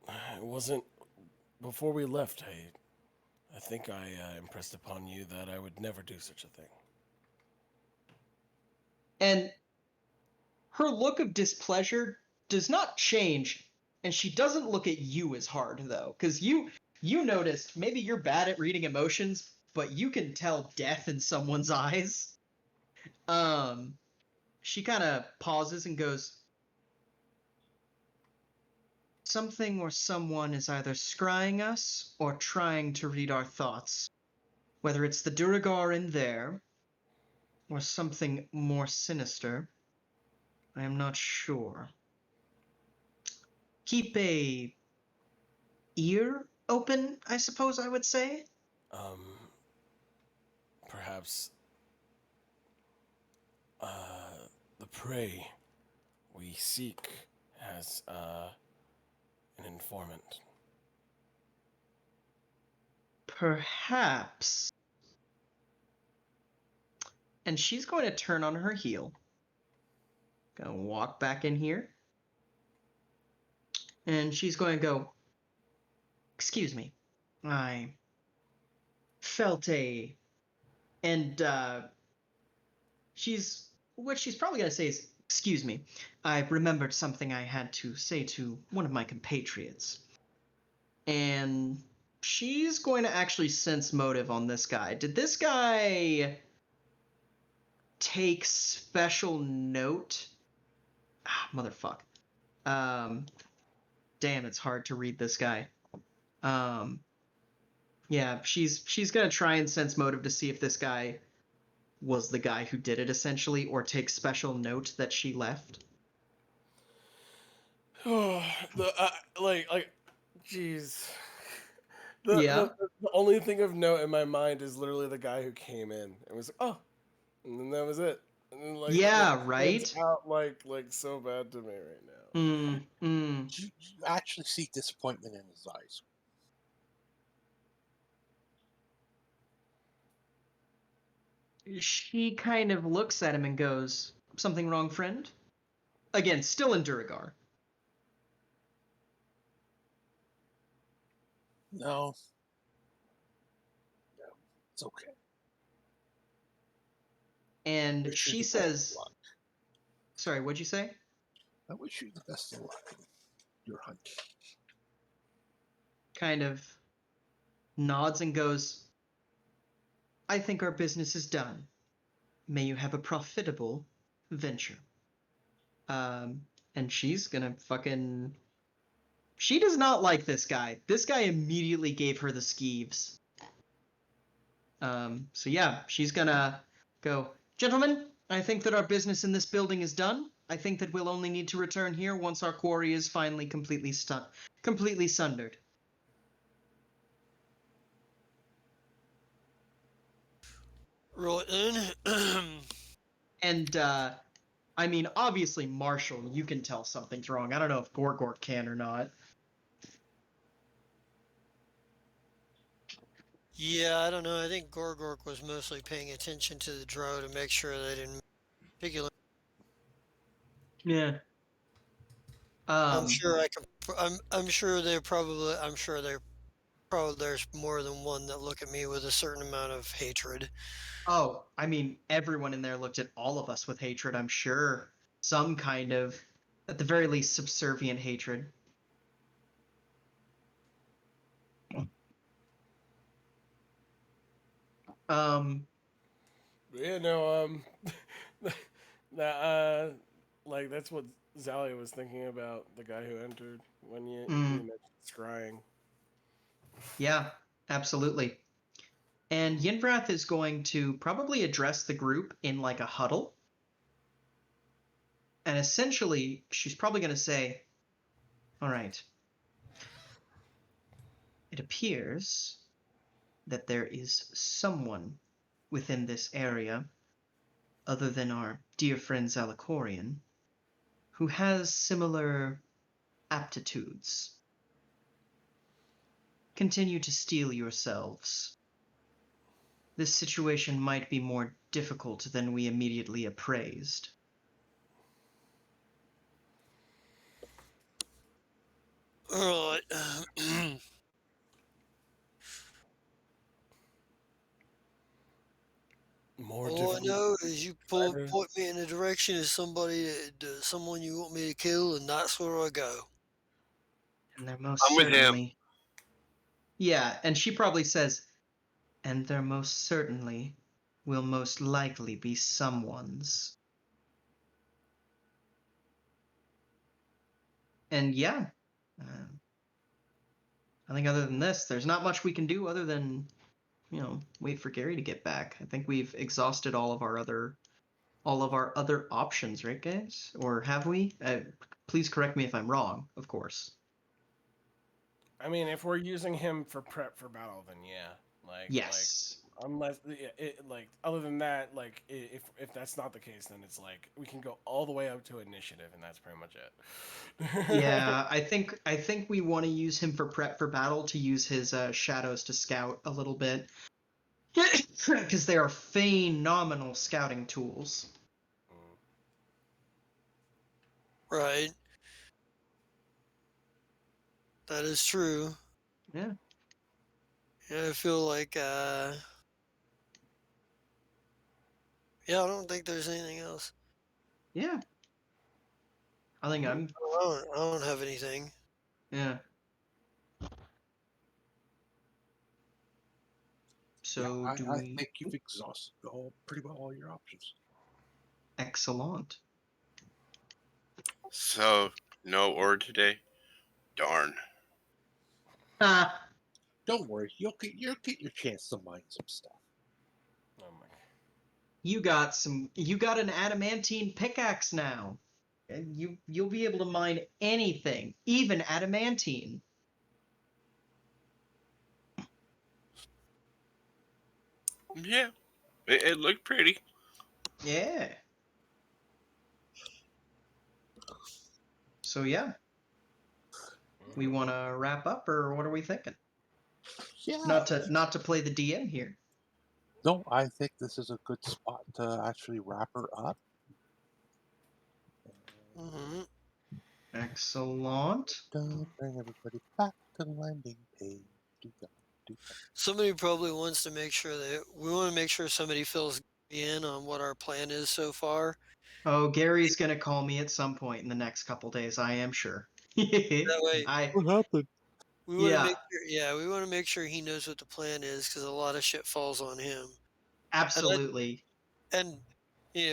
It wasn't before we left. I think I impressed upon you that I would never do such a thing. And her look of displeasure does not change, and she doesn't look at you as hard though, because you noticed maybe you're bad at reading emotions, but you can tell death in someone's eyes. She kind of pauses and goes, "Something or someone is either scrying us or trying to read our thoughts. Whether it's the Duragar in there or something more sinister, I am not sure. Keep a ear open, I suppose I would say." Perhaps the prey we seek has an informant. Perhaps. And she's going to turn on her heel. Gonna walk back in here. And she's going to go, "Excuse me. I felt a..." And what she's probably going to say is, "Excuse me. I remembered something I had to say to one of my compatriots." And she's going to actually sense motive on this guy. Did this guy take special note. Motherfuck. Damn, it's hard to read this guy. Yeah, she's gonna try and sense motive to see if this guy was the guy who did it, essentially, or take special note that she left. Jeez. Yeah. The only thing of note in my mind is literally the guy who came in and was like, oh, and then that was it. And then Yeah, that right? stands out like so bad to me right now. You actually see disappointment in his eyes. She kind of looks at him and goes, "Something wrong, friend?" Again, still in Duragar. No. No. It's okay. And Wish you she the best of says, luck. sorry, what'd you say? I wish you the best of luck in your hunt. Kind of nods and goes, "I think our business is done. May you have a profitable venture." And she's gonna fucking... She does not like this guy. This guy immediately gave her the skeeves. So yeah, she's gonna go, "Gentlemen, I think that our business in this building is done. I think that we'll only need to return here once our quarry is finally completely sundered." Right then. And I mean, obviously, Marshall, you can tell something's wrong. I don't know if Gorgor can or not. Yeah, I don't know. I think Gorgork was mostly paying attention to the drow to make sure they didn't particularly. Yeah. I'm sure I can. I'm sure they're probably. I'm sure they're probably. There's more than one that look at me with a certain amount of hatred. Oh, I mean, everyone in there looked at all of us with hatred, I'm sure. Some kind of, at the very least, subservient hatred. Yeah, no, that like that's what Zalia was thinking about the guy who entered when you mentioned scrying. Yeah, absolutely. And Yinvrath is going to probably address the group in like a huddle. And essentially, she's probably going to say, "All right. It appears that there is someone within this area, other than our dear friend Zalikorian, who has similar aptitudes. Continue to steel yourselves. This situation might be more difficult than we immediately appraised." All right. More All I difficult. know is you point me in the direction of someone you want me to kill, and that's where I go. And they're most I'm with him. certainly... Yeah, and she probably says, "And there most certainly will most likely be someone's." And yeah, I think other than this, there's not much we can do other than, wait for Gary to get back. I think we've exhausted all of our other options, right, guys? Or have we? Please correct me if I'm wrong, of course. I mean, if we're using him for prep for battle, then yeah, Yes. unless other than that, if that's not the case, then it's like we can go all the way up to initiative, and that's pretty much it. Yeah, I think we want to use him for prep for battle, to use his shadows to scout a little bit, because they are phenomenal scouting tools. Right. That is true. Yeah. Yeah, I feel like, yeah, I don't think there's anything else. Yeah. I think I'm... I don't have anything. Yeah. So Yeah, do I we... think you've exhausted pretty well all your options. Excellent. So, no ore today? Darn. Ah, Don't worry, you'll get your chance to mine some stuff. Oh my. you got an adamantine pickaxe now. And you'll be able to mine anything, even adamantine. Yeah, it looked pretty. Yeah. So yeah, we want to wrap up, or what are we thinking? Yeah. Not to play the DM here. No, I think this is a good spot to actually wrap her up. Hmm. Excellent. Bring everybody back to the landing page. Do that, do that. Somebody probably wants to make sure that we want to make sure somebody fills in on what our plan is so far. Oh, Gary's gonna call me at some point in the next couple days, I am sure. That way, What happened? we want to Yeah, make sure. Yeah, we want to make sure he knows what the plan is because a lot of shit falls on him. absolutely. And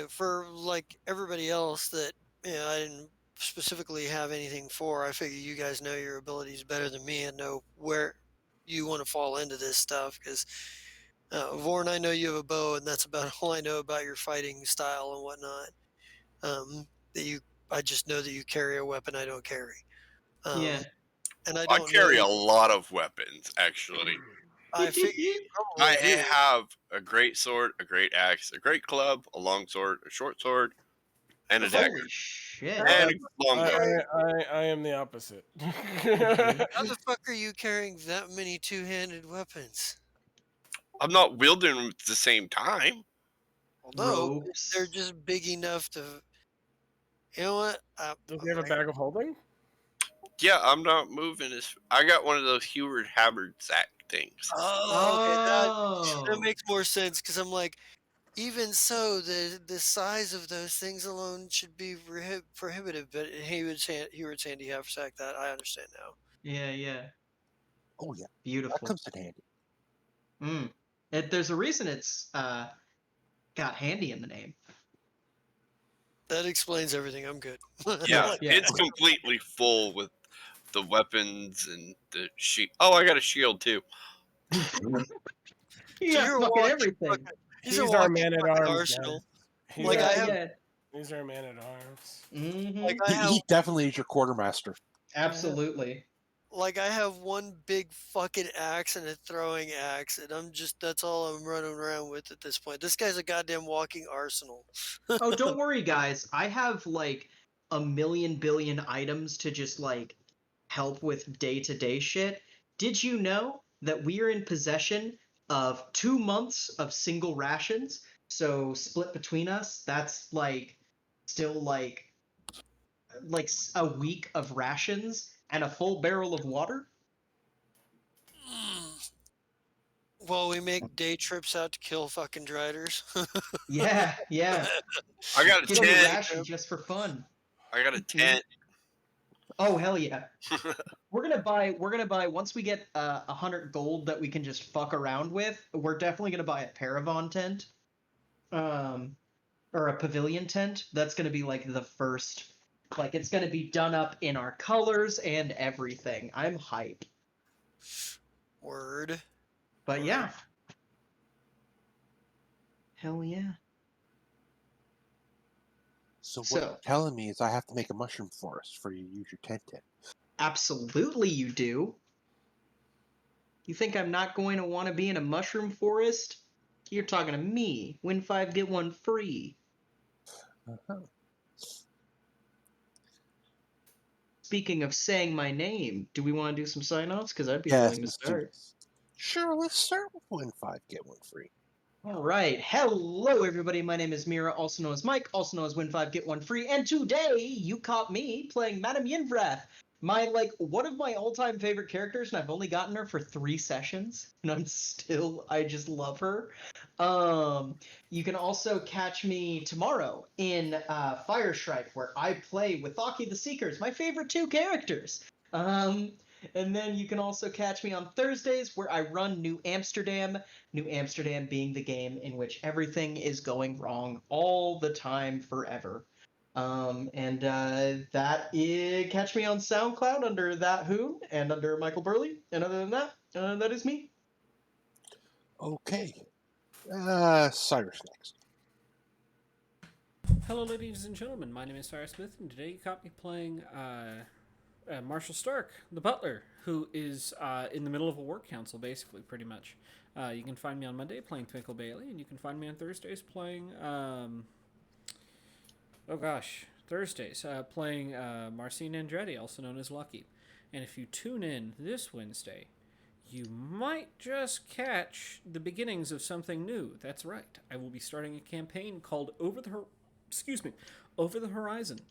for like everybody else that I didn't specifically have anything for, I figure you guys know your abilities better than me and know where you want to fall into this stuff. Because Vorn, I know you have a bow, and that's about all I know about your fighting style and whatnot. That I just know that you carry a weapon I don't carry. Yeah. And I I don't carry know. a lot of weapons, actually. I figure you I probably do. have a great sword, a great axe, a great club, a long sword, a short sword, and a dagger, Holy shit. How and a long bow. I am the opposite. how the fuck are you carrying that many two-handed weapons? I'm not wielding them at the same time. Although they're Ropes. just big enough to. You know what? Does he have a bag of holding? Yeah, I'm not moving as. I got one of those Heward Habbard sack things. Oh, okay. That Oh. makes more sense because I'm like, even so, the size of those things alone should be prohibitive. But he would Sandy haversack that. I understand now. Yeah, yeah. Oh yeah, that Beautiful. comes in handy. There's a reason it's got handy in the name. That explains everything. I'm good. Yeah, Yeah. it's completely full with the weapons and the shield. Oh, I got a shield too. You So got you're fucking walking everything. He's a our walking man at fucking arms. arsenal. Guys. He's Like our, I have, Yeah. he's our man at arms. Mm-hmm. like I have, He definitely is your quartermaster. Absolutely. like I have one big fucking axe and a throwing axe, and that's all I'm running around with at this point. This guy's a goddamn walking arsenal. Oh, don't worry, guys. I have like a million billion items to just like help with day-to-day shit. Did you know that we are in possession of 2 months of single rations? So split between us, that's like still like a week of rations and a full barrel of water. While we make day trips out to kill fucking driders. Yeah, yeah. I got a Get a tent. ration just for fun. I got a tent. Oh hell yeah. We're gonna buy once we get 100 gold that we can just fuck around with. We're definitely gonna buy a Paravon tent, or a pavilion tent. That's gonna be like the first, like it's gonna be done up in our colors and everything. I'm hype. Word. But yeah, hell yeah. So what So- you're telling me is I have to make a mushroom forest for you to use your tent in. Absolutely, you do. You think I'm not going to want to be in a mushroom forest? You're talking to me. Win 5, get 1 free. Uh-huh. Speaking of saying my name, do we want to do some sign-offs? Because I'd be Yes, willing to let's do start. this. Sure, let's start with win 5, get 1 free. All right. Hello, everybody. My name is Mira, also known as Mike, also known as Win 5, Get 1 Free. And today, you caught me playing Madame Yinvrath. One of my all-time favorite characters, and I've only gotten her for 3 sessions, and I just love her. You can also catch me tomorrow in Fire Strike, where I play with Thaki the Seekers, my favorite 2 characters. And then you can also catch me on Thursdays where I run New Amsterdam. New Amsterdam being the game in which everything is going wrong all the time, forever. Catch me on SoundCloud under That Who and under Michael Burley. And other than that, that is me. Okay. Cyrus next. Hello, ladies and gentlemen. My name is Cyrus Smith, and today you caught me playing Marshall Stark, the butler, who is in the middle of a work council, basically, pretty much. You can find me on Monday playing Twinkle Bailey, and you can find me on Thursdays playing. Thursdays playing Marcin Andretti, also known as Lucky. And if you tune in this Wednesday, you might just catch the beginnings of something new. That's right. I will be starting a campaign called Over the Horizon.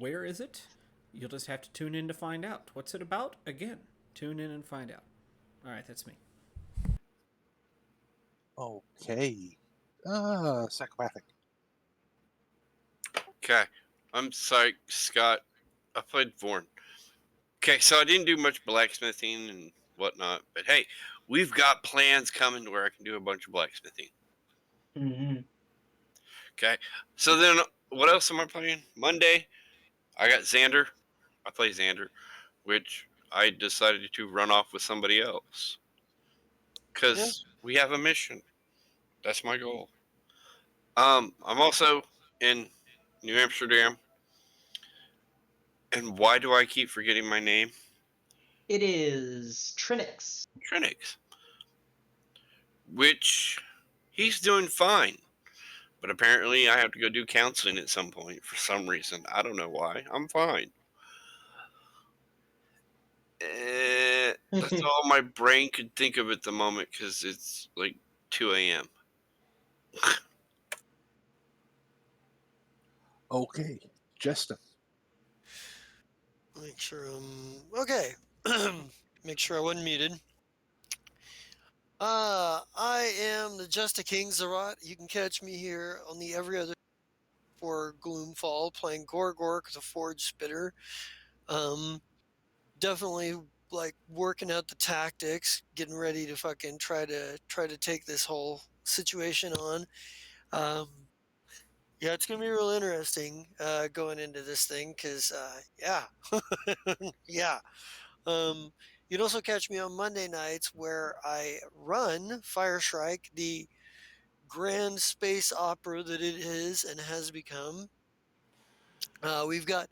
Where is it? You'll just have to tune in to find out. What's it about? Again, tune in and find out. All right, that's me. Okay. Psychopathic. Okay. I'm sorry, Scott. I played Vorn. Okay, so I didn't do much blacksmithing and whatnot, but hey, we've got plans coming where I can do a bunch of blacksmithing. Mm-hmm. Okay, so then what else am I playing? Monday, I got Xander. I play Xander, which I decided to run off with somebody else because we have a mission. That's my goal. I'm also in New Amsterdam. And why do I keep forgetting my name? It is Trinix. Trinix. Which he's doing fine. But apparently I have to go do counseling at some point for some reason. I don't know why. I'm fine. That's all my brain could think of at the moment because it's like 2 a.m. Okay. Jester. Make sure okay. Make sure I wasn't muted. I am the Just a King Zerat. You can catch me here on the every other for Gloomfall playing Gorgork, the Forge Spitter. Definitely like working out the tactics, getting ready to fucking try to take this whole situation on. Yeah, it's gonna be real interesting going into this thing because yeah, yeah. You'd also catch me on Monday nights where I run Firestrike, the grand space opera that it is and has become. We've got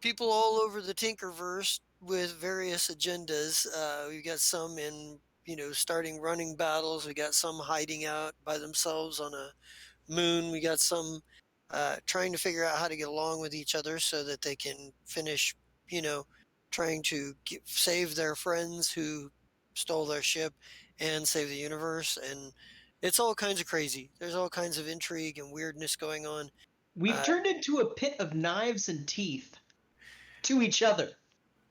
people all over the Tinkerverse with various agendas. We've got some in, starting running battles. We got some hiding out by themselves on a moon. We got some trying to figure out how to get along with each other so that they can finish, trying to save their friends who stole their ship and save the universe. And it's all kinds of crazy. There's all kinds of intrigue and weirdness going on. We've turned into a pit of knives and teeth to each other.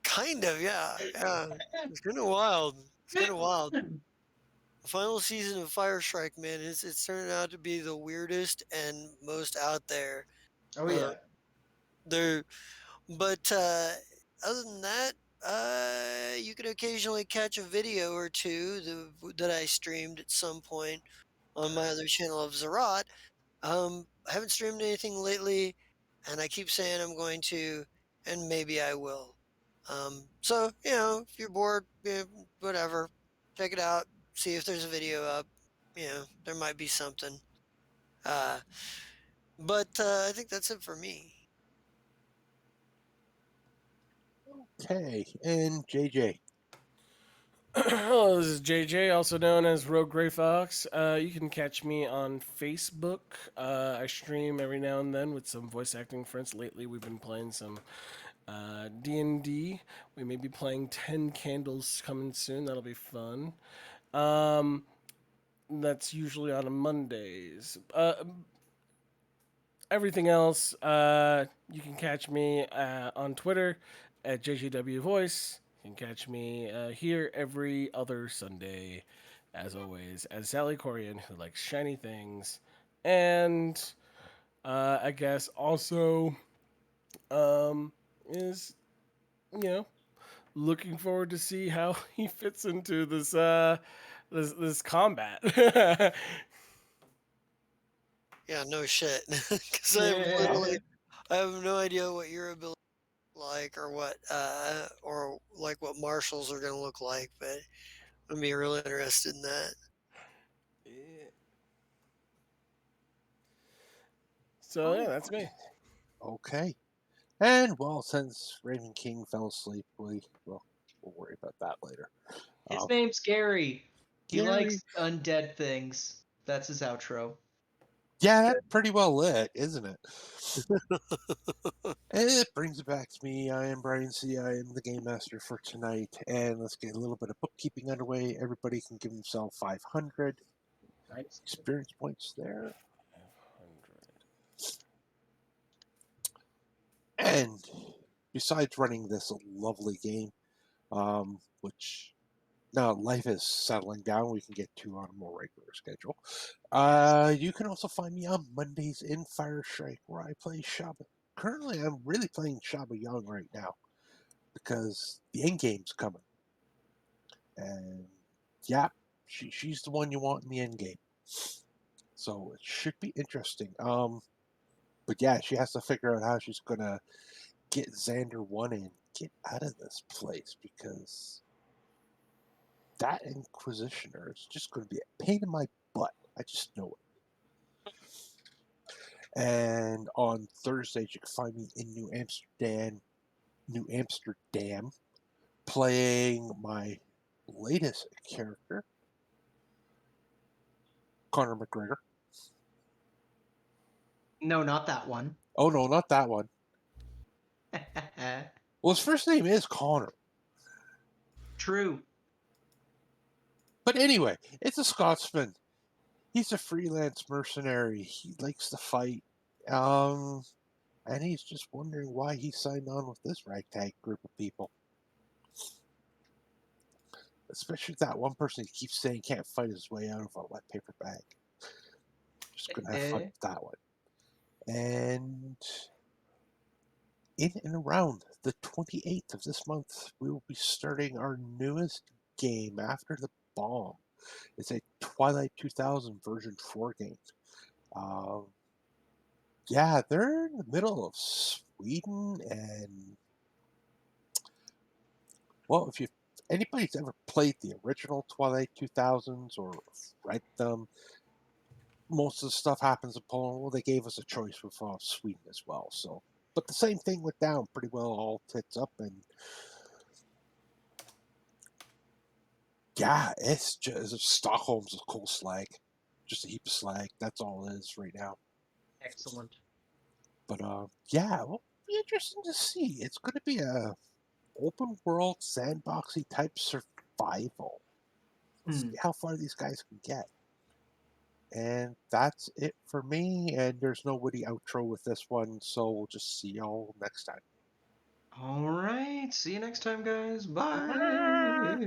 Kind of, yeah. It's kind of wild. It's kind of wild. The final season of Firestrike, man, it's turning out to be the weirdest and most out there. Oh yeah. But other than that, you can occasionally catch a video or two that I streamed at some point on my other channel of Zerat. I haven't streamed anything lately, and I keep saying I'm going to, and maybe I will. So, if you're bored, whatever, check it out, see if there's a video up. There might be something. But I think that's it for me. Okay. And JJ. Hello, this is JJ, also known as Rogue Grey Fox. You can catch me on Facebook. I stream every now and then with some voice acting friends. Lately, we've been playing some D&D. We may be playing 10 Candles coming soon. That'll be fun. That's usually on Mondays. Everything else, you can catch me on Twitter at JJW Voice. You can catch me here every other Sunday, as always, as Sally Corian, who likes shiny things. And I guess also is, looking forward to see how he fits into this this combat. Yeah, no shit. Because Yeah. I have no idea what your ability like or like what marshals are gonna look like, but I'm be really interested in that. Yeah. So yeah, that's me. Okay. And well, since Raven King fell asleep, we'll worry about that later. His Um, name's Gary. He Gary. likes undead things. That's his outro. Yeah, that's pretty well lit, isn't it? And it brings it back to me. I am Brian C. I am the game master for tonight, and let's get a little bit of bookkeeping underway. Everybody can give themselves 500 Nice. experience points there. 500. And besides running this lovely game, which now life is settling down, we can get to on a more regular schedule. You can also find me on Mondays in Fire Strike, where I play Shaba. Currently, I'm really playing Shaba Young right now because the end game's coming, and yeah, she's the one you want in the end game. So it should be interesting. But yeah, she has to figure out how she's gonna get Xander 1 and get out of this place because that Inquisitioner is just going to be a pain in my butt. I just know it. And on Thursdays, you can find me in New Amsterdam, playing my latest character, Conor McGregor. No, not that one. Oh no, not that one. Well, his first name is Connor. True. But anyway, it's a Scotsman. He's a freelance mercenary. He likes to fight. And he's just wondering why he signed on with this ragtag group of people. Especially that one person he keeps saying can't fight his way out of a wet paper bag. Just gonna have fun with that one. And in and around the 28th of this month, we will be starting our newest game after the bomb. It's a Twilight 2000 version 4 game. Yeah, they're in the middle of Sweden, and well, if anybody's ever played the original Twilight 2000s or read them, most of the stuff happens in Poland. Well, they gave us a choice with Sweden as well. So, but the same thing went down pretty well all tits up, and yeah, it's just Stockholm's a cool slag, just a heap of slag. That's all it is right now. Excellent. But yeah, well, be interesting to see. It's going to be a open world sandboxy type survival. See how far these guys can get. And that's it for me. And there's no witty outro with this one, so we'll just see y'all next time. All right. See you next time, guys. Bye.